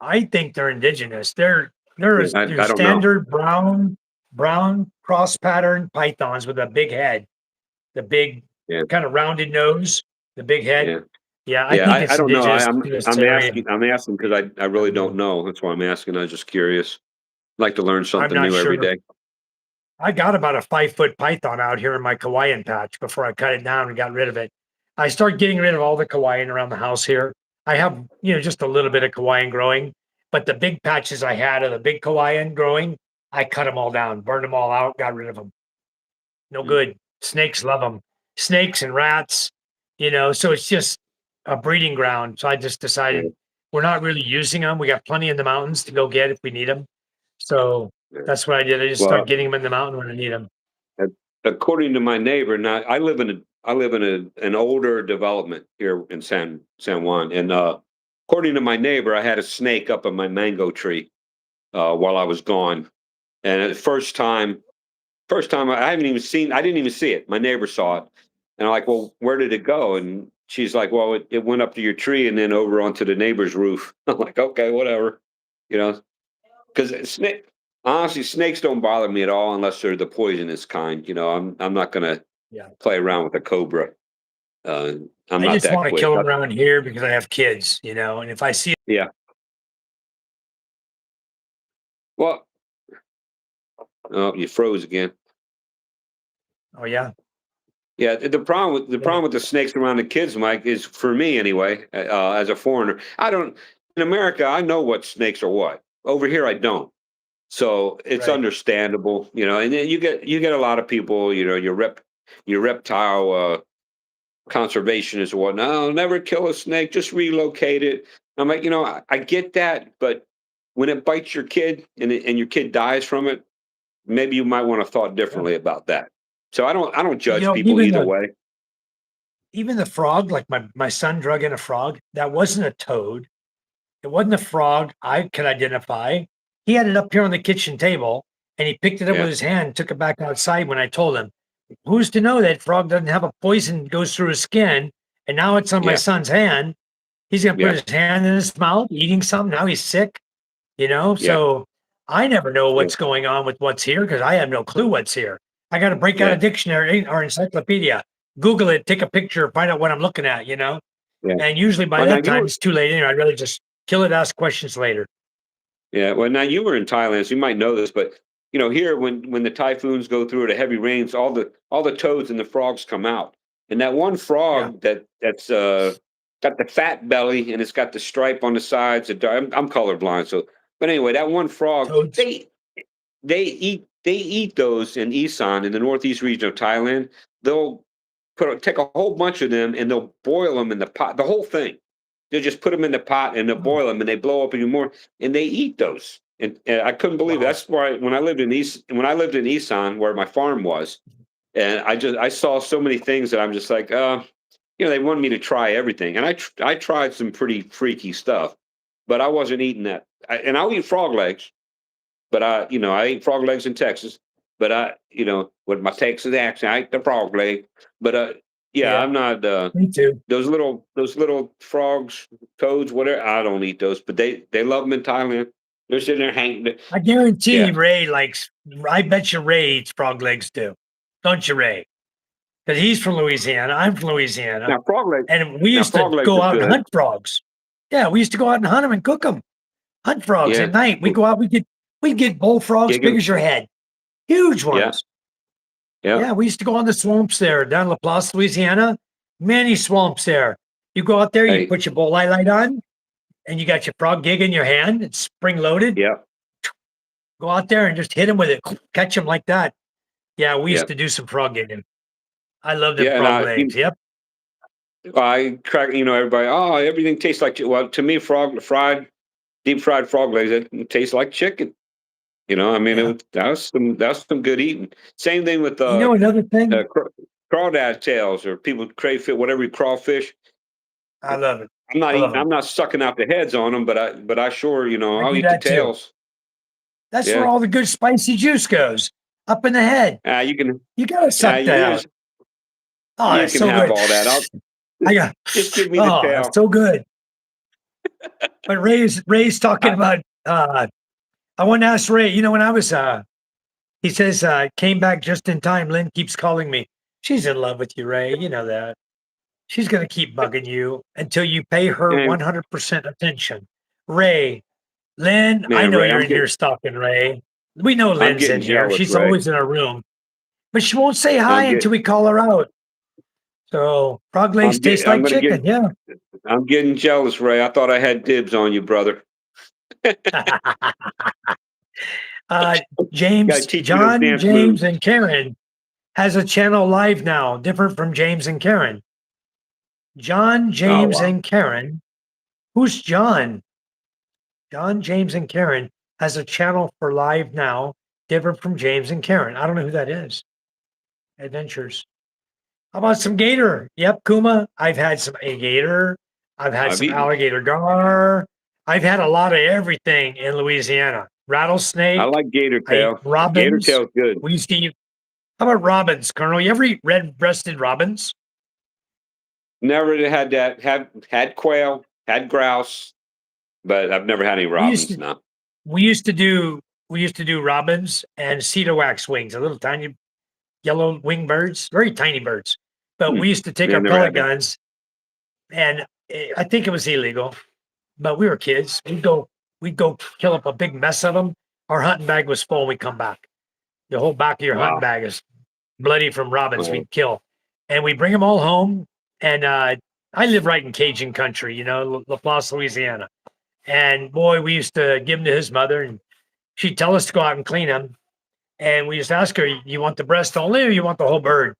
S1: I think they're indigenous. They're
S2: Yeah,
S1: your
S2: I don't know.
S1: standard brown cross pattern pythons with a big head, the big
S2: Yeah,
S1: kind of rounded nose, the big head.
S2: yeah,
S1: Yeah, I
S2: yeah.
S1: think
S2: I
S1: it's
S2: don't know.
S1: indigenous to this area.
S2: I'm asking because I
S1: I
S2: really
S1: don't
S2: don't
S1: know.
S2: know. That's why I'm asking. I was just curious. Like to learn
S1: I'm
S2: something
S1: not
S2: new every
S1: sure.
S2: day.
S1: I got about a 5 foot python out here in my Kauaian patch before I cut it down and got rid of it. I started getting rid of all the Kauaian around the house here. I have, just a little bit of Kauaian growing, but the big patches I had of the big Kauaian growing, I cut them all down, burned them all out, got rid of them. No
S2: Mm,
S1: good. Snakes love them. Snakes and rats, so it's just a breeding ground. So I just
S2: yeah,
S1: decided we're not really using them. We got plenty in the mountains to go get if we need them. So
S2: yeah.
S1: that's what I did. I just start
S2: Well,
S1: getting them in the mountain when I need them.
S2: a- according to my neighbor, now I live in an older development here in San Juan, and according to my neighbor, I had a snake up in my mango tree while I was gone, and the first time I didn't even see it. My neighbor saw it, and I'm like, well, where did it go? And she's like, well, it went up to your tree and then over onto the neighbor's roof. I'm like, okay, whatever, you know, because honestly, snakes don't bother me at all unless they're the poisonous kind. I'm not gonna
S1: Yeah.
S2: play around with a cobra. Uh, I'm
S1: I
S2: not
S1: just
S2: that
S1: want to
S2: quick.
S1: kill them around here because I have kids, and if I see,
S2: Yeah. Well, oh, you froze again.
S1: oh yeah,
S2: Yeah, the
S1: yeah,
S2: problem with the snakes around the kids, Mike, is for me anyway. As a foreigner, I don't. In America, I know what snakes are what. Over here, I don't. So it's
S1: right.
S2: understandable, And then you get a lot of people, your reptile conservationists or whatnot. No, never kill a snake, just relocate it. I'm like, I get that, but when it bites your kid and your kid dies from it, maybe you might want to thought
S1: Yeah.
S2: differently about that. So I don't
S1: You
S2: judge
S1: know,
S2: people either way.
S1: even the frog, like my son drug in a frog, that wasn't a toad. It wasn't a frog I could identify. He had it up here on the kitchen table and he picked it up with
S2: Yeah,
S1: his hand, took it back outside when I told him, who's to know that frog doesn't have a poison goes through his skin? And now it's on my
S2: yeah,
S1: son's hand. He's gonna put
S2: yeah,
S1: his hand in his mouth, eating something. Now he's sick, you know.
S2: yeah,
S1: So I never know
S2: yeah,
S1: what's going on with what's here because I have no clue what's here. I got to break out a
S2: yeah,
S1: dictionary or encyclopedia, Google it, take a picture, find out what I'm looking at, you know.
S2: yeah.
S1: And usually by
S2: Well, now
S1: that
S2: you
S1: time
S2: were,
S1: it's too late anyway. I'd rather just kill it, ask questions later.
S2: yeah. Well, now you were in Thailand, so you might know this, but here when the typhoons go through or the heavy rains, all the toads and the frogs come out, and that one
S1: Yeah,
S2: frog that's got the fat belly and it's got the stripe on the sides. I'm colorblind, so but anyway, that one frog
S1: toads.
S2: they eat those in Isan in the northeast region of Thailand. They'll take a whole bunch of them and they'll boil them in the pot, the whole thing. They'll just put them in the pot and they'll
S1: Oh,
S2: boil them and they blow up even more and they eat those. And I couldn't believe it.
S1: wow.
S2: That's why when I lived in Isan where my farm was, and I saw so many things that I'm just like, they wanted me to try everything, and I tried some pretty freaky stuff, but I wasn't eating that. And I'll eat frog legs, but I ate frog legs in Texas, but with my Texas accent, I ate the frog leg. But yeah,
S1: Yeah,
S2: I'm not
S1: me too.
S2: those little frogs, toads, whatever. I don't eat those, but they love them in Thailand. They're sitting there hanging.
S1: I guarantee
S2: Yeah.
S1: Ray likes, I bet you Ray eats frog legs too. Don't you, Ray? Because he's from Louisiana. I'm from Louisiana.
S2: Now frog leg,
S1: And we
S2: now
S1: used to
S2: frog legs
S1: go
S2: are
S1: out and
S2: good.
S1: hunt frogs. Yeah, we used to go out and hunt them and cook them. Hunt frogs at
S2: Yeah.
S1: night. We go out, we get bullfrogs big
S2: Gigging.
S1: as your head. Huge
S2: Yeah.
S1: ones.
S2: Yeah.
S1: Yeah, we used to go on the swamps there down Laplace, Louisiana. Many swamps there. You go out there, you
S2: Hey.
S1: put your bull light on, and you got your frog gig in your hand. It's spring loaded.
S2: Yeah.
S1: Go out there and just hit them with it. Catch them like that. Yeah, we
S2: Yeah.
S1: used to do some frog gigging. I love them
S2: Yeah. And
S1: frog legs. Yep.
S2: I crack. Everybody. Oh, everything tastes like. Well, to me, deep fried frog legs. It tastes like chicken. I mean,
S1: Yeah.
S2: that was some good eating. Same thing with
S1: You know another thing?
S2: crawdad tails or people crayfish, whatever crawfish.
S1: I love it.
S2: I'm not
S1: I love
S2: eating.
S1: them.
S2: I'm not sucking out the heads on them, but I sure
S1: I
S2: I'll
S1: do
S2: eat the
S1: that too.
S2: tails.
S1: That's where
S2: Yeah.
S1: all the good spicy juice goes. Up in the head.
S2: You can.
S1: You gotta suck that out. Oh,
S2: You
S1: that's
S2: can
S1: so
S2: have
S1: good.
S2: all that. I'll
S1: I got
S2: just give me the
S1: oh, that's
S2: tail.
S1: so good. But Ray's talking
S2: I,
S1: about I want to ask Ray, when I was he says came back just in time. Lynn keeps calling me. She's in love with you, Ray. You know that. She's gonna keep bugging you until you pay her
S2: man,
S1: 100% attention. Ray, Lynn, I
S2: man,
S1: know
S2: Ray,
S1: you're in here stalking Ray. We know
S2: I'm
S1: Lynn's
S2: getting
S1: in here.
S2: jealous,
S1: She's
S2: Ray.
S1: always in her room, but she won't say hi
S2: I'm get,
S1: until we call her out. So frog legs taste
S2: I'm
S1: like
S2: gonna get,
S1: chicken. Yeah.
S2: I'm getting jealous, Ray. I thought I had dibs on you, brother.
S1: uh,
S2: Got to
S1: James,
S2: teach me those
S1: John,
S2: dance
S1: James,
S2: moves.
S1: and Karen has a channel live now, different from James and Karen. John,
S2: Oh
S1: James,
S2: wow.
S1: and Karen. Who's John? John, James, and Karen has a channel for live now, different from James and Karen. I don't know who that is. Adventures. How about some gator? Yep, Kuma. I've had some gator. I've had
S2: I've
S1: some
S2: eaten.
S1: alligator gar. I've had a lot of everything in Louisiana.
S2: I
S1: Rattlesnake.
S2: like gator
S1: I ate
S2: tail. Gator
S1: robins.
S2: tail's good.
S1: We used to eat. How about robins, Colonel? You ever eat red-breasted robins?
S2: Never had that. Had quail, had grouse, but I've never had any
S1: We used
S2: robins.
S1: to
S2: No.
S1: we used to do we used to do robins and cedar wax wings, the little tiny yellow wing birds, very tiny birds. But
S2: Hmm.
S1: we used to take
S2: Yeah,
S1: our
S2: never
S1: pellet
S2: had that.
S1: guns, and I think it was illegal, but we were kids. We'd go kill up a big mess of them. Our hunting bag was full. We come back. The whole back of your hunting
S2: Wow.
S1: bag is bloody from robins
S2: Uh,
S1: we'd kill, and we bring them all home. And I live right in Cajun country, Laplace, Louisiana. And boy, we used to give them to his mother, and she'd tell us to go out and clean them. And we just ask her, "You want the breast only, or you want the whole bird?"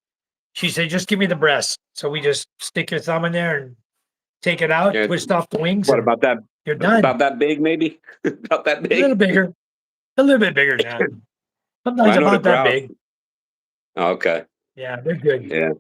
S1: She said, "Just give me the breast." So we just stick your thumb in there and take it out,
S2: yeah.
S1: twist off the wings,
S2: What
S1: and
S2: about that?
S1: you're done.
S2: About that big, maybe? About that
S1: A little
S2: big?
S1: bigger, a little bit bigger than that. Sometimes
S2: I know the
S1: about that
S2: grouse.
S1: big.
S2: Okay.
S1: Yeah, they're good.
S2: Yeah.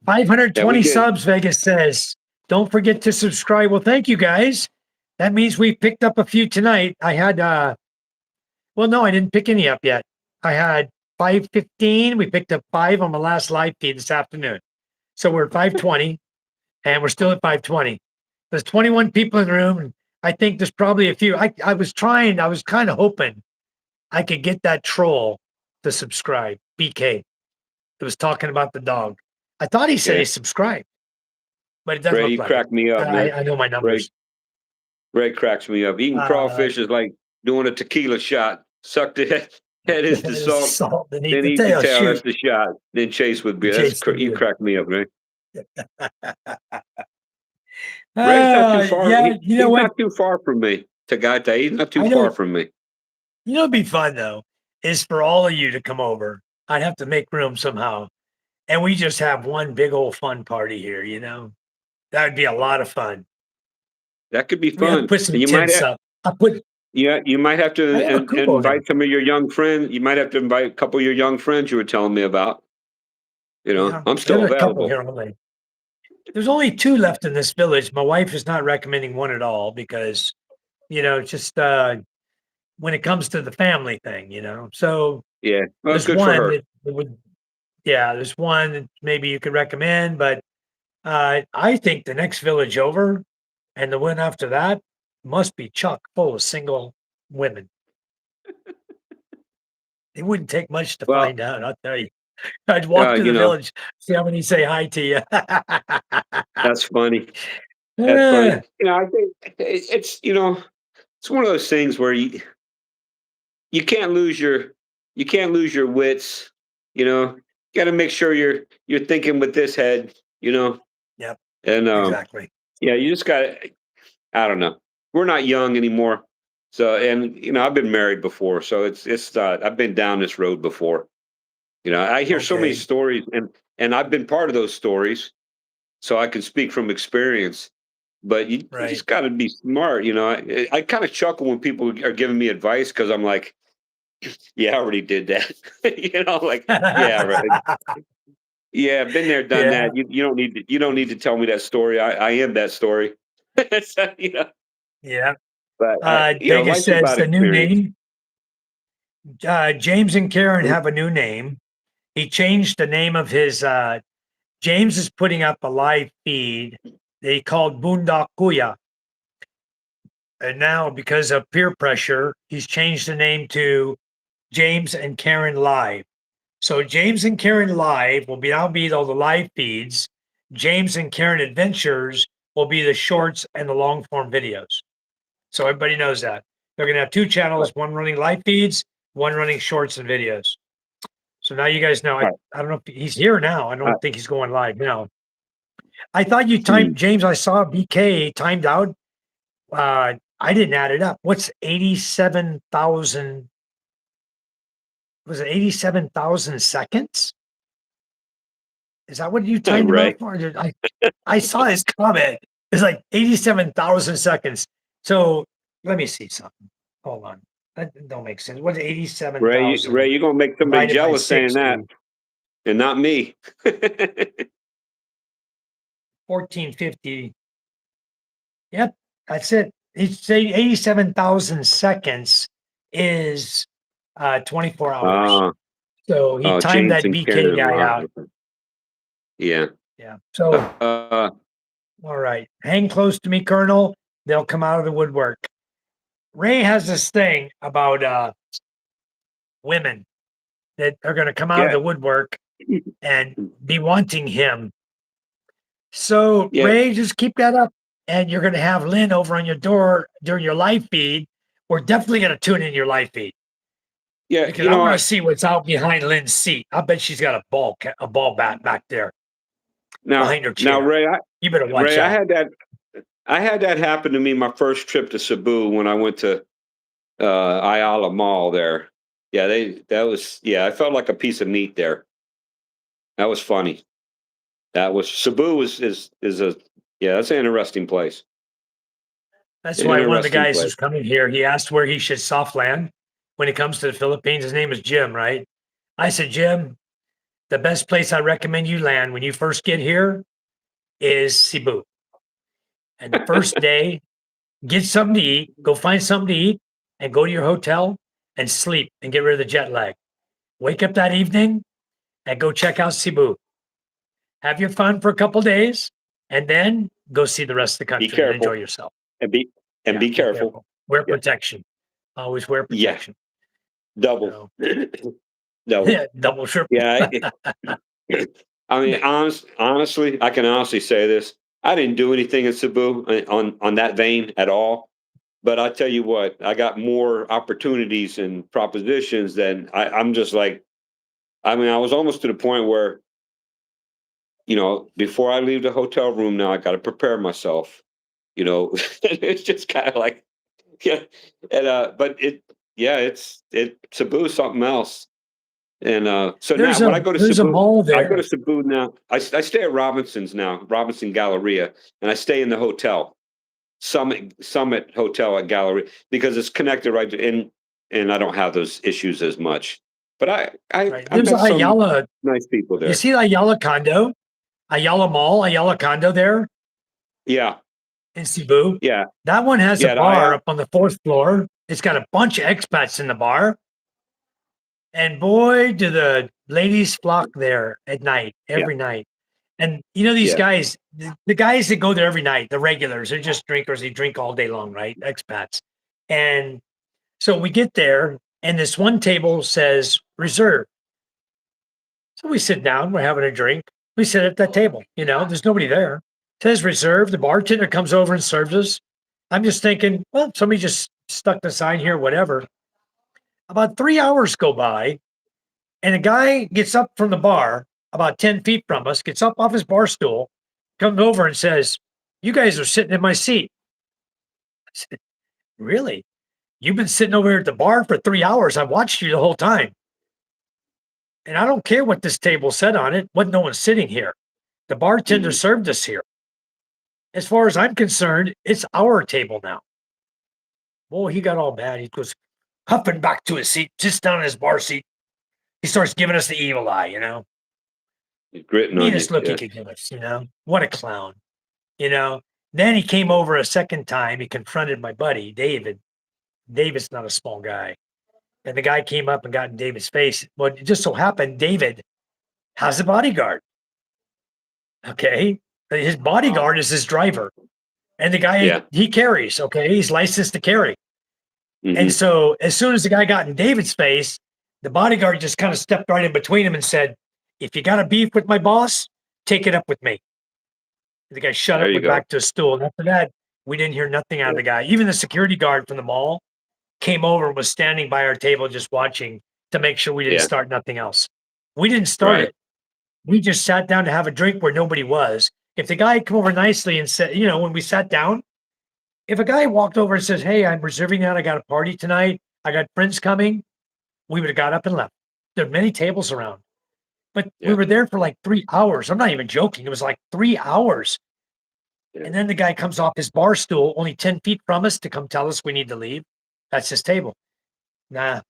S1: 520
S2: get.
S1: subs, Vegas says. Don't forget to subscribe. Well, thank you guys. That means we picked up a few tonight. I had well, no, I didn't pick any up yet. I had 515. We picked up 5 on the last live feed this afternoon. So we're at 520 and we're still at 520. There's 21 people in the room, and I think there's probably a few. I was kind of hoping I could get that troll to subscribe, BK. That was talking about the dog. I thought he said
S2: Yeah.
S1: he subscribed, but it doesn't
S2: Ray,
S1: look
S2: you
S1: like it.
S2: crack me up, man.
S1: I know my
S2: Ray,
S1: numbers.
S2: Ray cracks me up. Eating
S1: Uh,
S2: crawfish is like doing a tequila shot. Suck the head is the
S1: there's
S2: salt,
S1: salt beneath
S2: then
S1: the
S2: eat the
S1: tail.
S2: tail. That's
S1: Shoot,
S2: the shot. Then chase with beer.
S1: chase the
S2: You
S1: beer.
S2: crack me up, man. Ray's not too far.
S1: Yeah, you know
S2: He's
S1: what?
S2: not too far from me. Tagata, he's not too
S1: I
S2: far
S1: know.
S2: from me.
S1: You know, it'd be fun though, is for all of you to come over. I'd have to make room somehow, and we just have one big old fun party here. You know, that would be a lot of fun.
S2: That could be
S1: We have to
S2: fun.
S1: put some
S2: And
S1: tents up.
S2: you might have
S1: I
S2: to
S1: have a cupola now.
S2: invite some of your young friends. You might have to invite a couple of your young friends you were telling me about.
S1: Yeah,
S2: I'm
S1: there's
S2: still
S1: a couple
S2: available.
S1: here only. There's only 2 left in this village. My wife is not recommending one at all because, just when it comes to the family thing, So
S2: Yeah. Well,
S1: there's
S2: good for
S1: one
S2: her.
S1: that would, yeah, there's one that maybe you could recommend, but I think the next village over and the one after that must be chock full of single women. It wouldn't take much to
S2: Well,
S1: find out, I'll tell you. I'd walk through
S2: you
S1: the
S2: know,
S1: village, see how many say hi to you.
S2: that's funny. That's funny.
S1: Eh,
S2: I think it's one of those things where you can't lose your wits. You got to make sure you're thinking with this head.
S1: yep,
S2: And
S1: exactly.
S2: yeah, you just got to. I don't know. We're not young anymore. So, and I've been married before, so it's I've been down this road before. I hear so many
S1: Okay,
S2: stories, and I've been part of those stories, so I can speak from experience. But you
S1: right.
S2: just got to be smart. I kind of chuckle when people are giving me advice because I'm like, yeah, I already did that. Like, yeah, right. Yeah, been there, done
S1: Yeah,
S2: that. You don't need to tell me that story. I am that story. So,
S1: yeah.
S2: but
S1: Vegas
S2: life's
S1: says
S2: about
S1: the new
S2: experience.
S1: name, James and Karen have a new name. He changed the name of his, James is putting up a live feed they called Bundakuya. And now, because of peer pressure, he's changed the name to James and Karen Live. So James and Karen Live will now be all the live feeds. James and Karen Adventures will be the shorts and the long form videos. So everybody knows that. They're going to have 2 channels,
S2: Right,
S1: one running live feeds, one running shorts and videos. So now you guys know. I
S2: right,
S1: don't know if he's here now. I
S2: right.
S1: don't think he's going live now. I thought you
S2: Hmm.
S1: timed, James. I saw BK timed out. I didn't add it up. What's 87,000? Was it 87,000 seconds? Is that what you timed him
S2: Ray.
S1: out for? I saw his comment. It's like 87,000 seconds. So let me see something. Hold on. That don't make sense. What's
S2: Ray,
S1: 87,000
S2: you're gonna make somebody
S1: divided by
S2: jealous saying that,
S1: 60?
S2: and not me.
S1: 1450. Yep, that's it. It's say 87,000 seconds is 24 hours.
S2: Ah,
S1: So he
S2: oh,
S1: timed
S2: James
S1: that
S2: and
S1: BK
S2: Karen
S1: guy out.
S2: live. Yeah.
S1: Yeah. So,
S2: Uh,
S1: all right. Hang close to me, Colonel. They'll come out of the woodwork. Ray has this thing about women that are going to come out of
S2: yeah,
S1: the woodwork and be wanting him. So,
S2: yeah,
S1: Ray, just keep that up. And you're going to have Lynn over on your door during your live feed. We're definitely going to tune in your live feed
S2: yeah.
S1: because I want to see what's out behind Lynn's seat. I bet she's got a ball bat back there
S2: Now,
S1: behind her
S2: now,
S1: chair. You better watch
S2: Ray,
S1: out.
S2: I had that happen to me my first trip to Cebu when I went to Ayala Mall there. Yeah, I felt like a piece of meat there. That was funny. That was Cebu is a yeah, that's an interesting place.
S1: That's why one of the
S2: Interesting
S1: guys
S2: place.
S1: who's coming here, he asked where he should soft land. when it comes to the Philippines. His name is Jim, right? I said, Jim, the best place I recommend you land when you first get here is Cebu. And the first day, get something to eat, go find something to eat, and go to your hotel and sleep and get rid of the jet lag. Wake up that evening and go check out Cebu. Have your fun for a couple days, and then go see the rest of the
S2: Be
S1: country and enjoy
S2: careful
S1: yourself.
S2: and be
S1: Yeah,
S2: be
S1: be
S2: careful.
S1: careful. Wear
S2: Yeah.
S1: protection. Always wear
S2: Yeah.
S1: protection.
S2: Double.
S1: So,
S2: Double.
S1: double triple.
S2: Yeah. I mean, honestly, I can honestly say this. I didn't do anything in Cebu on that vein at all. But I tell you what, I got more opportunities and propositions than I'm just like, I mean, I was almost to the point where, before I leave the hotel room now, I got to prepare myself. It's just kind of like, yeah. And, but Cebu is something else. And so now when I go to
S1: There's a
S2: Cebu,
S1: mall
S2: I go
S1: there.
S2: to Cebu now. I stay at Robinson's now, Robinson Galleria, and I stay in the hotel, Summit Hotel at Galleria, because it's connected right to, and I don't have those issues as much. But
S1: Right.
S2: I
S1: There's
S2: met some
S1: Ayala.
S2: nice people
S1: You
S2: there.
S1: see Ayala condo, Ayala Mall, Ayala condo there
S2: Yeah,
S1: in Cebu.
S2: yeah,
S1: That one has a
S2: yeah.
S1: bar up on the fourth floor. It's got a bunch of expats in the bar. And boy, do the ladies flock there at night,
S2: Yeah,
S1: every night. And these
S2: yeah.
S1: guys, the guys that go there every night, the regulars, they're just drinkers. They drink all day long, right? Expats. And so we get there, and this one table says reserve. So we sit down, we're having a drink. We sit at that table, there's nobody there. It says reserve. The bartender comes over and serves us. I'm just thinking, well, somebody just stuck the sign here, whatever. About 3 hours go by, and a guy gets up from the bar about 10 feet from us, gets up off his bar stool, comes over and says, "You guys are sitting in my seat." I said, "Really? You've been sitting over here at the bar for 3 hours. I watched you the whole time. And I don't care what this table said on it, what no one's sitting here. The bartender
S2: Mhm.
S1: served us here. As far as I'm concerned, it's our table now." Boy, he got all mad. He goes huffing back to his seat, sits down in his bar seat. He starts giving us the evil eye.
S2: Gritting on you.
S1: Meanest look he
S2: Yeah,
S1: could give us. What a clown, you know. Then he came over a second time. He confronted my buddy, David. David's not a small guy. And the guy came up and got in David's face. Well, it just so happened David has a bodyguard. Okay. His bodyguard is his driver. And the guy
S2: yeah.
S1: he carries, okay, he's licensed to carry. And
S2: Hmm.
S1: so as soon as the guy got in David's face, the bodyguard just kind of stepped right in between him and said, "If you got a beef with my boss, take it up with me." The guy shut
S2: There
S1: up,
S2: you
S1: went
S2: go.
S1: back to his stool. And after that, we didn't hear nothing out of
S2: Yeah,
S1: the guy. Even the security guard from the mall came over and was standing by our table just watching to make sure we didn't
S2: yeah.
S1: start nothing else. We didn't start
S2: Right.
S1: it. We just sat down to have a drink where nobody was. If the guy had come over nicely and said, when we sat down, if a guy walked over and says, "Hey, I'm reserving that. I got a party tonight. I got friends coming," we would have got up and left. There are many tables around, but we
S2: Yeah,
S1: were there for like 3 hours. I'm not even joking. It was like 3 hours.
S2: yeah.
S1: And then the guy comes off his bar stool only 10 feet from us to come tell us we need to leave. That's his table. Nah,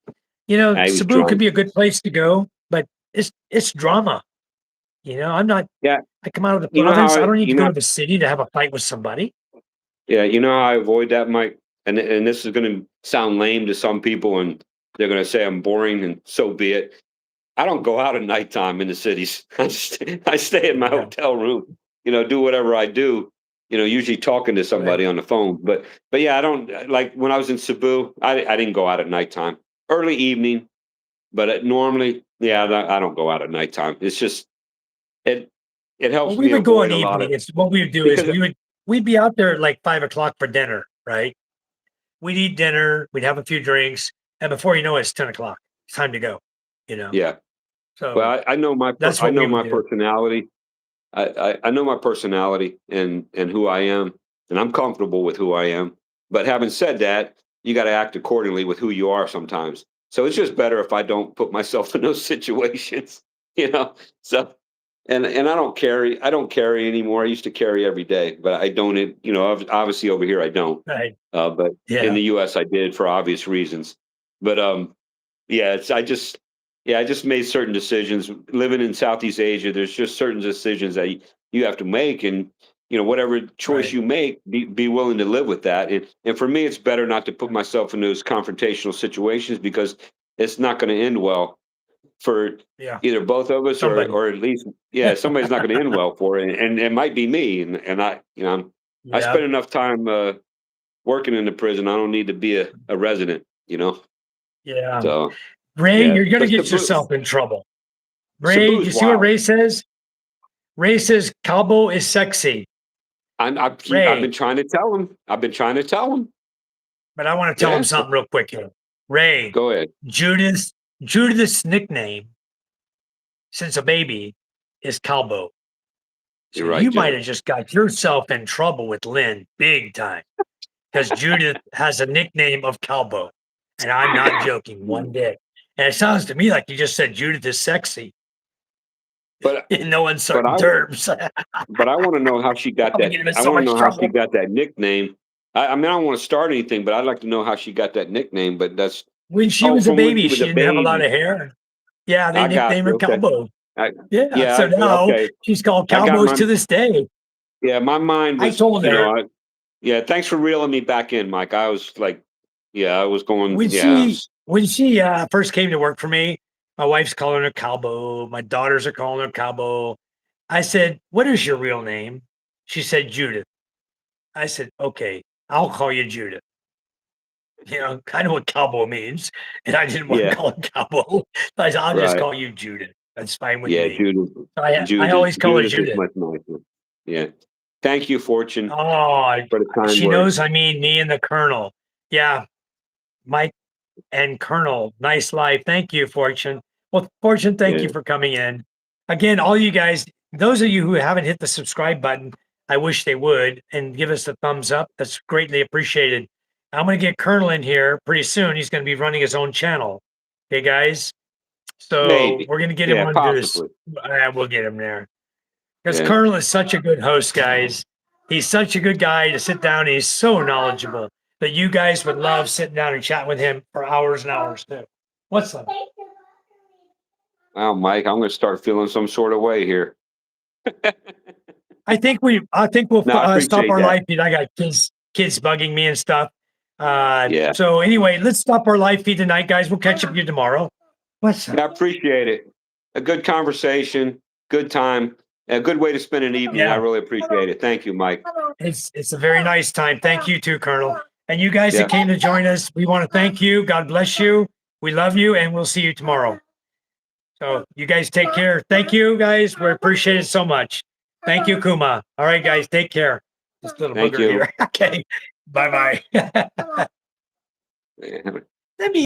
S2: I was
S1: Cebu could
S2: drunk.
S1: be a good place to go, but it's drama. I'm not,
S2: Yeah.
S1: I come out of the
S2: You know how
S1: province. I
S2: I,
S1: don't need
S2: you
S1: to go
S2: know,
S1: to the city to have a fight with somebody.
S2: yeah, you know how I avoid that, Mike? And this is going to sound lame to some people, and they're going to say I'm boring, and so be it. I don't go out at nighttime in the cities. I stay in my
S1: Yeah.
S2: hotel room, do whatever I do, usually talking to
S1: Right.
S2: somebody on the phone. But yeah, I don't like when I was in Cebu, I didn't go out at nighttime, early evening, but normally, yeah, I don't go out at nighttime. It's just, it, it
S1: Well,
S2: helps
S1: we
S2: me
S1: would go in
S2: avoid
S1: the
S2: a lot
S1: evening.
S2: of,
S1: It's what we would do is
S2: because,
S1: we'd be out there at like 5 o'clock for dinner, right? We'd eat dinner, we'd have a few drinks, and before you know it, it's 10 o'clock. It's time to go, you know.
S2: yeah.
S1: So
S2: Well, I know
S1: that's
S2: I
S1: what we
S2: know
S1: would
S2: my
S1: do.
S2: personality. I know my personality and who I am, and I'm comfortable with who I am. But having said that, you got to act accordingly with who you are sometimes. So it's just better if I don't put myself in those situations, you know. So and I don't carry anymore. I used to carry every day, but I don't. Obviously over here I don't.
S1: Right.
S2: But in
S1: Yeah.
S2: the U.S. I did for obvious reasons. But yeah, I just made certain decisions. Living in Southeast Asia, there's just certain decisions that you have to make, and whatever choice
S1: Right.
S2: you make, be willing to live with that. And for me, it's better not to put myself in those confrontational situations because it's not going to end well for
S1: Yeah.
S2: either both of us, or
S1: Somebody.
S2: or at least somebody's not going to end well for it, and it might be me. And I
S1: Yeah.
S2: spent enough time working in the prison. I don't need to be a resident.
S1: Yeah.
S2: So
S1: Ray,
S2: yeah,
S1: you're gonna
S2: but
S1: get yourself in trouble. Ray, do
S2: Cebu's
S1: you see what
S2: wild.
S1: Ray says? Ray says Cabo is sexy.
S2: I've
S1: Ray,
S2: been trying to tell him. I've been trying to tell him.
S1: but I want to tell him
S2: Yeah,
S1: something real quick here. Ray,
S2: go ahead.
S1: Judith's nickname since a baby is Calbo. So
S2: You're right,
S1: you might
S2: Jack.
S1: have just got yourself in trouble with Lynn big time because Judith has a nickname of Calbo. And I'm not joking one bit. And it sounds to me like you just said Judith is sexy
S2: But
S1: in no
S2: but
S1: uncertain
S2: I
S1: terms.
S2: but I want to know how she got
S1: Probably
S2: that.
S1: get him in
S2: I
S1: so
S2: want to
S1: much
S2: know how she
S1: trouble.
S2: got that nickname. I mean, I don't want to start anything, but I'd like to know how she got that nickname. But that's
S1: When she was a
S2: from when
S1: baby,
S2: she was
S1: she
S2: a
S1: didn't have a lot
S2: baby.
S1: of hair. Yeah, they
S2: I got
S1: nicknamed
S2: you.
S1: her
S2: Okay.
S1: Calbo.
S2: I,
S1: Yeah,
S2: yeah.
S1: so now
S2: Okay.
S1: she's called
S2: I got
S1: Cowboys
S2: my
S1: to this day.
S2: My mind
S1: I
S2: was
S1: told her
S2: yeah. Thanks for reeling me back in, Mike. I was like, I was going.
S1: when she first came to work for me, my wife's calling her Calbo. My daughters are calling her Calbo. I said, "What is your real name?" She said, "Judith." I said, "Okay, I'll call you Judith." Kind of what Calbo means, and I didn't want to
S2: Yeah.
S1: call her Calbo. I said, "I'll just
S2: Right.
S1: call you Judith. That's fine with
S2: Yeah.
S1: me." So I always call her
S2: Judith is
S1: Judith.
S2: much nicer. Yeah. Thank you, Fortune,
S1: Oh,
S2: for the kind
S1: she
S2: words.
S1: knows I mean me and the Colonel. Yeah, Mike and Colonel. Nice life. Thank you, Fortune. Well, Fortune, thank
S2: Yeah.
S1: you for coming in. Again, all you guys, those of you who haven't hit the subscribe button, I wish they would and give us a thumbs up. That's greatly appreciated. I'm going to get Colonel in here pretty soon. He's going to be running his own channel. Okay, guys. So
S2: Maybe.
S1: we're going to get him
S2: Yeah.
S1: onto this.
S2: Possibly.
S1: We'll get him there. Because
S2: Yeah.
S1: Colonel is such a good host, guys. He's such a good guy to sit down. He's so knowledgeable that you guys would love sitting down and chatting with him for hours and hours too. What's up?
S2: Wow, Mike, I'm going to start feeling some sort of way here.
S1: I think we'll
S2: No, I
S1: stop
S2: appreciate
S1: our
S2: that.
S1: live feed. I got kids bugging me and stuff.
S2: Yeah.
S1: So anyway, let's stop our live feed tonight, guys. We'll catch up with you tomorrow. What's up?
S2: I appreciate it. A good conversation, good time, a good way to spend an evening. I
S1: Yeah.
S2: really appreciate it. Thank you, Mike.
S1: It's a very nice time. Thank you too, Colonel. And you guys
S2: Yeah.
S1: that came to join us, we want to thank you. God bless you. We love you, and we'll see you tomorrow. So you guys take care. Thank you, guys. We appreciate it so much. Thank you, Kuma. All right, guys, take care. This little
S2: Thank
S1: booger
S2: you.
S1: here. Okay. Bye-bye.
S2: Yeah.
S1: Let me